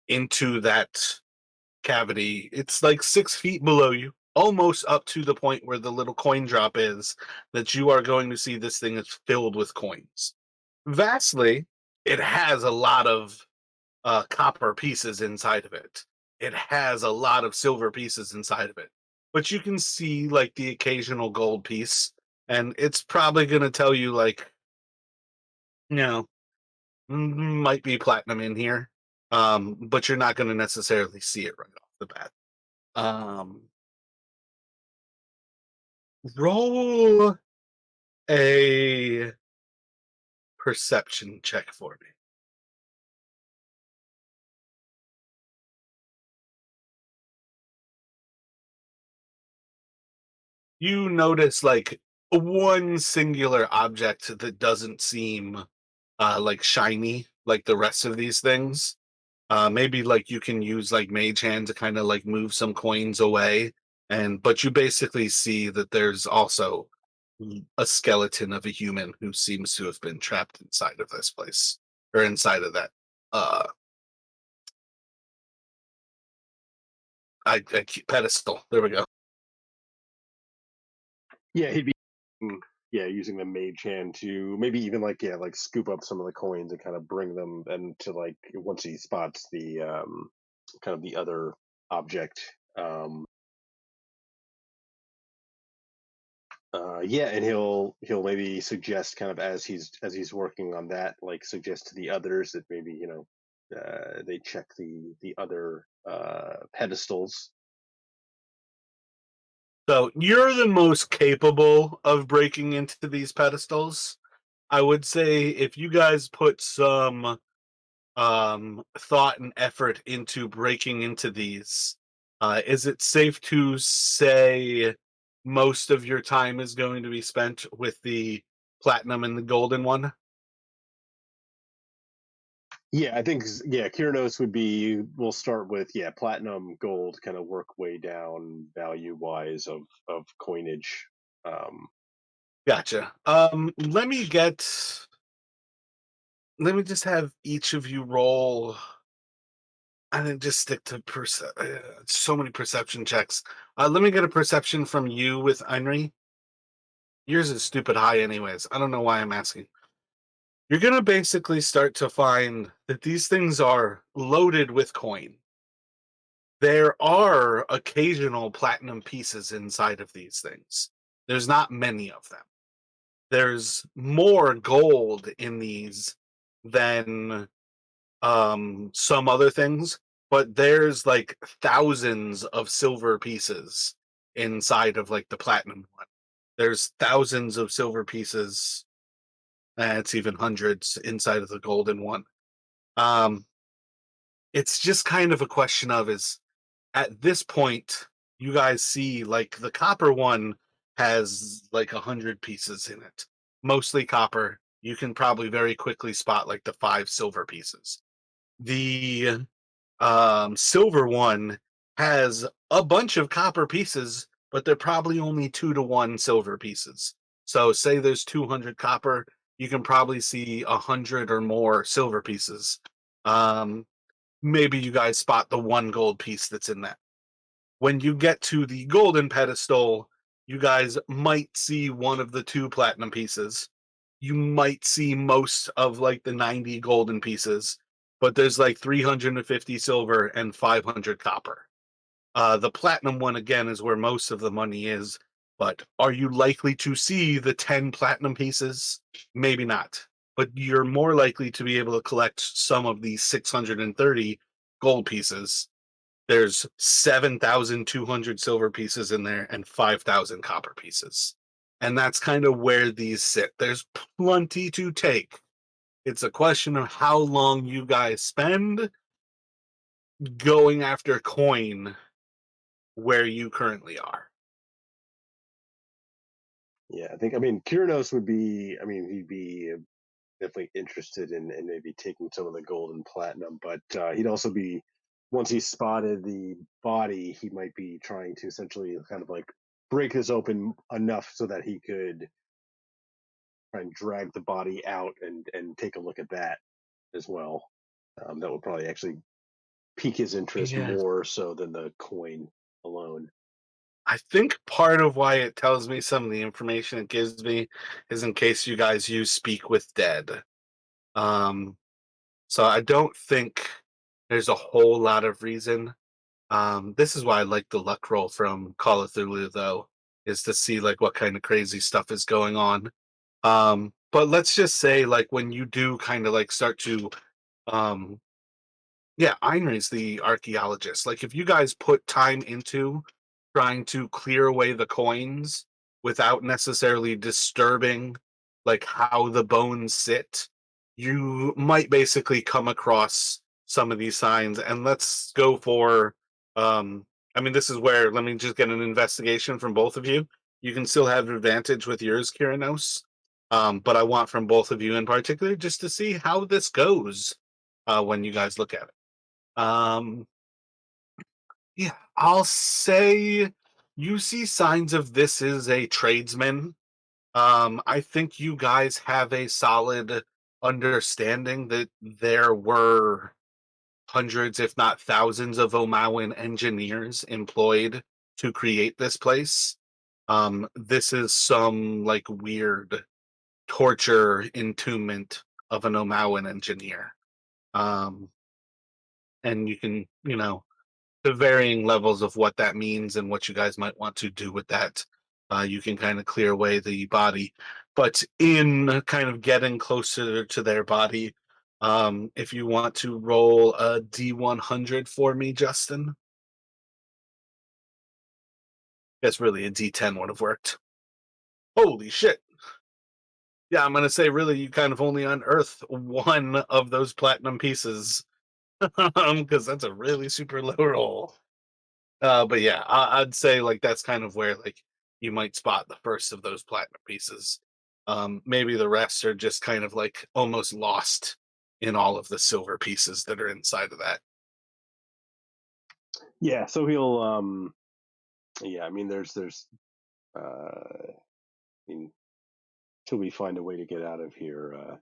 into that cavity, it's like 6 feet below you, almost up to the point where the little coin drop is, that you are going to see this thing is filled with coins. Vastly, it has a lot of copper pieces inside of it. It has a lot of silver pieces inside of it. But you can see like the occasional gold piece, and it's probably going to tell you, like, you know, might be platinum in here. But you're not going to necessarily see it right off the bat. Um, Roll a perception check for me. You notice like one singular object that doesn't seem like shiny like the rest of these things. Maybe like you can use like mage hand to kind of like move some coins away, and but you basically see that there's also a skeleton of a human who seems to have been trapped inside of this place, or inside of that uh pedestal. There we go. Yeah, he'd be yeah, using the mage hand to maybe even like yeah, like scoop up some of the coins and kind of bring them and to like once he spots the kind of the other object. Yeah, and he'll maybe suggest kind of as he's working on that, like suggest to the others that maybe they check the other pedestals. So you're the most capable of breaking into these pedestals. I would say if you guys put some thought and effort into breaking into these, is it safe to say most of your time is going to be spent with the platinum and the golden one? Yeah, I think yeah, Kiranos would be. We'll start with yeah, platinum, gold, kind of work way down value wise of coinage. Um, Gotcha. Let me just have each of you roll, and then just stick to so many perception checks. Let me get a perception from you with Henry. Yours is stupid high, anyways. I don't know why I'm asking. You're gonna basically start to find that these things are loaded with coin. There are occasional platinum pieces inside of these things. There's not many of them. There's more gold in these than some other things, but there's like thousands of silver pieces inside of like the platinum one. There's thousands of silver pieces, and it's even hundreds inside of the golden one. Um, it's just kind of a question of, is at this point you guys see like the copper one has like 100 pieces in it, mostly copper. You can probably very quickly spot like the five silver pieces. The silver one has a bunch of copper pieces, but they're probably only 2 to 1 silver pieces. So, say there's 200 copper, you can probably see 100 or more silver pieces. Um, Maybe you guys spot the one gold piece that's in that. When you get to the golden pedestal, you guys might see one of the two platinum pieces. You might see most of like the 90 golden pieces, but there's like 350 silver and 500 copper. The platinum one again is where most of the money is, but are you likely to see the 10 platinum pieces? Maybe not. But you're more likely to be able to collect some of these 630 gold pieces. There's 7,200 silver pieces in there and 5,000 copper pieces. And that's kind of where these sit. There's plenty to take. It's a question of how long you guys spend going after coin where you currently are. yeah, I think I mean Kiranos would be. I mean, he'd be definitely interested in maybe taking some of the gold and platinum, but he'd also be once he spotted the body, he might be trying to essentially kind of like break this open enough so that he could try and drag the body out and take a look at that as well. That would probably actually pique his interest Yeah. more so than the coin alone. I think part of why it tells me some of the information it gives me is in case you guys use speak with dead. Um, so I don't think there's a whole lot of reason. This is why I like the luck roll from Call of Cthulhu, though, is to see like what kind of crazy stuff is going on. But let's just say, like, when you do kind of like start to um yeah, Einray's the archaeologist. Like, if you guys put time into trying to clear away the coins without necessarily disturbing, like, how the bones sit, you might basically come across some of these signs. And let's go for, I mean, this is where let me just get an investigation from both of you. You can still have advantage with yours, Kiranos. But I want from both of you in particular just to see how this goes when you guys look at it. Um, yeah, I'll say you see signs of this is a tradesman. I think you guys have a solid understanding that there were hundreds, if not thousands, of Omawan engineers employed to create this place. This is some like weird torture entombment of an Omawan engineer. Um, and you can, the varying levels of what that means and what you guys might want to do with that. You can kind of clear away the body, but in kind of getting closer to their body, if you want to roll a D100 for me, Justin, that's really a D10 would have worked. Holy shit! Yeah, I'm gonna say really you kind of only unearthed one of those platinum pieces, because that's a really super low roll. But yeah, I'd say like that's kind of where like you might spot the first of those platinum pieces. Maybe the rest are just kind of like almost lost in all of the silver pieces that are inside of that. Yeah, so he'll yeah, I mean there's I mean till we find a way to get out of here,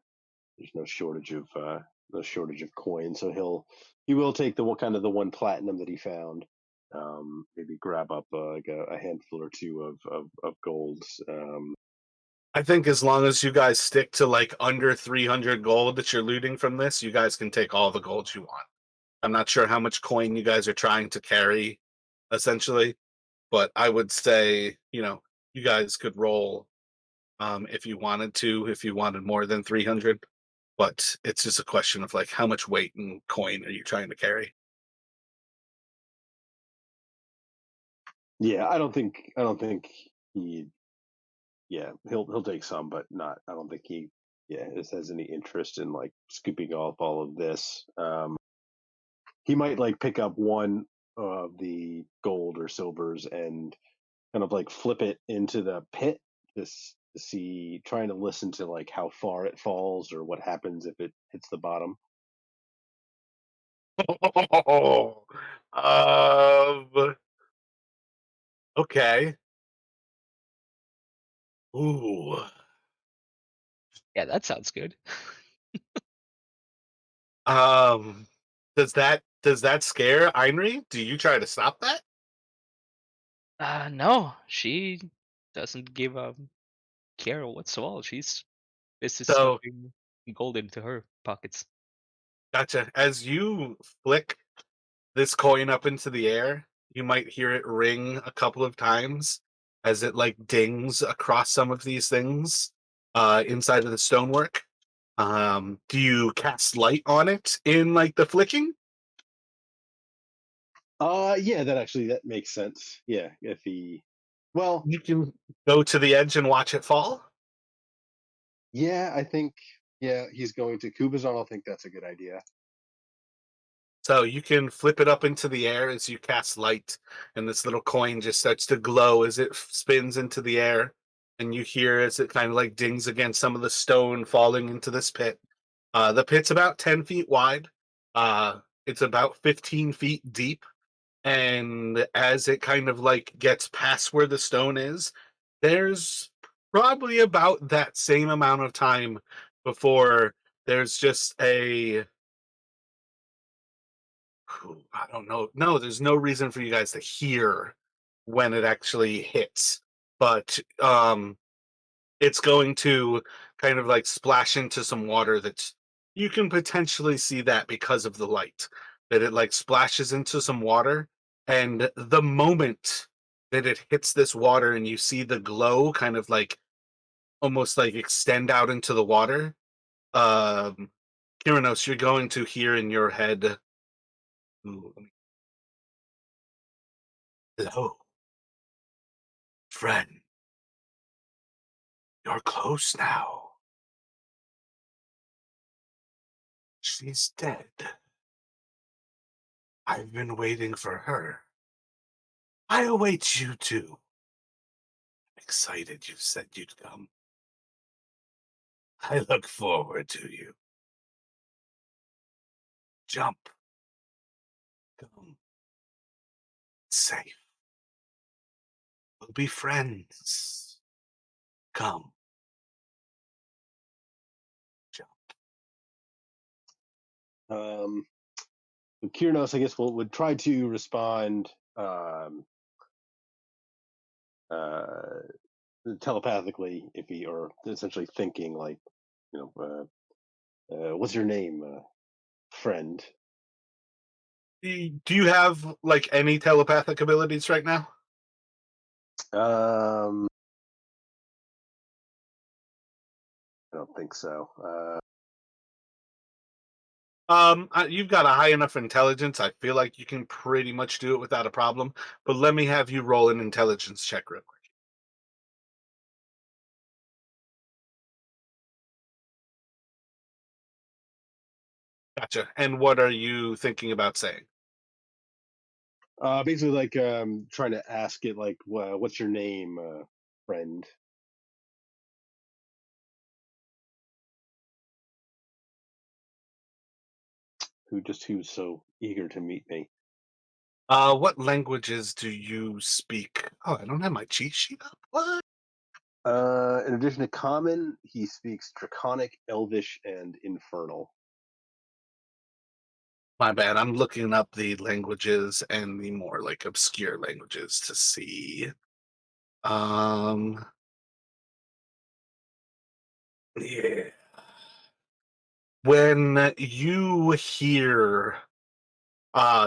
there's no shortage of coin. So he will take the kind of the one platinum that he found. Maybe grab up like a handful or two of golds. I think as long as you guys stick to like under 300 gold that you're looting from this, you guys can take all the gold you want. I'm not sure how much coin you guys are trying to carry, essentially, but I would say, you guys could roll if you wanted to, if you wanted more than 300. But it's just a question of like how much weight and coin are you trying to carry? Yeah, I don't think he yeah he'll take some, but not. I don't think he has any interest in like scooping off all of this. He might like pick up one of the gold or silvers and kind of like flip it into the pit to see, trying to listen to like how far it falls or what happens if it hits the bottom. um, okay. Ooh. Yeah, that sounds good. Um, does that scare Einri? Do you try to stop that? No, she doesn't give a care whatsoever. This is So stuffing gold into her pockets. gotcha. As you flick this coin up into the air, you might hear it ring a couple of times as it like dings across some of these things inside of the stonework. Do you cast light on it in like the flicking? Yeah, that makes sense. Yeah, if he, well, You can go to the edge and watch it fall. yeah, I think, yeah, he's going to Kubazan. I think that's a good idea. So you can flip it up into the air as you cast light, and this little coin just starts to glow as it spins into the air. And you hear as it kind of like dings against some of the stone falling into this pit. The pit's about 10 feet wide. It's about 15 feet deep. And as it kind of like gets past where the stone is, there's probably about that same amount of time before there's just I don't know. No, there's no reason for you guys to hear when it actually hits, but it's going to kind of like splash into some water that's you can potentially see that because of the light that it like splashes into some water, and the moment that it hits this water and you see the glow kind of like almost like extend out into the water, um Kiranos, you're going to hear in your head, "Ooh, hello, friend, you're close now. She's dead. I've been waiting for her. I await you too. Excited you said you'd come. I look forward to you. Jump. Come. Safe. We'll be friends. Come. Jump." Um, Kyrnos, I guess, would try to respond um, uh, telepathically if he, or essentially thinking like, you know, what's your name, friend? Do you have like any telepathic abilities right now? Um, I don't think so. You've got a high enough intelligence. I feel like you can pretty much do it without a problem. But let me have you roll an intelligence check real quick. Gotcha. And what are you thinking about saying? Basically, like trying to ask it, like, what's your name, friend? Who's so eager to meet me? What languages do you speak? Oh, I don't have my cheat sheet up. What? In addition to Common, he speaks Draconic, Elvish, and Infernal. My bad. I'm looking up the languages and the more like obscure languages to see. Um, yeah. When you hear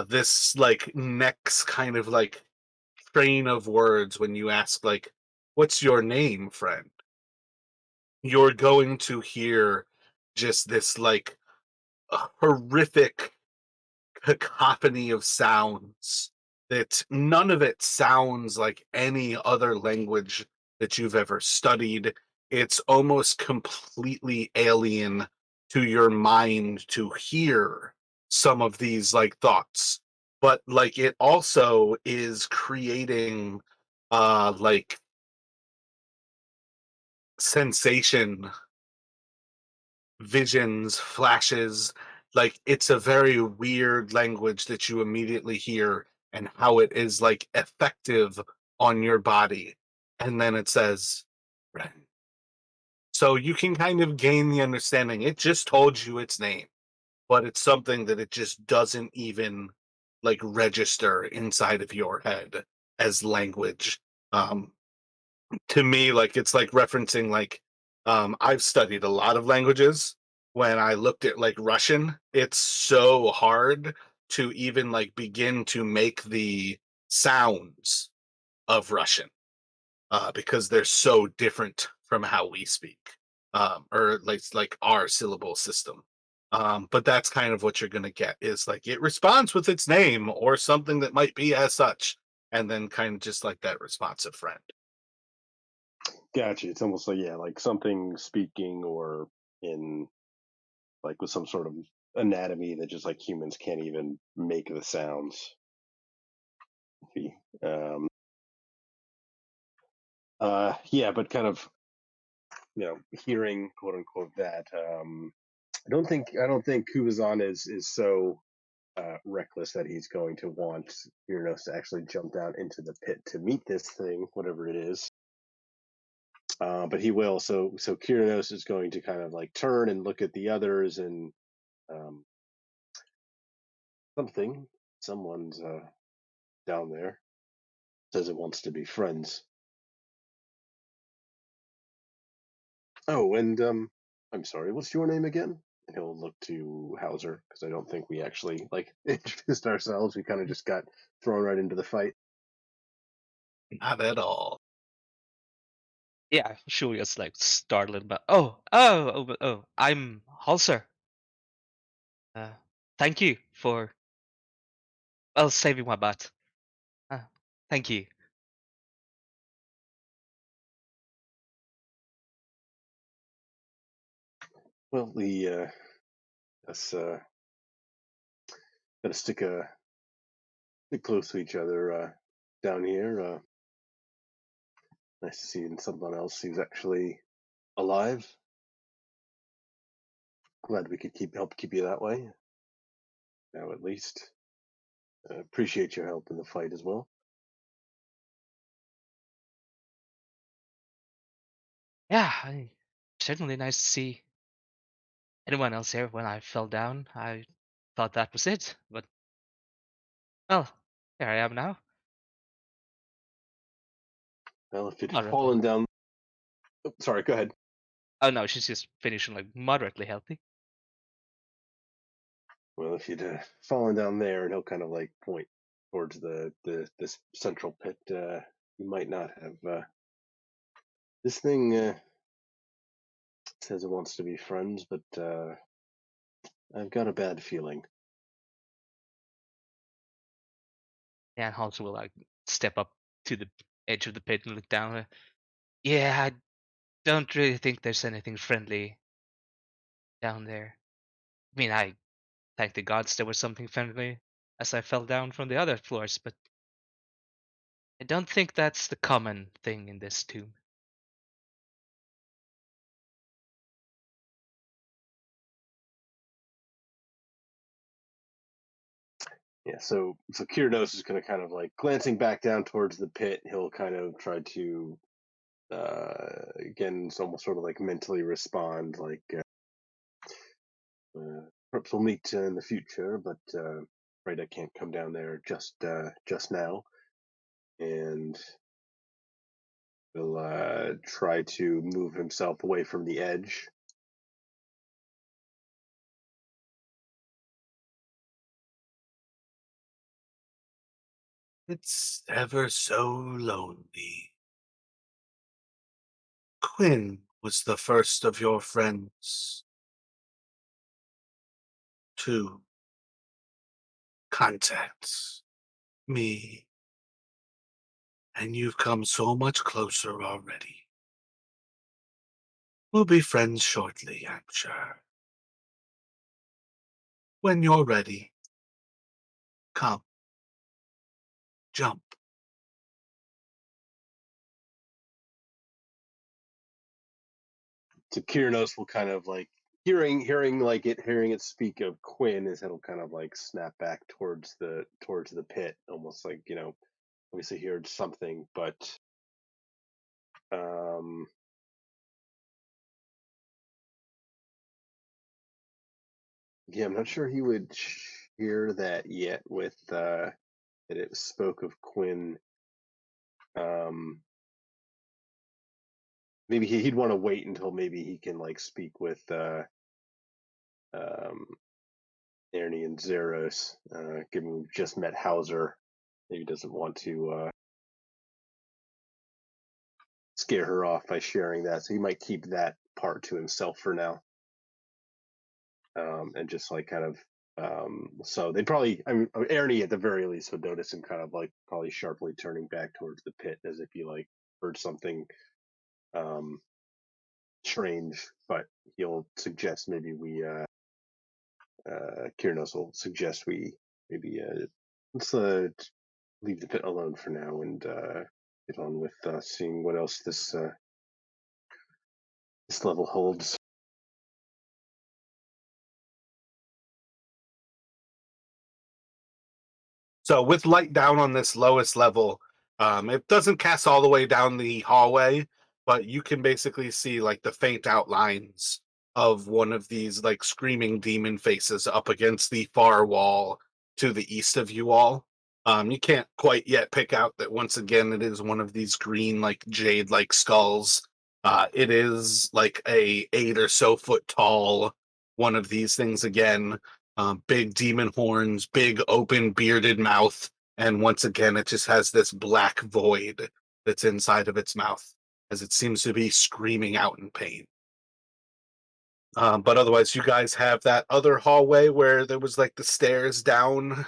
this like next kind of like train of words when you ask like what's your name, friend? You're going to hear just this like horrific cacophony of sounds that none of it sounds like any other language that you've ever studied. It's almost completely alien to your mind to hear some of these like thoughts. But like it also is creating like sensation, visions, flashes. Like it's a very weird language that you immediately hear and how it is like effective on your body. And then it says, "Ren." So you can kind of gain the understanding. It just told you its name, but it's something that it just doesn't even like register inside of your head as language. Um, to me, like it's like referencing like I've studied a lot of languages. When I looked at like Russian, it's so hard to even like begin to make the sounds of Russian because they're so different from how we speak, or like our syllable system. But that's kind of what you're going to get is like it responds with its name or something that might be as such, and then kind of just like that responsive friend. Gotcha. It's almost like, yeah, like something speaking, or in like with some sort of anatomy that just like humans can't even make the sounds. Um, yeah, but kind of, hearing quote unquote that. I don't think Kubazan is so reckless that he's going to want Uranus to actually jump down into the pit to meet this thing, whatever it is. But he will. So Kyrinos is going to kind of like turn and look at the others, and um, something, someone's down there. says it wants to be friends. Oh, and I'm sorry, what's your name again? And he'll look to Hauser because I don't think we actually like introduced ourselves. We kind of just got thrown right into the fight. Not at all. Yeah, she'll just like startled, but oh, I'm Halser. Uh, Thank you for saving my butt. Uh, Thank you. Well, the us gotta stick close to each other down here. Nice to see someone else who's actually alive. Glad we could help keep you that way. Now, at least, appreciate your help in the fight as well. Yeah, certainly nice to see anyone else here. When I fell down, I thought that was it, but well, here I am now. Well, if you'd Moderately. fallen down, oh, sorry, go ahead. Oh no, she's just finishing like moderately healthy. Well, if you'd fallen down there, and he'll kind of like point towards the this central pit, you might not have. This thing says it wants to be friends, but I've got a bad feeling. And Hans will like step up to the edge of the pit and look down. Yeah, I don't really think there's anything friendly down there. I mean, I thank the gods there was something friendly as I fell down from the other floors, but I don't think that's the common thing in this tomb. Yeah, so Kyrdos is going to kind of like glancing back down towards the pit. He'll kind of try to again, it's almost sort of like mentally respond, like perhaps we'll meet in the future, but afraid I can't come down there just now. And will try to move himself away from the edge. It's ever so lonely. Quinn was the first of your friends to contact me, and you've come so much closer already. We'll be friends shortly, I'm sure. When you're ready, come, jump. So Kyrnos will kind of like hearing it speak of Quinn, his head will kind of like snap back towards the pit, almost like obviously he heard something, but um, yeah, I'm not sure he would hear that yet. With that it spoke of Quinn. Um, maybe he'd want to wait until maybe he can like speak with um, Ernie and Zeros, given we've just met Hauser. Maybe doesn't want to scare her off by sharing that, so he might keep that part to himself for now, and just like kind of. So they'd probably, I mean, Ernie at the very least would notice him kind of like probably sharply turning back towards the pit as if he like heard something um, strange, but he'll suggest maybe we Kyrnos will suggest we maybe let's leave the pit alone for now and get on with seeing what else this level holds. So with light down on this lowest level, it doesn't cast all the way down the hallway, but you can basically see like the faint outlines of one of these like screaming demon faces up against the far wall to the east of you all. You can't quite yet pick out that once again it is one of these green, like jade like skulls. It is like a 8 or so foot tall one of these things again. Big demon horns, big open bearded mouth, and once again it just has this black void that's inside of its mouth as it seems to be screaming out in pain. But otherwise, you guys have that other hallway where there was like the stairs down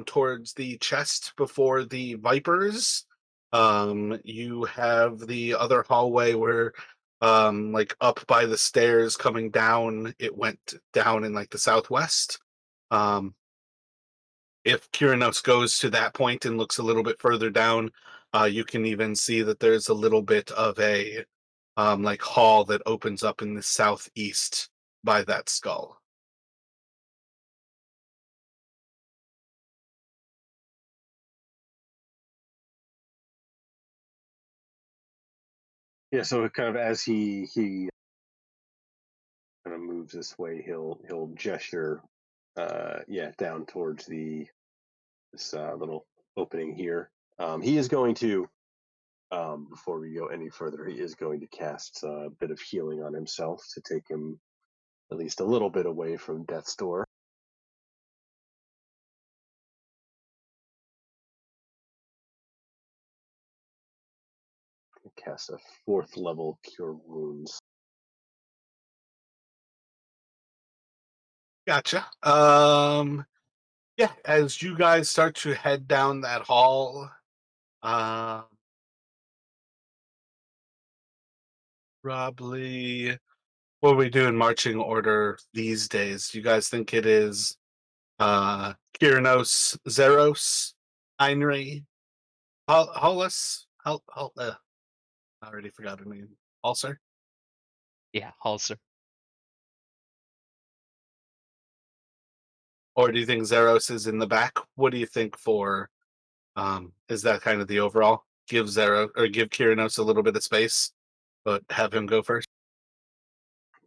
towards the chest before the vipers. You have the other hallway where, like up by the stairs coming down, it went down in like the southwest. Um, if Kyrinos goes to that point and looks a little bit further down, you can even see that there's a little bit of a like hall that opens up in the southeast by that skull. Yeah, so kind of as he kind of moves this way, he'll gesture, yeah, down towards the this little opening here. He is going to, before we go any further, he is going to cast a bit of healing on himself to take him at least a little bit away from death's door. Cast a fourth level cure wounds. Gotcha. Yeah, as you guys start to head down that hall, uh, probably what are we do in marching order these days? You guys think it is Kyrinos, Zeros, Heinrich, Hollis? I already forgot her name. Halser? Yeah, Halser. Or do you think Zeros is in the back? What do you think for is that kind of the overall? Give Zero or give Kyrinos a little bit of space, but have him go first.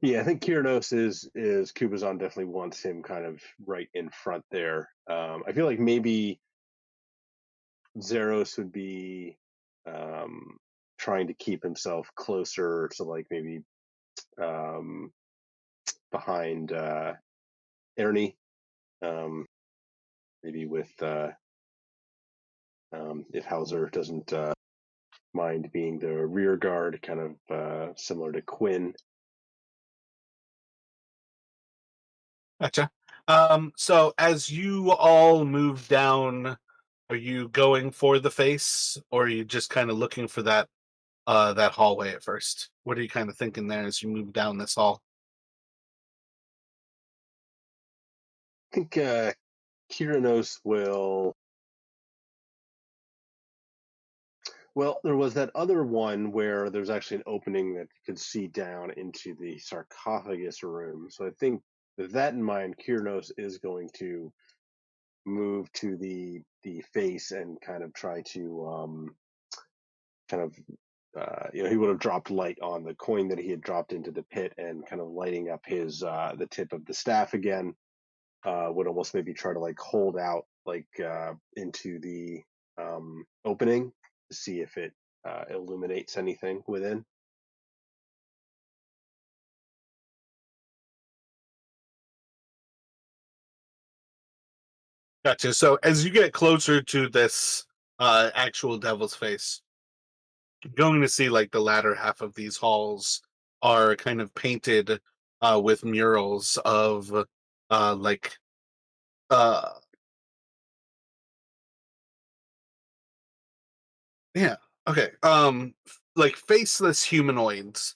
Yeah, I think Kyrnos is Kubazan definitely wants him kind of right in front there. I feel like maybe Zeros would be um, trying to keep himself closer to like maybe um, behind Ernie, um, maybe with if Hauser doesn't mind being the rear guard, kind of similar to Quinn. Gotcha. So as you all move down, are you going for the face, or are you just kind of looking for that hallway at first? What are you kind of thinking there as you move down this hall? I think Kyranos will. Well, there was that other one where there's actually an opening that you could see down into the sarcophagus room. So I think with that in mind, Kyranos is going to move to the face and kind of try to kind of he would have dropped light on the coin that he had dropped into the pit and kind of lighting up his the tip of the staff again. Would almost maybe try to like hold out like into the opening to see if it illuminates anything within. Gotcha. So as you get closer to this actual devil's face, you're going to see like the latter half of these halls are kind of painted with murals of like uh yeah, okay, like faceless humanoids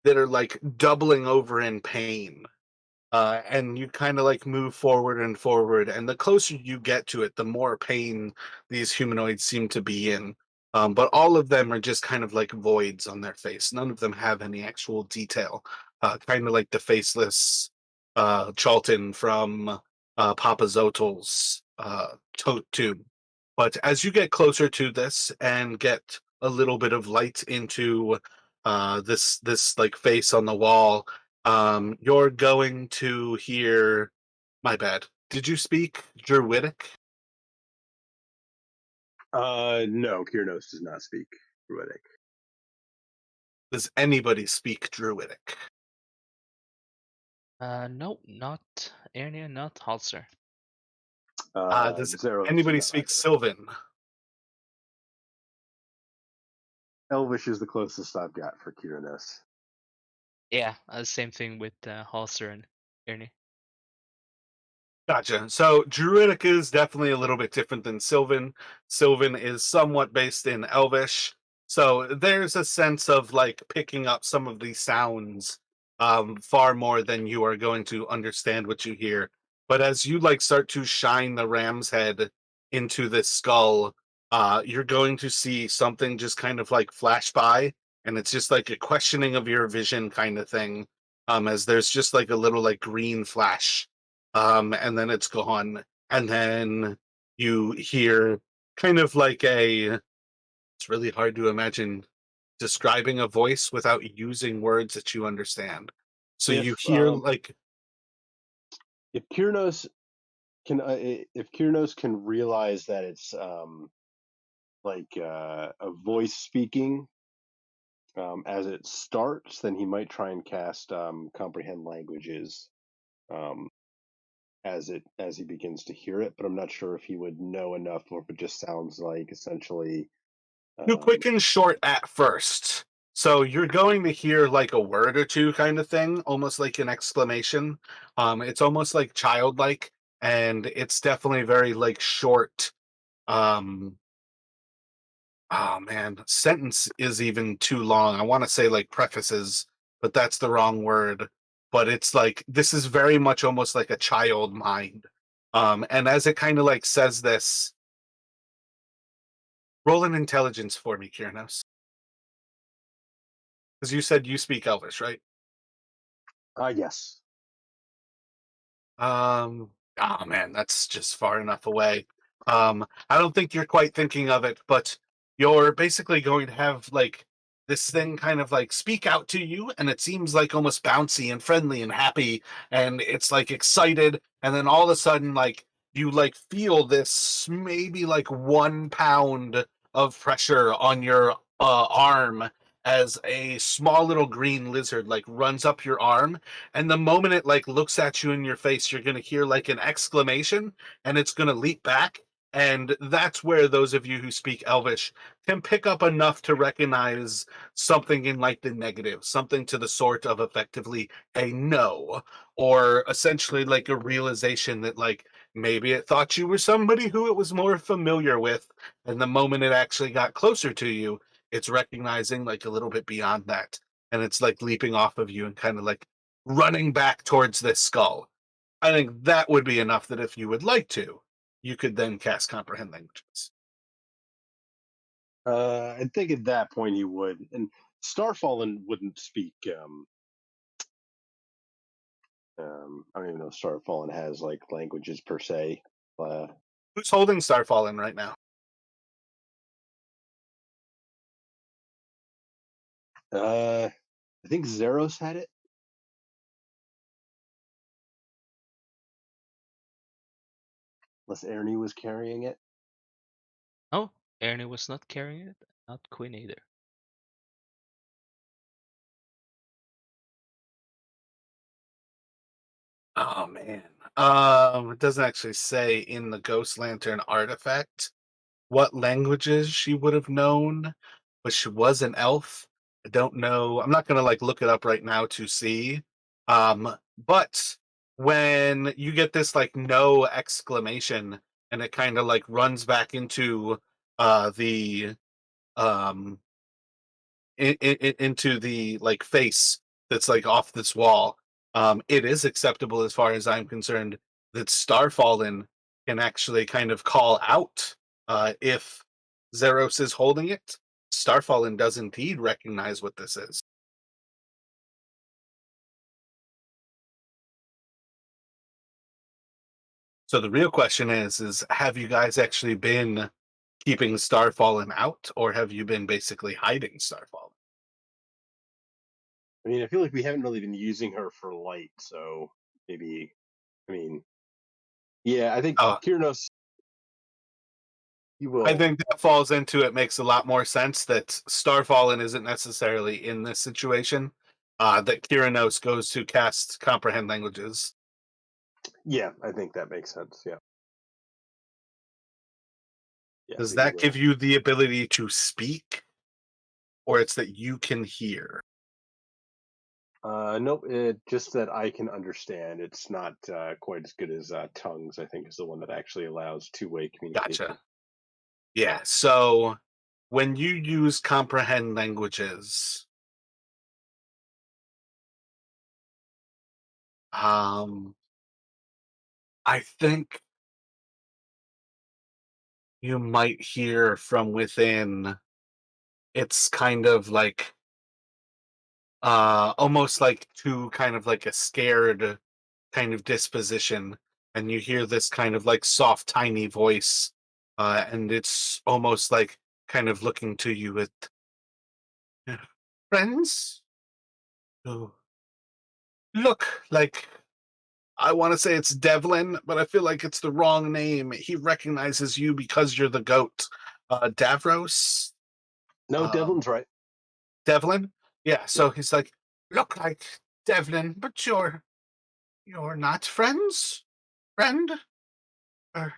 that are like doubling over in pain, and you kind of like move forward and forward, and the closer you get to it, the more pain these humanoids seem to be in. But all of them are just kind of like voids on their face. None of them have any actual detail. Kind of like the faceless Charlton from Papa Zotel's tomb. But as you get closer to this and get a little bit of light into this like face on the wall, you're going to hear. My bad. Did you speak Druidic? No, Kyrnos does not speak Druidic. Does anybody speak Druidic? Nope, not Ernia, not Halser. Does Zeros does anybody not speak either. Sylvan? Elvish is the closest I've got for Kyrnos. Yeah, same thing with Halser and Ernie. Gotcha. So Druidic is definitely a little bit different than Sylvan. Sylvan is somewhat based in Elvish. So there's a sense of like picking up some of these sounds far more than you are going to understand what you hear. But as you like start to shine the ram's head into this skull, you're going to see something just kind of like flash by, and it's just like a questioning of your vision kind of thing. As there's just like a little like green flash and then it's gone. And then you hear kind of like it's really hard to imagine describing a voice without using words that you understand. So you If hear like, if Kyrnos if Kyrnos can realize that it's a voice speaking as it starts, then he might try and cast comprehend languages um, as he begins to hear it. But I'm not sure if he would know enough, or if it just sounds like essentially. too Um, quick and short at first. So you're going to hear like a word or two kind of thing, almost like an exclamation. It's almost like childlike, and it's definitely very like short. Um, Oh man, sentence is even too long. I want to say like prefaces, but that's the wrong word. But it's like this is very much almost like a child mind. And as it kind of like says this, roll an intelligence for me, Kiernos. Because you said you speak Elvish, right? yes. Oh man, that's just far enough away. I don't think you're quite thinking of it, but you're basically going to have like this thing kind of like speak out to you, and it seems like almost bouncy and friendly and happy, and it's like excited, and then all of a sudden, like you like feel this maybe like 1 pound of pressure on your arm as a small little green lizard like runs up your arm, and the moment it like looks at you in your face, you're going to hear like an exclamation, and it's going to leap back. And that's where those of you who speak Elvish can pick up enough to recognize something in like the negative, something to the sort of effectively a no, or essentially like a realization that like maybe it thought you were somebody who it was more familiar with. And the moment it actually got closer to you, it's recognizing like a little bit beyond that. And it's like leaping off of you and kind of like running back towards this skull. I think that would be enough that if you would like to, you could then cast comprehend languages. I think at that point he would, and Starfallen wouldn't speak. I don't even know if Starfallen has like languages per se. Uh, Who's holding Starfallen right now? I think Zeros had it, unless Ernie was carrying it. Oh, Ernie was not carrying it, not Quinn either. Oh man. It doesn't actually say in the Ghost Lantern artifact what languages she would have known, but she was an elf. I don't know. I'm not gonna like look it up right now to see. But when you get this like no exclamation and it kind of like runs back into the um into the like face that's like off this wall, it is acceptable as far as I'm concerned that Starfallen can actually kind of call out if Zeros is holding it. Starfallen does indeed recognize what this is. So the real question is have you guys actually been keeping Starfallen out, or have you been basically hiding Starfallen? I mean, I feel like we haven't really been using her for light, so maybe. I mean, yeah, I think Oh, Kyrnos. You I will. think that falls into it makes a lot more sense that Starfallen isn't necessarily in this situation. That Kyranos goes to cast comprehend languages Yeah, I think that makes sense. Yeah, yeah. does So he that give will. you the ability to speak, or it's that you can hear? Nope. Just that I can understand. It's not quite as good as tongues. I think is the one that actually allows two-way communication. Gotcha. Yeah. So when you use comprehend languages, um, I think you might hear from within. It's kind of like almost like to kind of like a scared kind of disposition, and you hear this kind of like soft tiny voice, and it's almost like kind of looking to you with friends who look like, I want to say it's Devlin, but I feel like it's the wrong name. He recognizes you because you're the goat. Davros. No, um Devlin's right. Devlin. Yeah, Yep. so he's like, look like Devlin, but you're not friends, friend. Or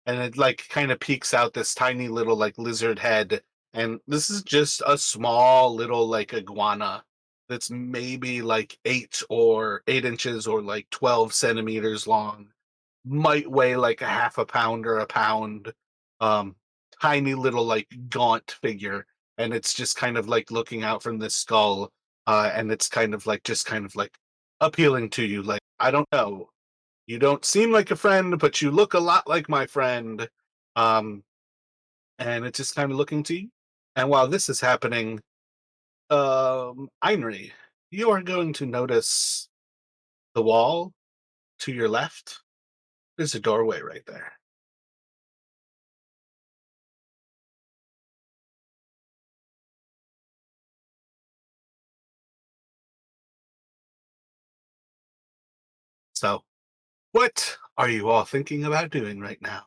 and it like kind of peeks out this tiny little like lizard head, and this is just a small little like iguana that's maybe like 8 inches or like 12 centimeters long, might weigh like a half a pound or a pound. um Tiny little like gaunt figure, and it's just kind of like looking out from this skull, and it's kind of like just kind of like appealing to you, like, I don't know, you don't seem like a friend, but you look a lot like my friend. Um, and it's just kind of looking to you. And while this is happening, Einri, you are going to notice the wall to your left. There's a doorway right there. So, what are you all thinking about doing right now?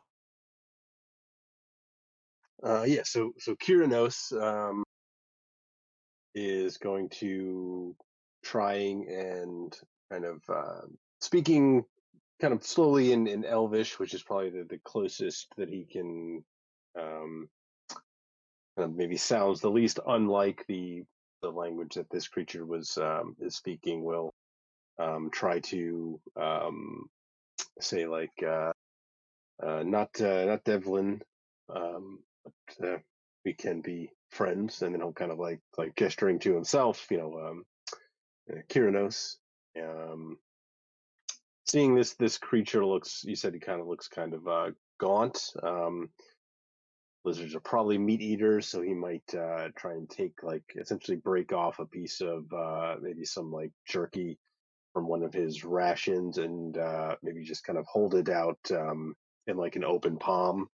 Yeah. So Kyranos is going to trying and kind of speaking kind of slowly in Elvish, which is probably the closest that he can um, kind of maybe sounds the least unlike the language that this creature was is speaking. Will try to say like not Devlin, but we can be friends, and then he'll kind of like gesturing to himself, Kyranos. Um, Seeing this creature looks, you said he kind of looks kind of gaunt. Lizards are probably meat eaters, so he might try and take like essentially break off a piece of maybe some like jerky from one of his rations, and maybe just kind of hold it out in like an open palm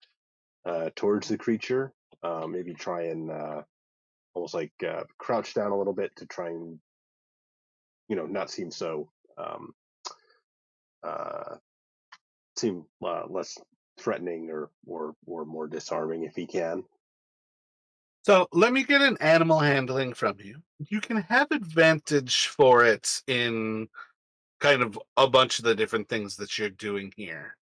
towards the creature. Maybe try and almost like crouch down a little bit to try and not seem so um, uh, seem less threatening or more disarming if he can. So, let me get an animal handling from you. You can have advantage for it in kind of a bunch of the different things that you're doing here.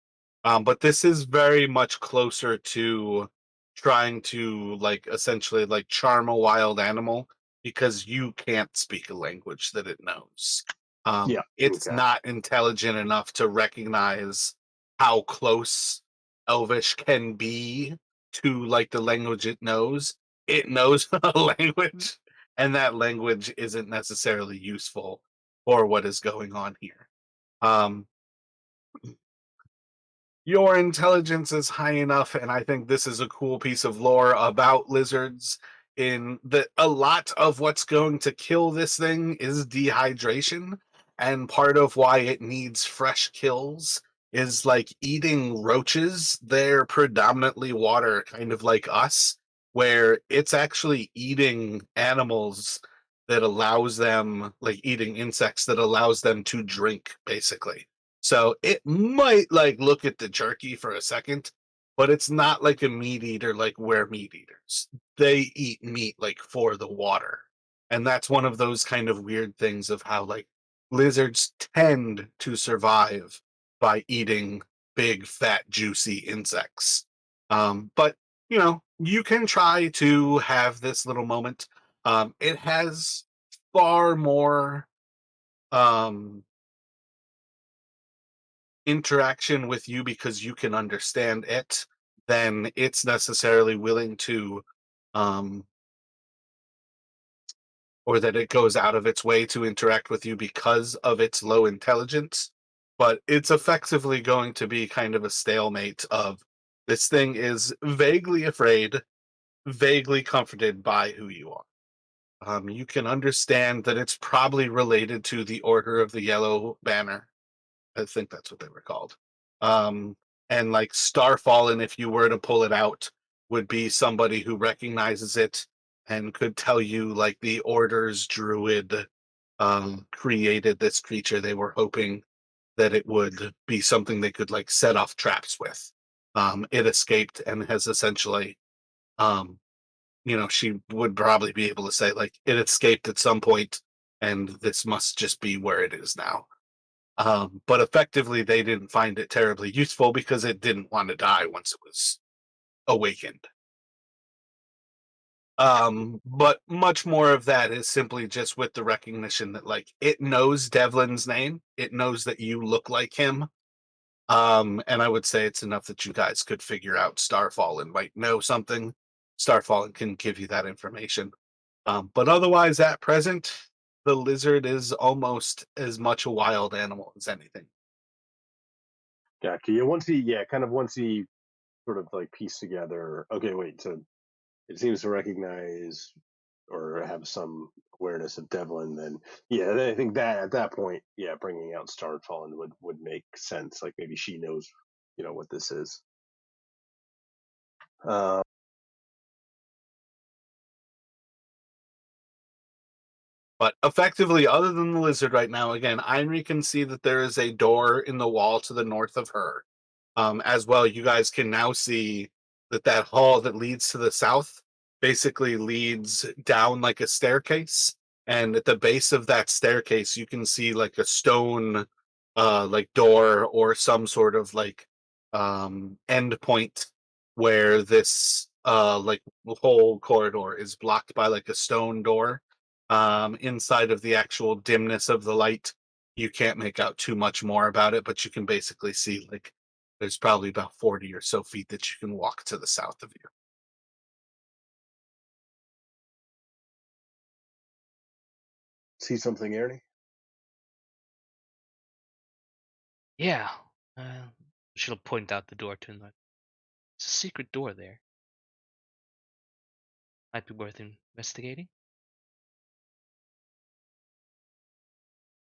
But this is very much closer to trying to like essentially like charm a wild animal because you can't speak a language that it knows. Yeah. It's Okay. not intelligent enough to recognize how close Elvish can be to like the language it knows. It knows a language, and that language isn't necessarily useful for what is going on here. Um, your intelligence is high enough, and I think this is a cool piece of lore about lizards. In that, a lot of what's going to kill this thing is dehydration, and part of why it needs fresh kills is like eating roaches. They're predominantly water, kind of like us, where it's actually eating animals that allows them, like eating insects that allows them to drink, basically. So it might like look at the jerky for a second, but it's not like a meat eater like we're meat eaters. They eat meat like for the water. And that's one of those kind of weird things of how like lizards tend to survive by eating big, fat, juicy insects. But you can try to have this little moment. It has far more um interaction with you because you can understand it than it's necessarily willing to um or that it goes out of its way to interact with you because of its low intelligence, but it's effectively going to be kind of a stalemate of this thing is vaguely afraid, vaguely comforted by who you are. You can understand that it's probably related to the Order of the Yellow Banner. I think that's what they were called. Um, and like Starfallen, if you were to pull it out, would be somebody who recognizes it and could tell you like the Order's druid created this creature. They were hoping that it would be something they could like set off traps with. It escaped and has essentially, um, she would probably be able to say like it escaped at some point, and this must just be where it is now. But effectively, they didn't find it terribly useful because it didn't want to die once it was awakened. But much more of that is simply just with the recognition that, like, it knows Devlin's name, it knows that you look like him. And I would say it's enough that you guys could figure out Starfallen might know something. Starfallen can give you that information. But otherwise, at present, the lizard is almost as much a wild animal as anything. Gotcha. Yeah, once he sort of like pieced together. Okay, wait. So it seems to recognize or have some awareness of Devlin. Then yeah, then I think that at that point, yeah, bringing out Starfallen would make sense. Like maybe she knows, what this is. Uh, But effectively, other than the lizard right now, again, Einri can see that there is a door in the wall to the north of her. As well, you guys can now see that that hall that leads to the south basically leads down like a staircase. And at the base of that staircase, you can see like a stone, like door or some sort of like end point where this like whole corridor is blocked by like a stone door. Inside of the actual dimness of the light, you can't make out too much more about it, but you can basically see like there's probably about 40 or so feet that you can walk to the south of you. See something, Ernie? Yeah. Uh, she'll point out the door to him. Like, it's a secret door there. Might be worth investigating.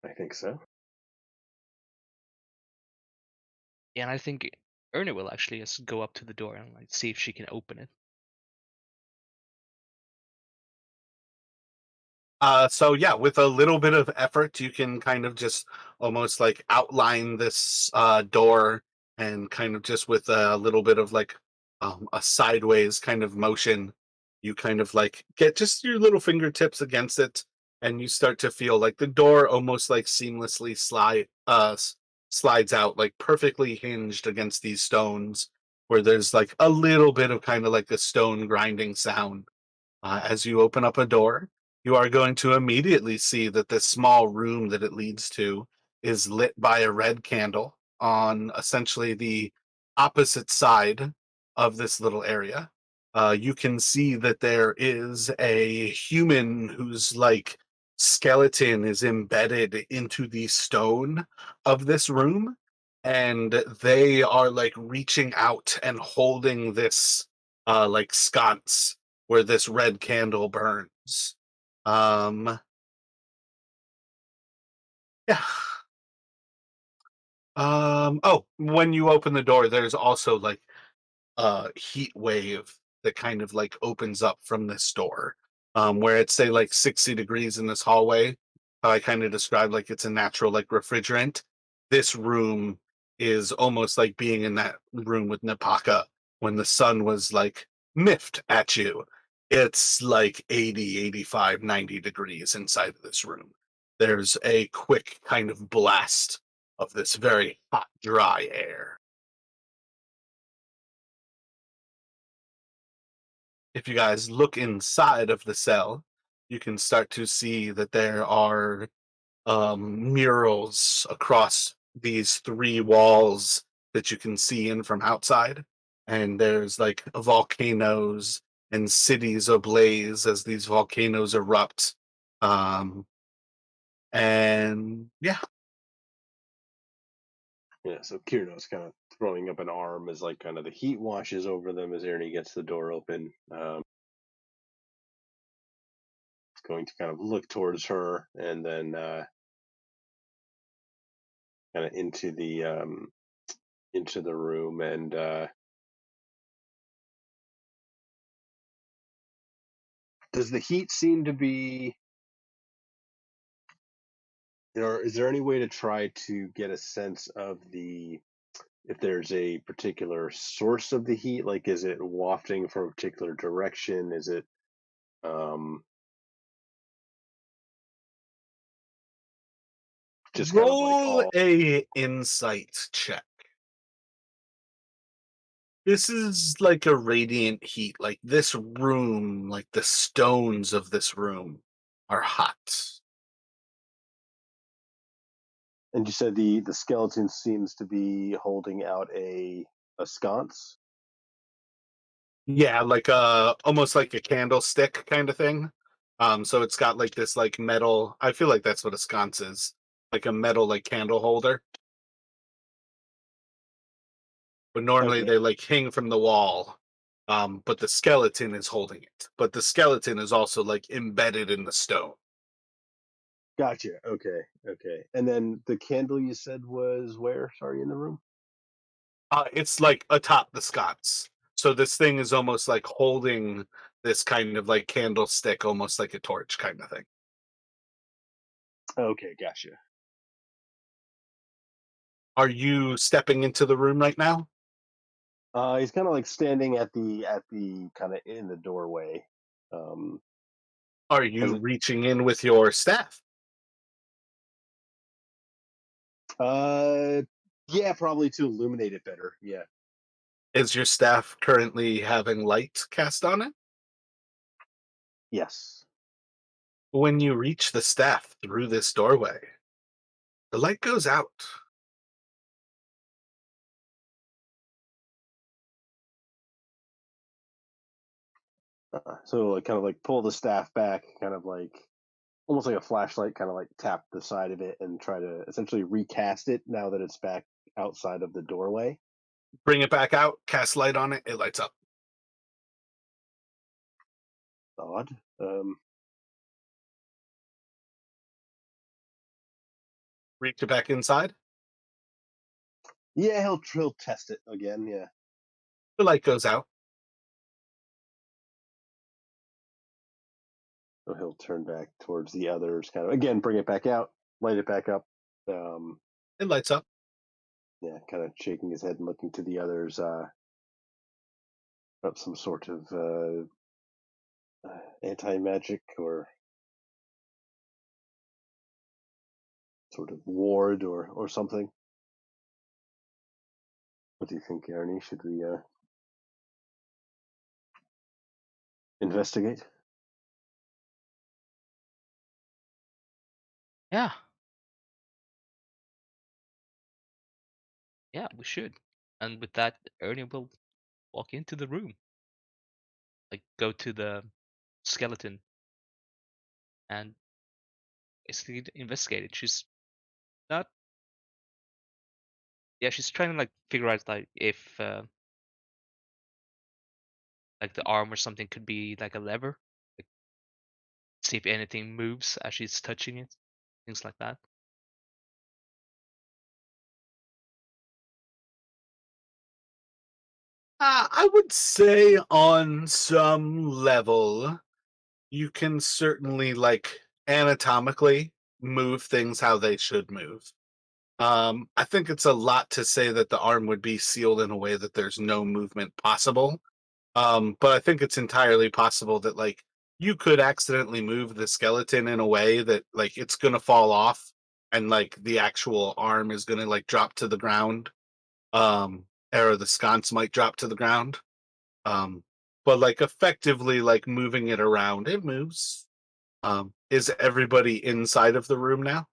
I think so. Yeah, and I think Erna will actually just go up to the door and like see if she can open it. So yeah, with a little bit of effort, you can kind of just almost like outline this door, and kind of just with a little bit of like a sideways kind of motion, you kind of like get just your little fingertips against it, and you start to feel like the door almost like seamlessly slides out, like perfectly hinged against these stones, where there's like a little bit of kind of like a stone grinding sound as you open up a door. You are going to immediately see that this small room that it leads to is lit by a red candle on essentially the opposite side of this little area. You can see that there is a human whose like skeleton is embedded into the stone of this room, and they are like reaching out and holding this like sconce where this red candle burns. Um, yeah. Oh, when you open the door, there's also like a heat wave that kind of like opens up from this door. Where it's say like 60 degrees in this hallway. How I kind of described like it's a natural like refrigerant. This room is almost like being in that room with Napaka, when the sun was like miffed at you. It's like 80, 85, 90 degrees inside of this room. There's a quick kind of blast of this very hot, dry air. If you guys look inside of the cell, you can start to see that there are murals across these three walls that you can see in from outside. And there's like volcanoes and cities ablaze as these volcanoes erupt. Um, and yeah, Yeah, so Kirino's kind of throwing up an arm as like kind of the heat washes over them as Ernie gets the door open. He's going to kind of look towards her and then kind of into the room and does the heat seem to be or is there any way to try to get a sense of the if there's a particular source of the heat, like is it wafting from a particular direction, is it um just kind of like roll all a insight check. This is like a radiant heat. Like this room, like the stones of this room are hot. and you said the skeleton seems to be holding out a sconce. Yeah, like almost like a candlestick kind of thing. So it's got like this like metal. I feel like that's what a sconce is, like a metal like candle holder. But normally Okay, they like hang from the wall. But the skeleton is holding it. But the skeleton is also like embedded in the stone. gotcha. Okay, okay. And then the candle you said was where? Sorry, in the room. It's like atop the sconce. So this thing is almost like holding this kind of like candlestick, almost like a torch kind of thing. Okay, gotcha. Are you stepping into the room right now? He's kind of like standing at the kind of in the doorway. Um, Are has you it? reaching in with your staff? Uh, yeah, probably to illuminate it better. Yeah. Is your staff currently having light cast on it? Yes. When you reach the staff through this doorway, the light goes out. So like kind of like pull the staff back, kind of like almost like a flashlight, kind of like tap the side of it and try to essentially recast it now that it's back outside of the doorway. Bring it back out, cast light on it, it lights up. Odd. Reach it back inside, Yeah, he'll test it again. Yeah. the light goes out, So he'll turn back towards the others, kind of again, bring it back out, light it back up. Um, it lights up. yeah, kind of shaking his head and looking to the others, up some sort of anti magic or sort of ward or something. What do you think, Ernie? Should we investigate? Yeah, yeah, we should. And with that, Ernie will walk into the room, like go to the skeleton and basically investigate it. She's not, yeah, she's trying to like figure out like if like the arm or something could be like a lever, like see if anything moves as she's touching it, things like that. I would say on some level, you can certainly like anatomically move things how they should move. I think it's a lot to say that the arm would be sealed in a way that there's no movement possible. But I think it's entirely possible that like you could accidentally move the skeleton in a way that like it's gonna fall off and like the actual arm is gonna like drop to the ground. Or the sconce might drop to the ground. Um, but like effectively like moving it around, it moves. Is everybody inside of the room now?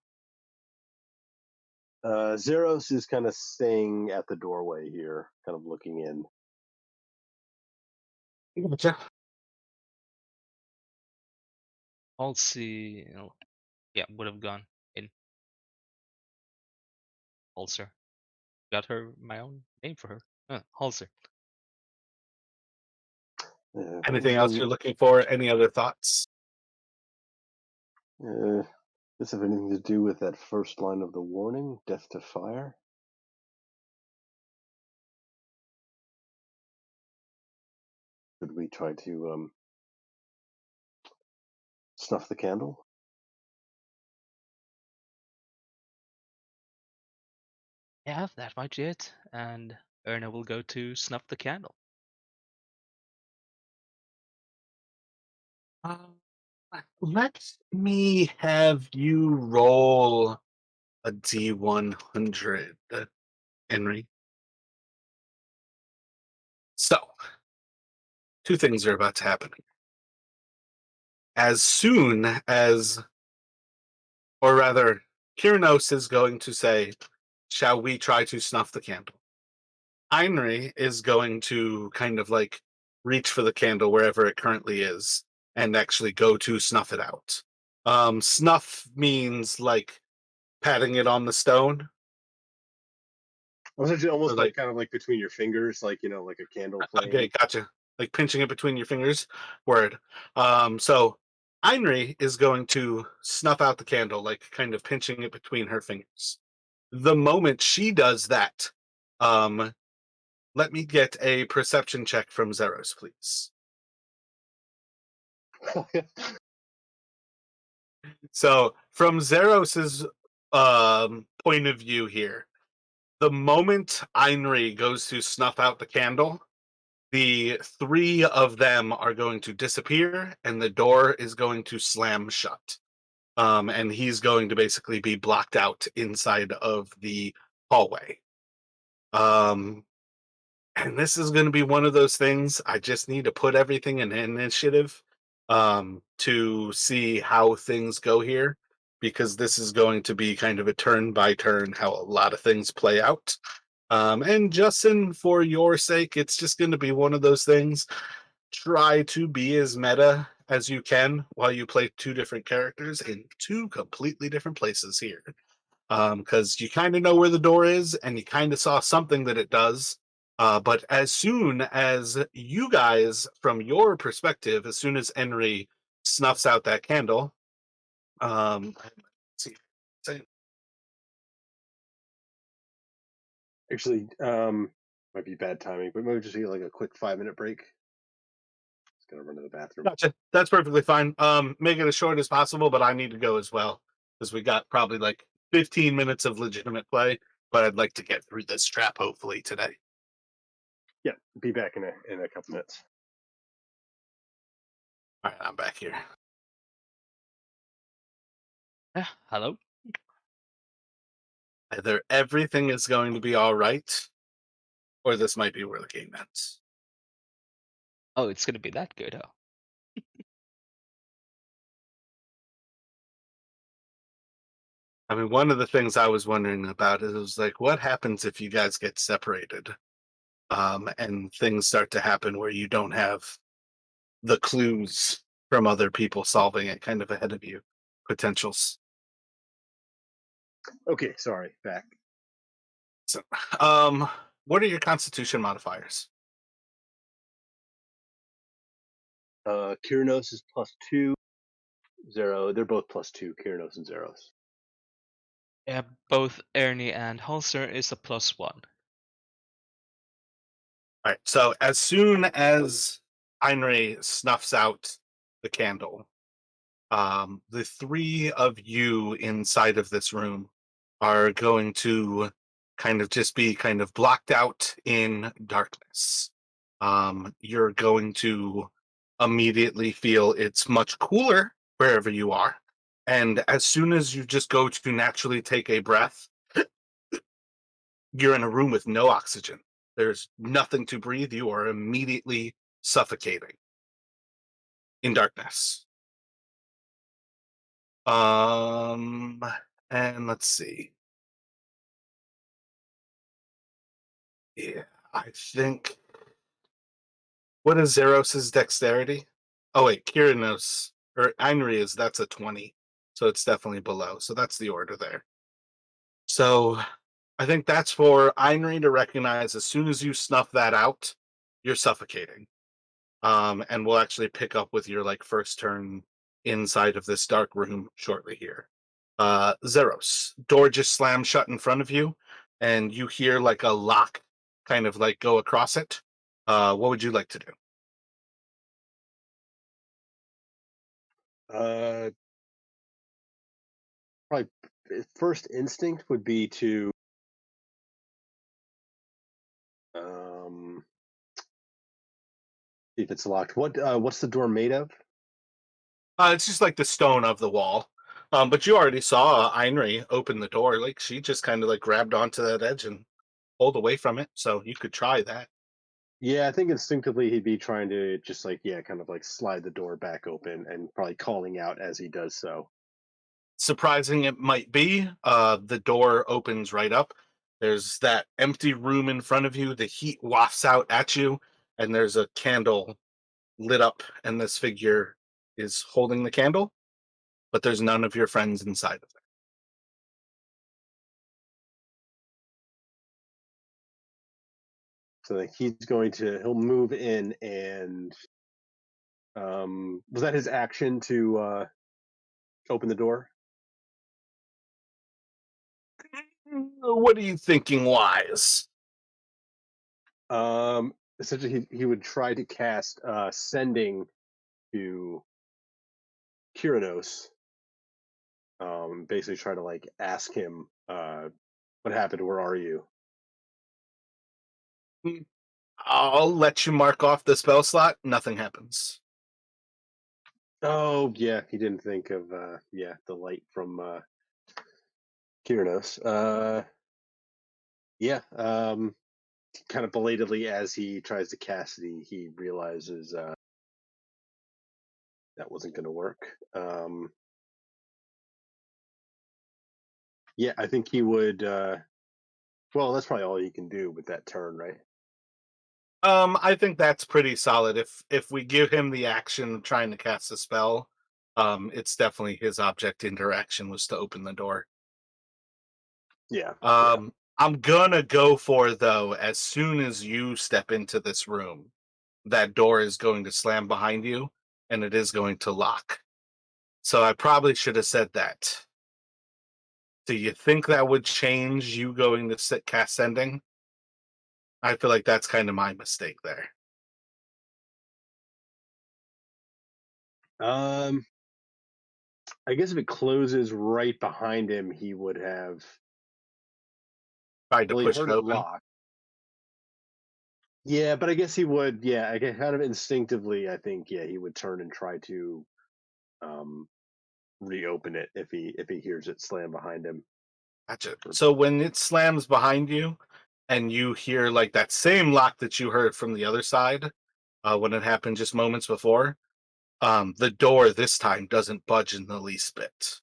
Zeros is kind of staying at the doorway here, kind of looking in. Gotcha. Halsey, yeah, would have gone in. Halser. Got her my own name for her. Halser. Anything else Anything? you're looking for? Any other thoughts? Uh, does this have anything to do with that first line of the warning? Death to fire? Could we try to snuff the candle? Yeah, that might be it. And Erna will go to snuff the candle. Um, let me have you roll a D100, Henry. So, two things are about to happen. As soon as, or rather, Kyrnos is going to say, shall we try to snuff the candle? Heinrich is going to kind of like reach for the candle wherever it currently is and actually go to snuff it out. Snuff means like patting it on the stone I was actually or almost like like, kind of like between your fingers, like like a candle okay, flame. gotcha. Like pinching it between your fingers. Word. So Heinrich is going to snuff out the candle, like kind of pinching it between her fingers. The moment she does that, um, let me get a perception check from Zeros, please. So, from Zeros's point of view here, the moment Einri goes to snuff out the candle, the three of them are going to disappear, and the door is going to slam shut. And he's going to basically be blocked out inside of the hallway. Um, and this is going to be one of those things. I just need to put everything in initiative to see how things go here, because this is going to be kind of a turn by turn how a lot of things play out. And Justin, for your sake, it's just going to be one of those things. Try to be as meta as you can while you play two different characters in two completely different places here, because you kind of know where the door is and you kind of saw something that it does. But as soon as you guys, from your perspective, as soon as Henry snuffs out that candle, let's see, Actually, might be bad timing, but maybe just get like a quick 5 minute break. Just gonna run to the bathroom. gotcha. That's perfectly fine. Make it as short as possible, but I need to go as well because we got probably like 15 minutes of legitimate play. But I'd like to get through this trap hopefully today. Yeah, be back in a couple minutes. All right, I'm back here. Yeah, hello? Either everything is going to be all right, or this might be where the game ends. Oh, it's gonna be that good, huh? I mean, one of the things I was wondering about is like, what happens if you guys get separated, and things start to happen where you don't have the clues from other people solving it kind of ahead of you, potentials. Okay, sorry, back. So, um, what are your Constitution modifiers? Kyrnos is +2, Zero. They're both +2, Kyrnos and Zeros. Yeah, both Ernie and Halser is a +1. All right. So as soon as Einrey snuffs out the candle, the three of you inside of this room are going to kind of just be kind of blocked out in darkness. You're going to immediately feel it's much cooler wherever you are. And as soon as you just go to naturally take a breath, you're in a room with no oxygen. There's nothing to breathe. You are immediately suffocating in darkness. Um, and let's see. Yeah, I think. What is Zeros's dexterity? Oh wait, Kyrinos or Einri is that's a 20. So it's definitely below. So that's the order there. So I think that's for Einri to recognize as soon as you snuff that out, you're suffocating. And we'll actually pick up with your like first turn inside of this dark room shortly here. Zeros, door just slams shut in front of you, and you hear like a lock kind of like go across it. What would you like to do? Uh, Probably first instinct would be to um, see if it's locked. What's the door made of? It's just like the stone of the wall. But you already saw Einri open the door. Like she just kind of like grabbed onto that edge and pulled away from it. So you could try that. Yeah, I think instinctively he'd be trying to just like yeah, kind of like slide the door back open and probably calling out as he does so. Surprising it might be, the door opens right up. There's that empty room in front of you. The heat wafts out at you, and there's a candle lit up, and this figure is holding the candle, but there's none of your friends inside of it. So like he'll move in and was that his action to open the door? What are you thinking, wise? Essentially he would try to cast sending to Kyranos, basically try to like ask him what happened, where are you? Mm, I'll let you mark off the spell slot. Nothing happens. Oh yeah, he didn't think of yeah, the light from Kyranos. Yeah, kind of belatedly as he tries to cast it, he realizes that wasn't going to work. Yeah, I think he would. Well, that's probably all he can do with that turn, right? I think that's pretty solid. If we give him the action of trying to cast a spell, it's definitely his object interaction was to open the door. Yeah, yeah. I'm gonna go for though, as soon as you step into this room, that door is going to slam behind you and it is going to lock. So I probably should have said that. Do you think that would change you going to sit cast sending? I feel like that's kind of my mistake there. Um, I guess if it closes right behind him, he would have. Tried to Well, he push heard it it open. lock. Yeah, but I guess he would. Yeah, I guess kind of instinctively, I think. Yeah, he would turn and try to um, reopen it if he hears it slam behind him. Gotcha. Or- So when it slams behind you and you hear like that same lock that you heard from the other side, when it happened just moments before, the door this time doesn't budge in the least bit.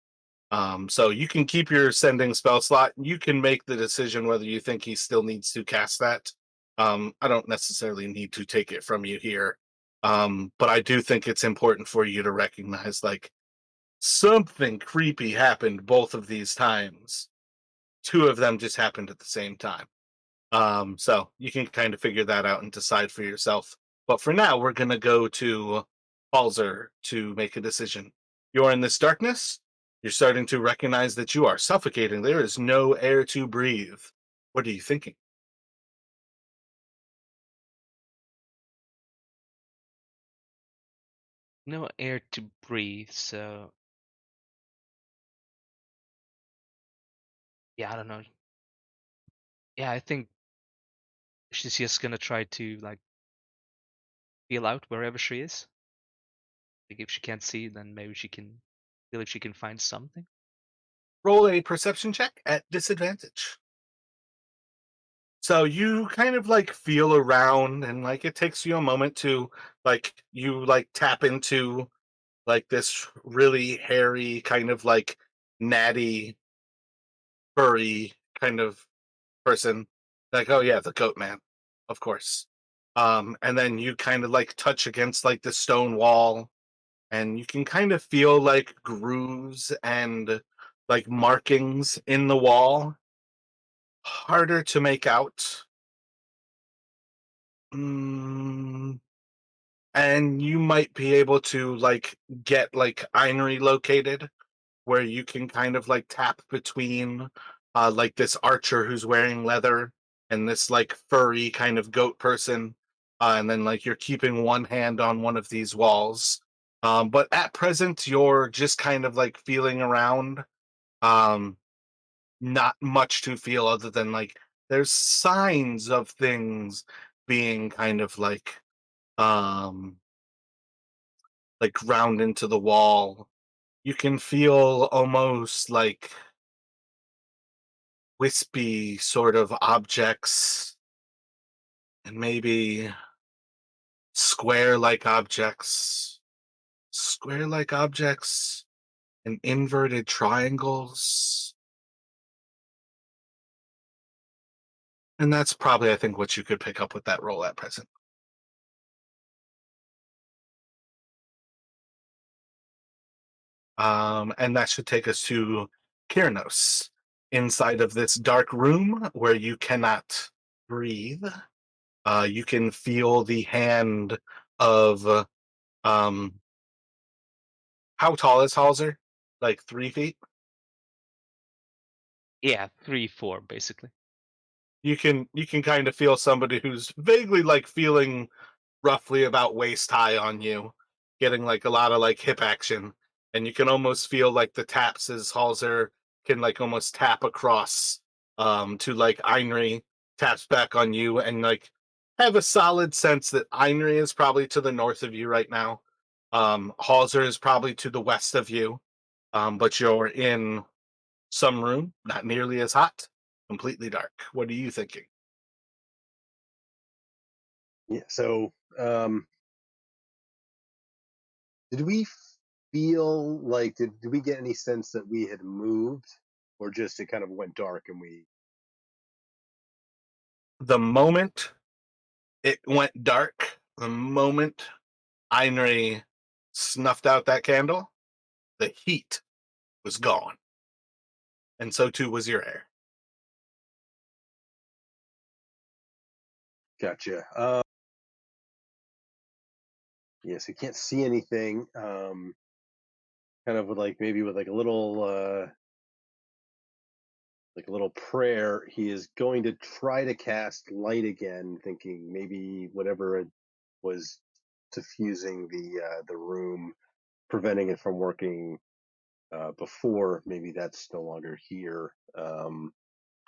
So you can keep your sending spell slot. You can make the decision whether you think he still needs to cast that. I don't necessarily need to take it from you here. But I do think it's important for you to recognize like something creepy happened both of these times. Two of them just happened at the same time. So you can kind of figure that out and decide for yourself. But for now, we're gonna go to Balzer to make a decision. You're in this darkness. You're starting to recognize that you are suffocating. There is no air to breathe. What are you thinking? No air to breathe, so Yeah, I don't know. Yeah, I think she's just gonna try to like feel out wherever she is. Like if she can't see, then maybe she can feel if she can find something. Roll a perception check at disadvantage. So you kind of like feel around and like it takes you a moment to like tap into like this really hairy kind of like natty furry kind of person. Like, oh yeah, the goat man, of course. And then you kind of like touch against like the stone wall and you can kind of feel like grooves and like markings in the wall. Harder to make out. Mm, and you might be able to like get like Einery located where you can kind of like tap between like this archer who's wearing leather and this like furry kind of goat person. And then like you're keeping one hand on one of these walls. But at present, you're just kind of like feeling around. Um, Not much to feel other than there's signs of things being kind of um ground into the wall. You can feel almost like wispy sort of objects and maybe square like objects, square like objects and inverted triangles. And that's probably, I think, what you could pick up with that roll at present. And that should take us to Kyrnos, inside of this dark room where you cannot breathe. You can feel the hand of um, how tall is Halser? Like 3 feet. Yeah, 3, 4, basically. You can kind of feel somebody who's vaguely like feeling roughly about waist high on you, getting like a lot of like hip action, and you can almost feel like the taps as Halser can like almost tap across to like Einri taps back on you, and like have a solid sense that Einri is probably to the north of you right now. Halser is probably to the west of you, but you're in some room, not nearly as hot, completely dark. What are you thinking? Yeah. So, did we feel like did we get any sense that we had moved, or just it kind of went dark and we? The moment it went dark, the moment Einri snuffed out that candle, the heat was gone, and so too was your air. Gotcha. Yes, we can't see anything. Kind of with like maybe with like a little prayer, he is going to try to cast light again, thinking maybe whatever it was diffusing the room, preventing it from working before, maybe that's no longer here.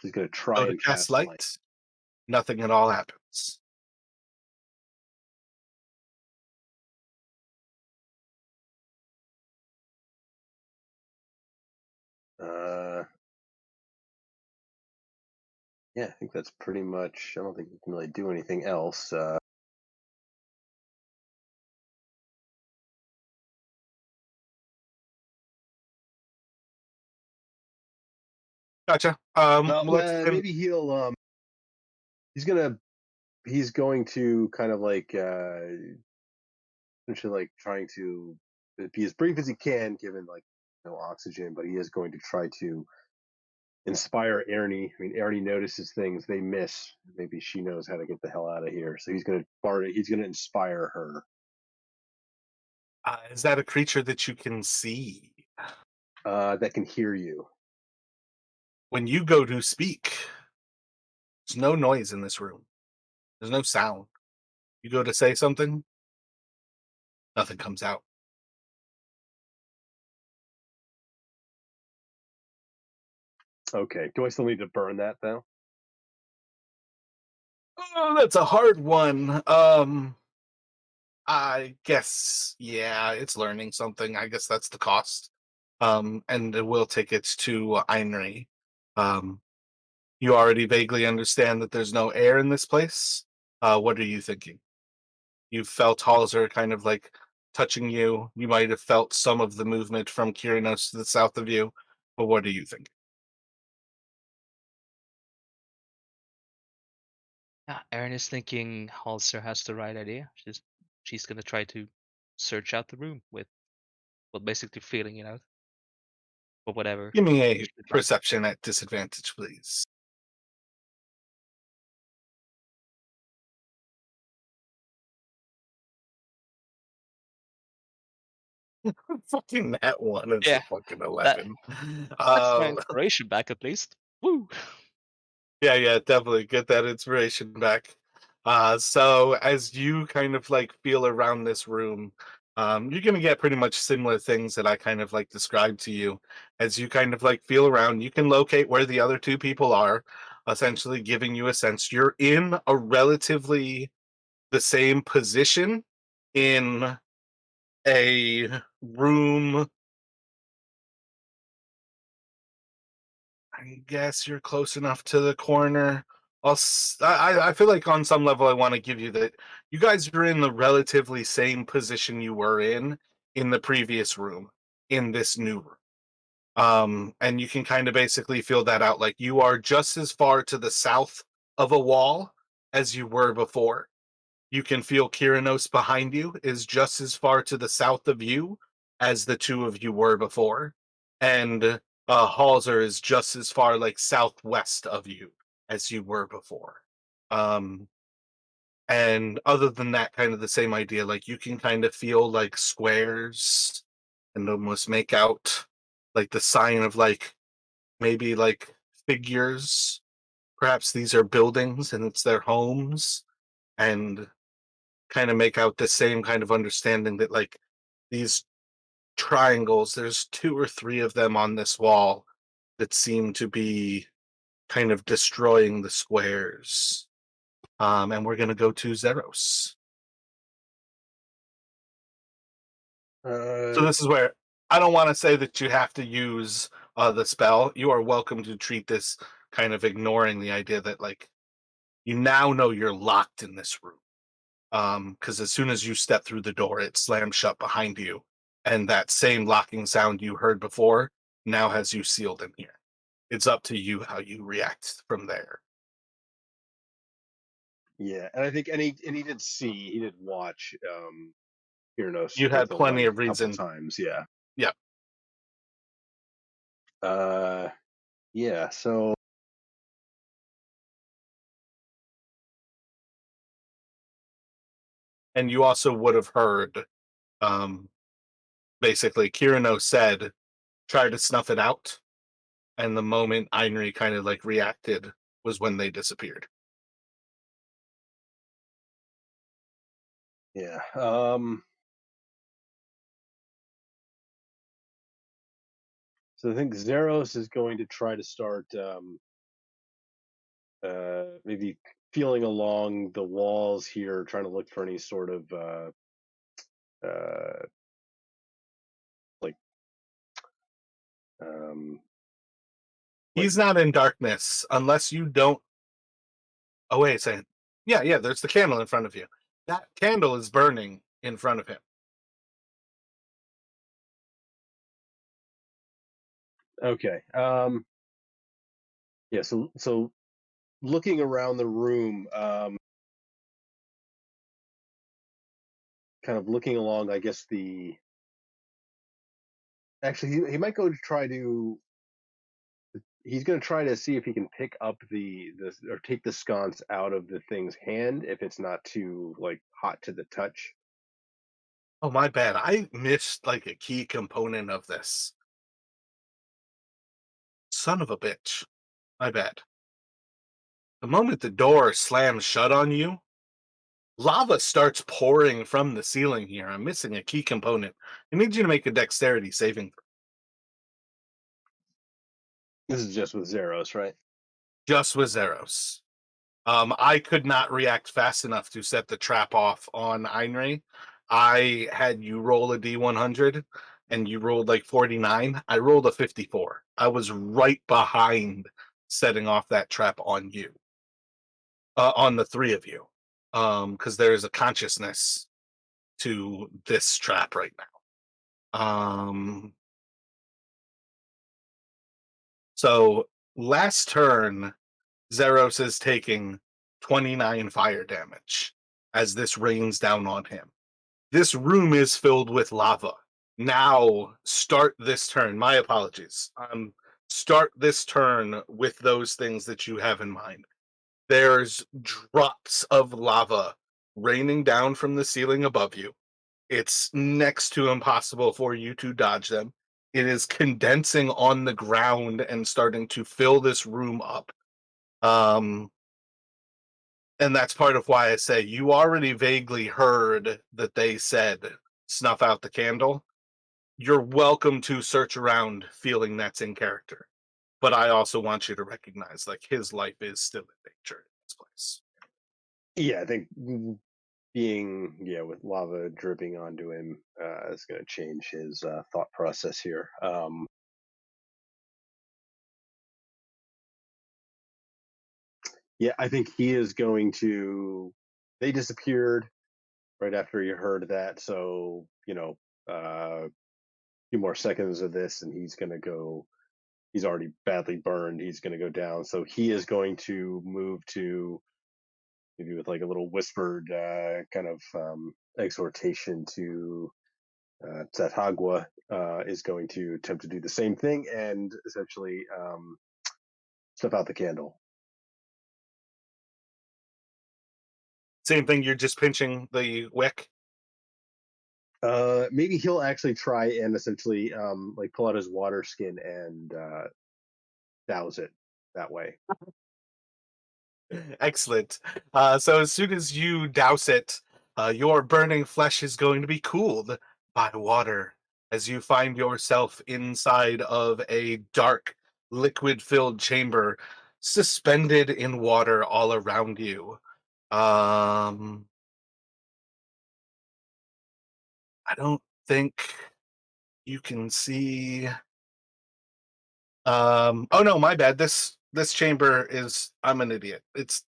He's going to try Go to and cast cast light. light, nothing at all happens. Uh, yeah, I think that's pretty much. I don't think we can really do anything else. Gotcha. Well, let's then. Maybe he's gonna he's going to kind of like essentially like trying to be as brief as he can, given like no oxygen, but he is going to try to inspire Ernie. I mean, Ernie notices things they miss. Maybe she knows how to get the hell out of here. So he's gonna inspire her. Is that a creature that you can see? That can hear you. When you go to speak, there's no noise in this room. There's no sound. You go to say something, nothing comes out. Okay. Do I still need to burn that though? Oh, that's a hard one. I guess, yeah, it's learning something. I guess that's the cost. And it will take it to Einri. Um, you already vaguely understand that there's no air in this place. What are you thinking? You felt Halser kind of like touching you. You might have felt some of the movement from Kyrinos to the south of you. But what do you think? Yeah, Erin is thinking Halser has the right idea. She's gonna try to search out the room with, well, basically feeling it out or whatever Give me a she'd like. perception at disadvantage, please. Fucking that one. It's a Yeah, fucking that 11. that's my Uh, inspiration back at least. Woo! Yeah, yeah, definitely get that inspiration back. So as you kind of like feel around this room, you're gonna get pretty much similar things that I kind of like described to you. As you kind of like feel around, you can locate where the other two people are, essentially giving you a sense you're in a relatively the same position in a room. I guess you're close enough to the corner. I feel like on some level I want to give you that you guys are in the relatively same position you were in the previous room in this new room. And you can kind of basically feel that out. Like you are just as far to the south of a wall as you were before. You can feel Kyrinos behind you is just as far to the south of you as the two of you were before. And Halser is just as far like southwest of you as you were before. Um, and other than that, kind of the same idea. Like you can kind of feel like squares and almost make out like the sign of like maybe like figures. Perhaps these are buildings and it's their homes. And kind of make out the same kind of understanding that like these triangles, there's two or three of them on this wall that seem to be kind of destroying the squares. And we're gonna go to Zeros. So Uh, this is where I don't want to say that you have to use the spell. You are welcome to treat this kind of ignoring the idea that like you now know you're locked in this room. Because as soon as you step through the door, it slams shut behind you, and that same locking sound you heard before now has you sealed in here. It's up to you how you react from there. yeah, and I think and he did see, he did watch Uranos You with had the plenty light of a couple reason. times. Yeah. Yeah, Uh, yeah. So and you also would have heard, um, basically, Kirino said, "Try to snuff it out," and the moment Einri kind of like reacted was when they disappeared. yeah. So I think Zeros is going to try to start maybe feeling along the walls here, trying to look for any sort of uh, like um, like He's not in darkness unless you don't. Oh wait a second. Yeah, yeah. There's the candle in front of you. That candle is burning in front of him. okay. Yeah. So looking around the room, kind of looking along, I guess the actually he might go to try to he's going to try to see if he can pick up the or take the sconce out of the thing's hand if it's not too like hot to the touch. Oh, my bad. I missed like a key component of this. Son of a bitch. My bad. The moment the door slams shut on you, lava starts pouring from the ceiling here. I'm missing a key component. I need you to make a dexterity saving throw. This is just with Zeros, right? just with Zeros. I could not react fast enough to set the trap off on Einrey. I had you roll a D100 and you rolled like 49. I rolled a 54. I was right behind setting off that trap on you, on the three of you, because there is a consciousness to this trap right now. So last turn, Zeros is taking 29 fire damage as this rains down on him. This room is filled with lava. Now, start this turn. My apologies. Start this turn with those things that you have in mind. There's drops of lava raining down from the ceiling above you. It's next to impossible for you to dodge them. It is condensing on the ground and starting to fill this room up. Um, and that's part of why I say you already vaguely heard that they said snuff out the candle. You're welcome to search around feeling that's in character. But I also want you to recognize like his life is still in danger in this place. Yeah, I think being with lava dripping onto him is going to change his thought process here. Yeah, I think he is going to. They disappeared right after he heard that, so a few more seconds of this, and he's going to go. He's already badly burned. He's going to go down, so he is going to move to maybe with like a little whispered kind of exhortation to Zatagua is going to attempt to do the same thing and essentially snuff out the candle. Same thing, you're just pinching the wick. Maybe he'll actually try and essentially like pull out his water skin and douse it that way. Excellent. So as soon as you douse it, your burning flesh is going to be cooled by water as you find yourself inside of a dark, liquid-filled chamber, suspended in water all around you. Um, I don't think you can see. Oh no, my bad. This chamber is. I'm an idiot. It's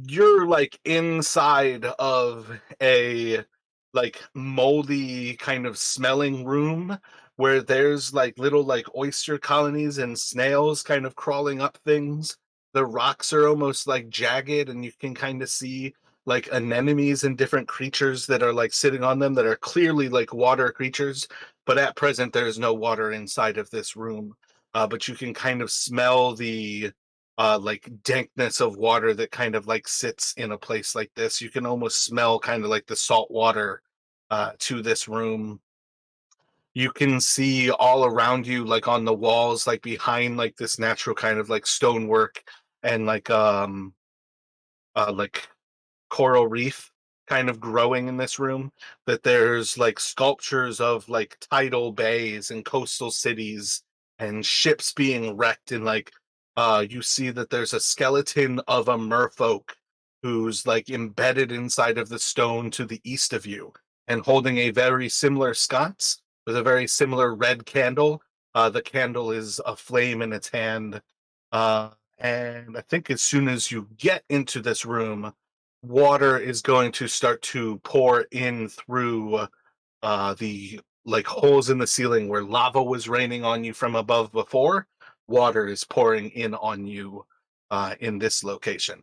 you're like inside of a like moldy kind of smelling room where there's like little like oyster colonies and snails kind of crawling up things. The rocks are almost like jagged and you can kind of see like anemones and different creatures that are like sitting on them that are clearly like water creatures, but at present there's no water inside of this room. But you can kind of smell the like dankness of water that kind of like sits in a place like this. You can almost smell kind of like the salt water to this room. You can see all around you, like on the walls, like behind like this natural kind of like stonework and like coral reef kind of growing in this room, that there's like sculptures of like tidal bays and coastal cities and ships being wrecked, and like you see that there's a skeleton of a merfolk who's like embedded inside of the stone to the east of you and holding a very similar sconce with a very similar red candle. The candle is a flame in its hand, uh, and I think as soon as you get into this room, water is going to start to pour in through the like holes in the ceiling where lava was raining on you from above before. Water is pouring in on you in this location.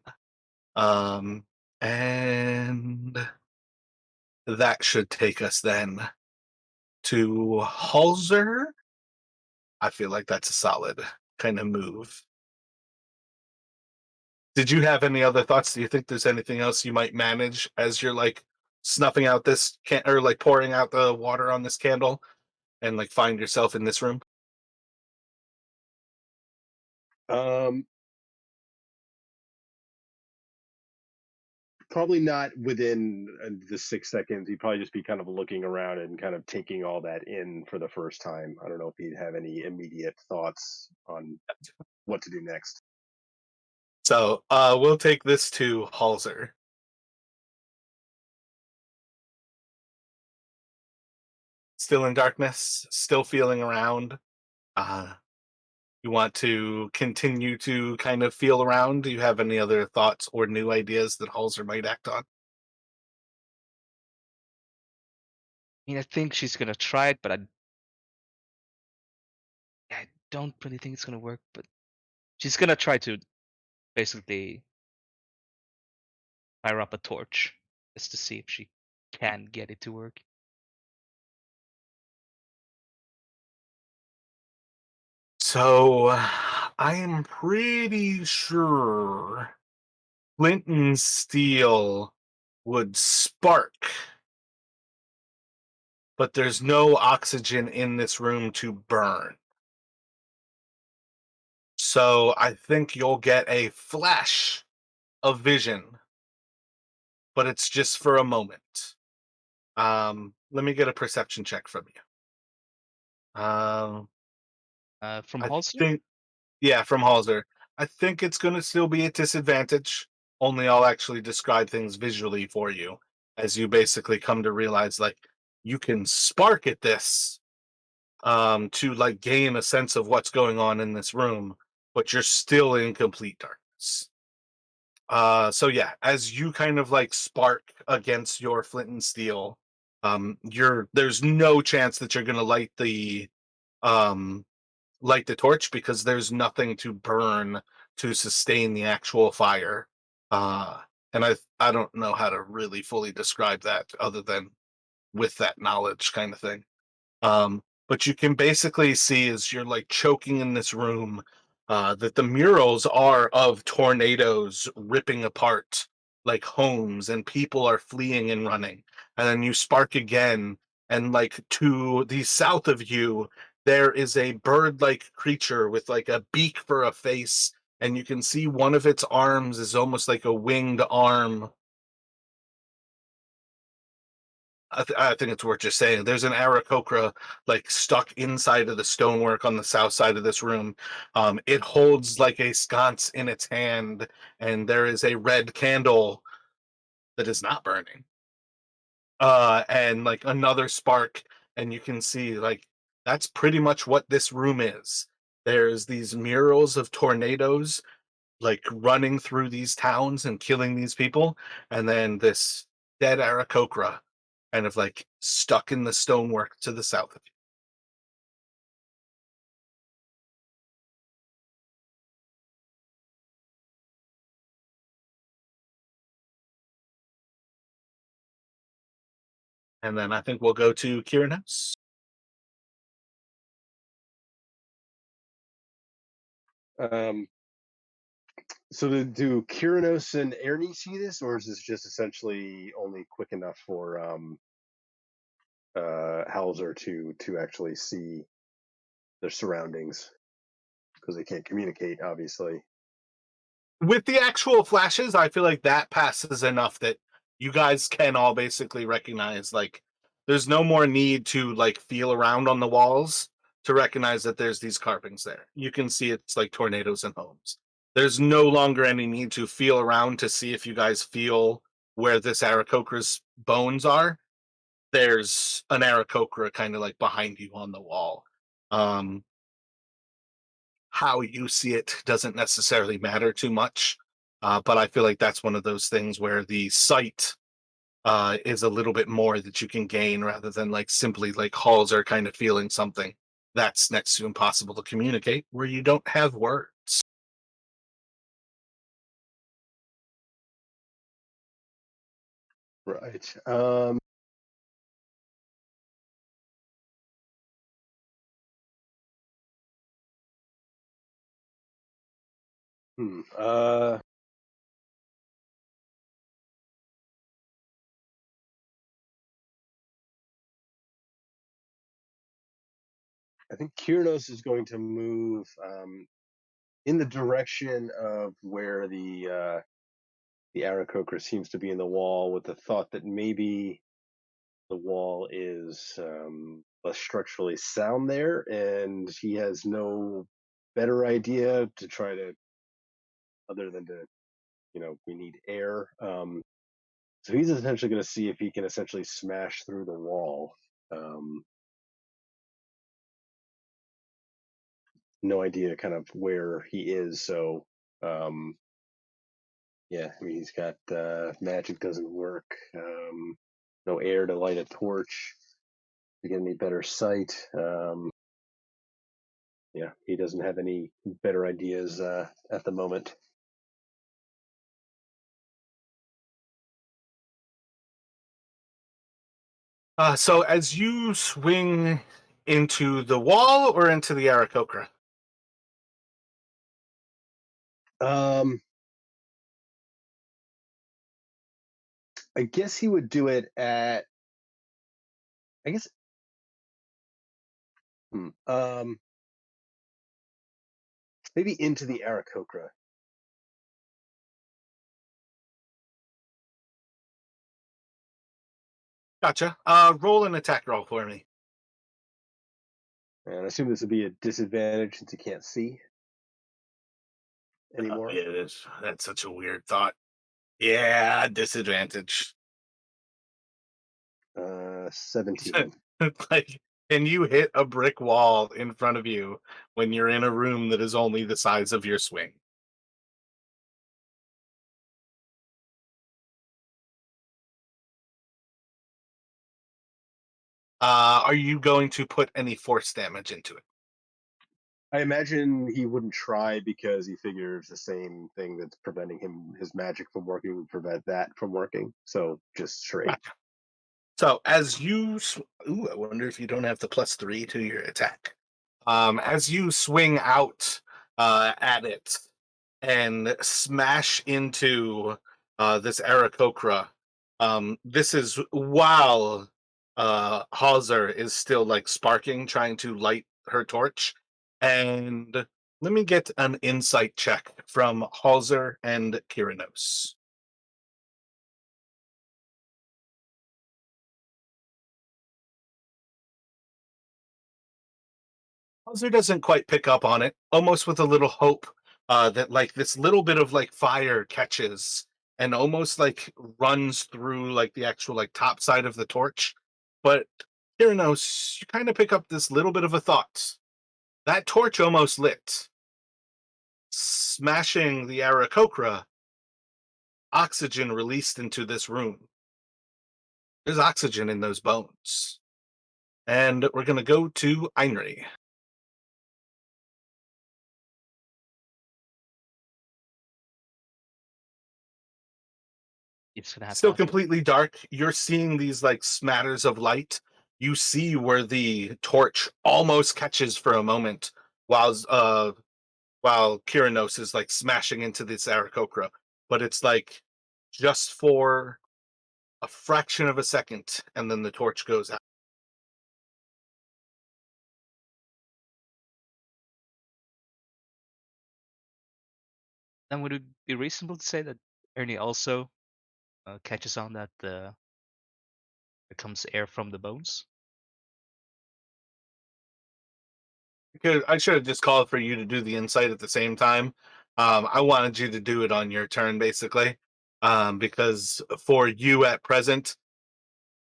Um, and that should take us then to Halzer. I feel like that's a solid kind of move. Did you have any other thoughts? Do you think there's anything else you might manage as you're like snuffing out this can or like pouring out the water on this candle and like find yourself in this room? Um, probably not within the 6 seconds. He'd probably just be kind of looking around and kind of taking all that in for the first time. I don't know if he'd have any immediate thoughts on what to do next. So we'll take this to Halzer. Still in darkness, still feeling around. Uh, you want to continue to kind of feel around? Do you have any other thoughts or new ideas that Halzer might act on? I mean, I think she's gonna try it, but I don't really think it's gonna work. But she's gonna try to basically fire up a torch just to see if she can get it to work. So I am pretty sure flint and steel would spark, but there's no oxygen in this room to burn. So I think you'll get a flash of vision, but it's just for a moment. Let me get a perception check from you. From I Halsey? think, yeah, from Halzer. I think it's going to still be a disadvantage. Only I'll actually describe things visually for you as you basically come to realize like you can spark at this to like gain a sense of what's going on in this room, but you're still in complete darkness. So yeah, as you kind of like spark against your flint and steel, you're there's no chance that you're gonna um light the torch because there's nothing to burn to sustain the actual fire. Uh and I don't know how to really fully describe that other than with that knowledge kind of thing. But you can basically see as you're like choking in this room that the murals are of tornadoes ripping apart like homes, and people are fleeing and running. And then you spark again, and like to the south of you, there is a bird like creature with like a beak for a face, and you can see one of its arms is almost like a winged arm. I think it's worth just saying. There's an Aarakocra like stuck inside of the stonework on the south side of this room. It holds like a sconce in its hand, and there is a red candle that is not burning. And like another spark, and you can see like that's pretty much what this room is. There's these murals of tornadoes like running through these towns and killing these people, and then this dead Aarakocra kind of like stuck in the stonework to the south of you. And then I think we'll go to Kieran House. Um, so do Kyranos and Ernie see this, or is this just essentially only quick enough for Hauser to actually see their surroundings because they can't communicate, obviously. With the actual flashes, I feel like that passes enough that you guys can all basically recognize like there's no more need to like feel around on the walls to recognize that there's these carvings there. You can see it's like tornadoes and homes. There's no longer any need to feel around to see if you guys feel where this Aarakocra's bones are. There's an Aarakocra kind of like behind you on the wall. Um, how you see it doesn't necessarily matter too much. But I feel like that's one of those things where the sight is a little bit more that you can gain rather than like simply like halls are kind of feeling something that's next to impossible to communicate where you don't have words. Right. Hmm. I think Kyranos is going to move in the direction of where the Aarakocra seems to be in the wall with the thought that maybe the wall is less structurally sound there, and he has no better idea to try to other than to we need air. So he's essentially going to see if he can essentially smash through the wall. Um, no idea kind of where he is. So um, yeah, I mean he's got magic doesn't work. No air to light a torch to get any better sight. Yeah, he doesn't have any better ideas at the moment. So as you swing into the wall or into the Aarakocra? Um, I guess he would do it at. I guess. Maybe into the Aarakocra. Gotcha. Roll an attack roll for me. And I assume this would be a disadvantage since he can't see anymore. Yeah, that's such a weird thought. Yeah, disadvantage. 17. Like, can you hit a brick wall in front of you when you're in a room that is only the size of your swing? Are you going to put any force damage into it? I imagine he wouldn't try because he figures the same thing that's preventing his magic from working would prevent that from working. So just straight. Gotcha. So as ooh, I wonder if you don't have the +3 to your attack. As you swing out at it and smash into this Aarakocra, this is while Hauser is still like sparking, trying to light her torch. And let me get an insight check from Hauser and Kyrinos. Hauser doesn't quite pick up on it, almost with a little hope that like this little bit of like fire catches and almost like runs through like the actual like top side of the torch. But Kyrinos, you kind of pick up this little bit of a thought. That torch almost lit. Smashing the Aarakocra, oxygen released into this room. There's oxygen in those bones. And we're going to go to Einri. It's gonna have to Still happen. completely dark. You're seeing these like smatters of light. You see where the torch almost catches for a moment while Kyrinos is like smashing into this Aarakocra. But it's like just for a fraction of a second, and then the torch goes out. Then would it be reasonable to say that Ernie also catches on that there comes air from the bones? Because I should have just called for you to do the insight at the same time. I wanted you to do it on your turn, basically, because for you at present,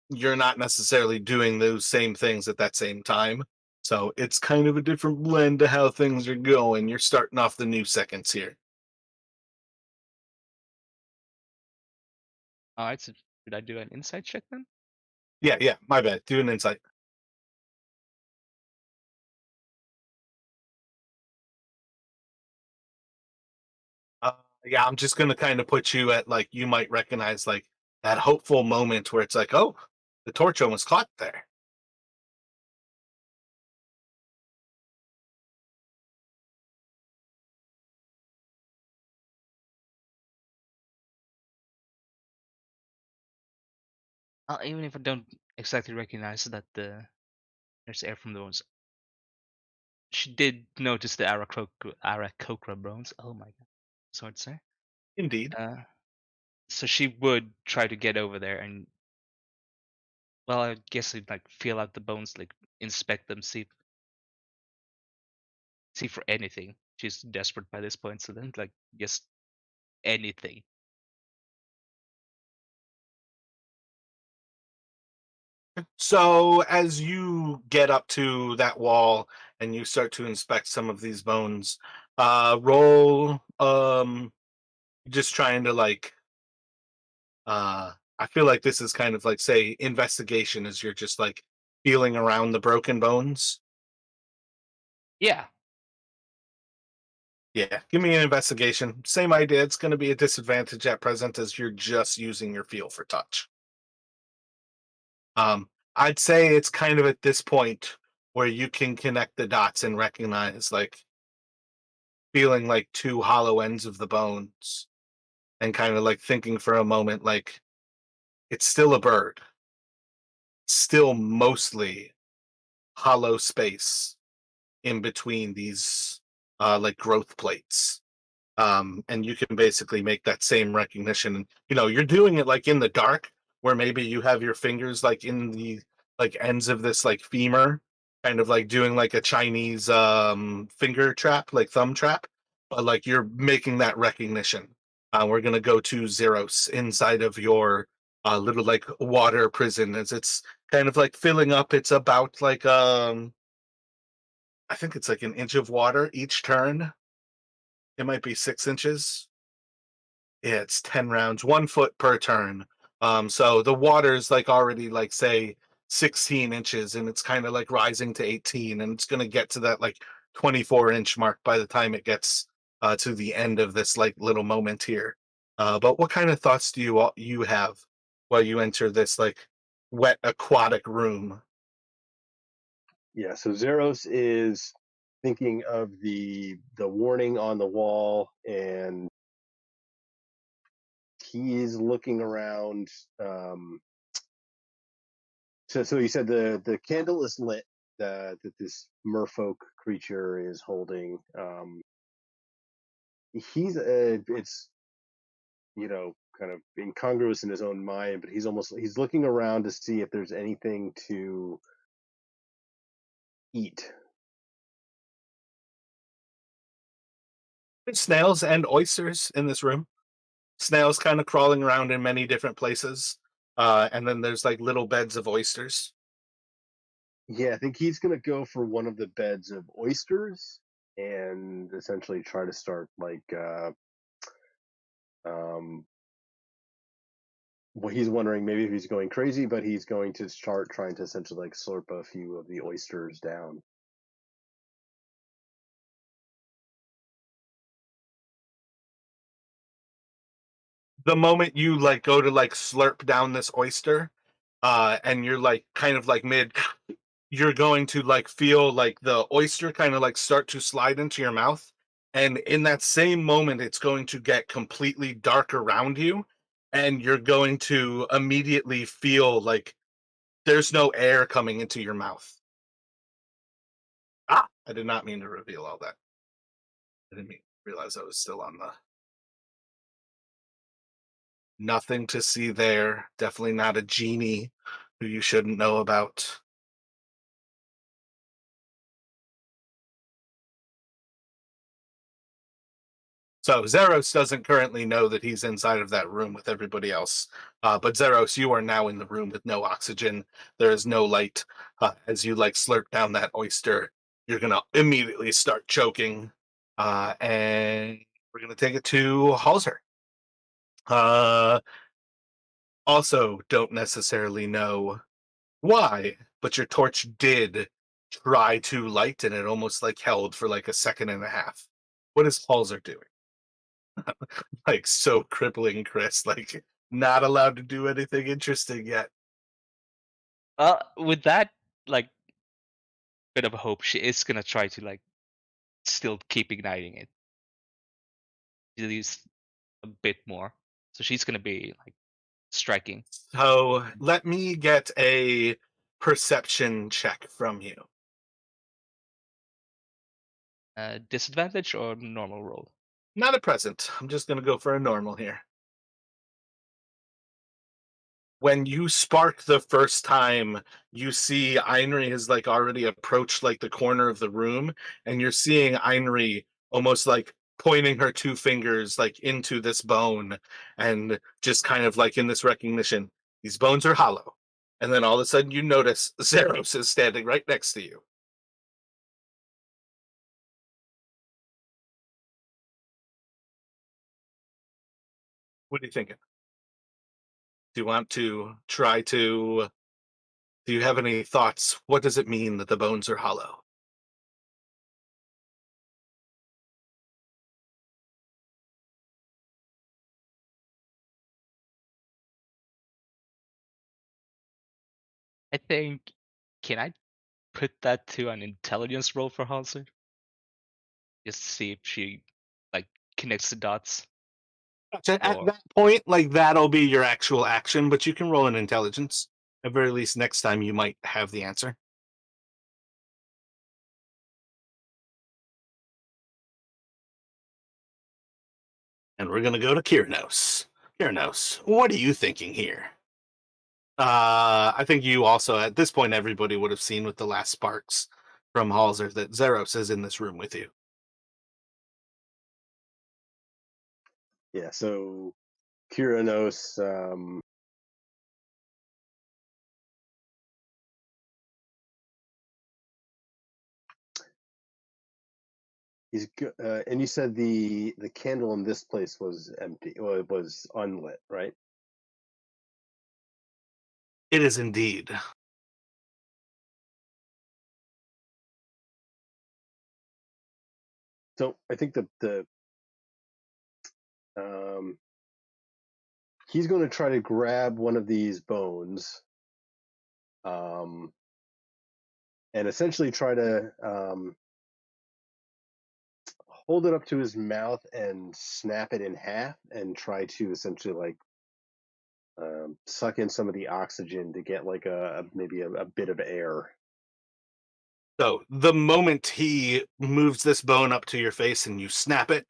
you're not necessarily doing those same things at that same time. So it's kind of a different blend to how things are going. You're starting off the new seconds here. All right, so should I do an insight check then? Yeah, yeah, my bad. Do an insight. Yeah, I'm just gonna kind of put you at like you might recognize like that hopeful moment where it's like, oh, the torch almost caught there. Even if I don't exactly recognize that there's air from the bones, she did notice the Aarakocra bones. Oh my god, so hard to say. Indeed. Uh, So she would try to get over there and, well, I guess I'd like feel out the bones, like inspect them, see for anything. She's desperate by this point, so then like just anything. So as you get up to that wall and you start to inspect some of these bones, roll just trying to like I feel like this is kind of like say investigation as you're just like feeling around the broken bones. Yeah. Yeah, give me an investigation. Same idea. It's going to be a disadvantage at present as you're just using your feel for touch. I'd say it's kind of at this point where you can connect the dots and recognize like feeling like two hollow ends of the bones and kind of like thinking for a moment like it's still a bird, still mostly hollow space in between these like growth plates. And you can basically make that same recognition. And you're doing it like in the dark, where maybe you have your fingers like in the like ends of this like femur, kind of like doing like a Chinese finger trap, like thumb trap, but like you're making that recognition. We're gonna go to Zeros inside of your little like water prison as it's kind of like filling up. It's about like I think it's like an inch of water each turn. It might be 6 inches. Yeah, it's 10 rounds, 1 foot per turn. So the water's like already like say 16 inches and it's kind of like rising to 18 and it's gonna get to that like 24-inch mark by the time it gets to the end of this like little moment here. But what kind of thoughts do you have while you enter this like wet aquatic room? Yeah, so Zeros is thinking of the warning on the wall, and he's looking around. So you said the candle is lit, that this merfolk creature is holding. It's kind of incongruous in his own mind, but he's looking around to see if there's anything to eat. There's snails and oysters in this room. Snails kind of crawling around in many different places. And then there's like little beds of oysters. Yeah, I think he's gonna go for one of the beds of oysters and essentially try to start like um well, he's wondering maybe if he's going crazy, but he's going to start trying to essentially like slurp a few of the oysters down. The moment you like go to like slurp down this oyster, and you're like kind of like mid, you're going to like feel like the oyster kind of like start to slide into your mouth. And in that same moment, it's going to get completely dark around you. And you're going to immediately feel like there's no air coming into your mouth. Ah, I did not mean to reveal all that. I didn't realize I was still on the nothing to see there. Definitely not a genie who you shouldn't know about. So Zeros doesn't currently know that he's inside of that room with everybody else. But Zeros, you are now in the room with no oxygen. There is no light. As you like slurp down that oyster, you're gonna immediately start choking. And we're gonna take it to Halser. Uh, Also, don't necessarily know why, but your torch did try to light, and it almost like held for like a second and a half. What is Halser doing? Like so crippling, Chris. Like not allowed to do anything interesting yet. With that like bit of a hope, she is gonna try to like still keep igniting it at least a bit more. So she's gonna be like striking. So let me get a perception check from you. Disadvantage or normal roll? Not a present. I'm just gonna go for a normal here. when you spark the first time, you see Einri has like already approached like the corner of the room, and you're seeing Einri almost like pointing her two fingers like into this bone, and just kind of like in this recognition, these bones are hollow. And then all of a sudden you notice Zeros is standing right next to you. What are you thinking? Do you want to try to do you have any thoughts? What does it mean that the bones are hollow? I think. Can I put that to an intelligence roll for Halsey? Just to see if she like connects the dots. Gotcha. At Or that point, like that'll be your actual action, but you can roll an intelligence. At very least, next time you might have the answer. And we're gonna go to Kyrnos. Kyrnos, what are you thinking here? I think you also at this point everybody would have seen with the last sparks from Halzer that Zeros is in this room with you. Yeah. So Kyranos, and you said the candle in this place was empty. Well, it was unlit, right? It is indeed. So I think the um, he's going to try to grab one of these bones, um, and essentially try to hold it up to his mouth and snap it in half, and try to essentially like suck in some of the oxygen to get like maybe a bit of air. So the moment he moves this bone up to your face and you snap it,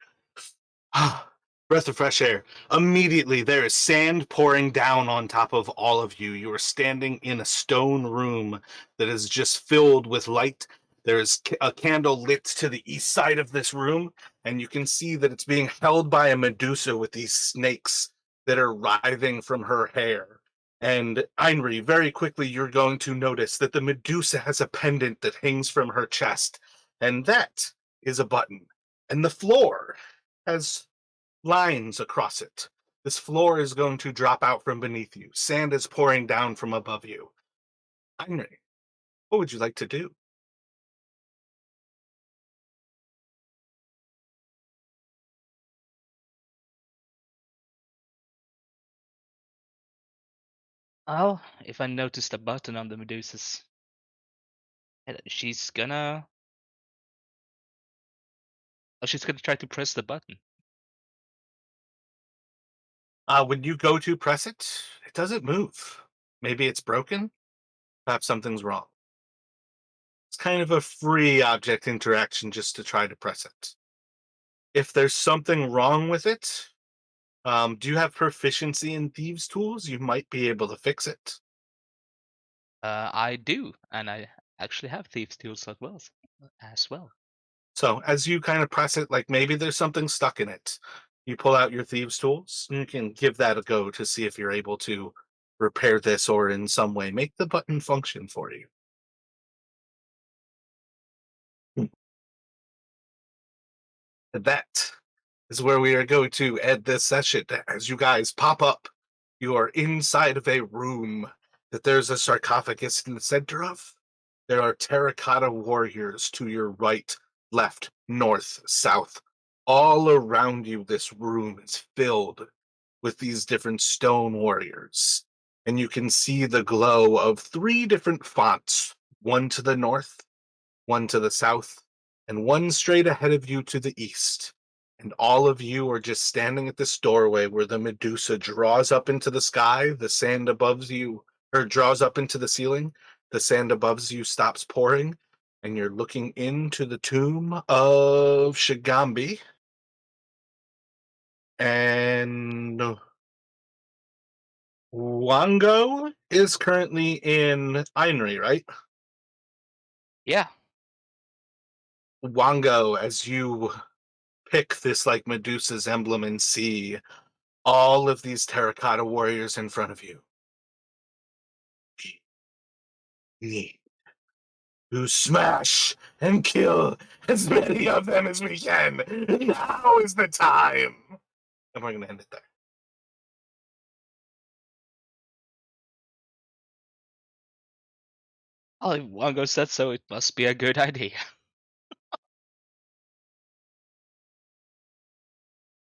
breath of fresh air. Immediately, there is sand pouring down on top of all of you. You are standing in a stone room that is just filled with light. There is a candle lit to the east side of this room, and you can see that it's being held by a Medusa with these snakes that are writhing from her hair. And Einri, very quickly, you're going to notice that the Medusa has a pendant that hangs from her chest, and that is a button. And the floor has lines across it. This floor is going to drop out from beneath you. Sand is pouring down from above you. Heinrich, what would you like to do? oh, if I noticed a button on the Medusa's head, she's gonna try to press the button. When you go to press it, it doesn't move. Maybe it's broken. Perhaps something's wrong. It's kind of a free object interaction just to try to press it. If there's something wrong with it, do you have proficiency in thieves' tools? You might be able to fix it. I do, and I actually have thieves' tools as well. As well. So as you kind of press it, like maybe there's something stuck in it. You pull out your thieves' tools. And you can give that a go to see if you're able to repair this or in some way make the button function for you. Hmm. That is where we are going to end this session. As you guys pop up, you are inside of a room that there's a sarcophagus in the center of. There are terracotta warriors to your right, left, north, south. All around you, this room is filled with these different stone warriors. And you can see the glow of three different fonts, one to the north, one to the south, and one straight ahead of you to the east. And all of you are just standing at this doorway where the Medusa draws up into the sky, the sand above you, or draws up into the ceiling, the sand above you stops pouring, and you're looking into the tomb of Shigambi. And Wango is currently in Ainri, right? Yeah. Wango, as you pick this like Medusa's emblem and see all of these terracotta warriors in front of you, need to smash and kill as many of them as we can. Now is the time. And we're going to end it there. Oh, Wango said so. It must be a good idea.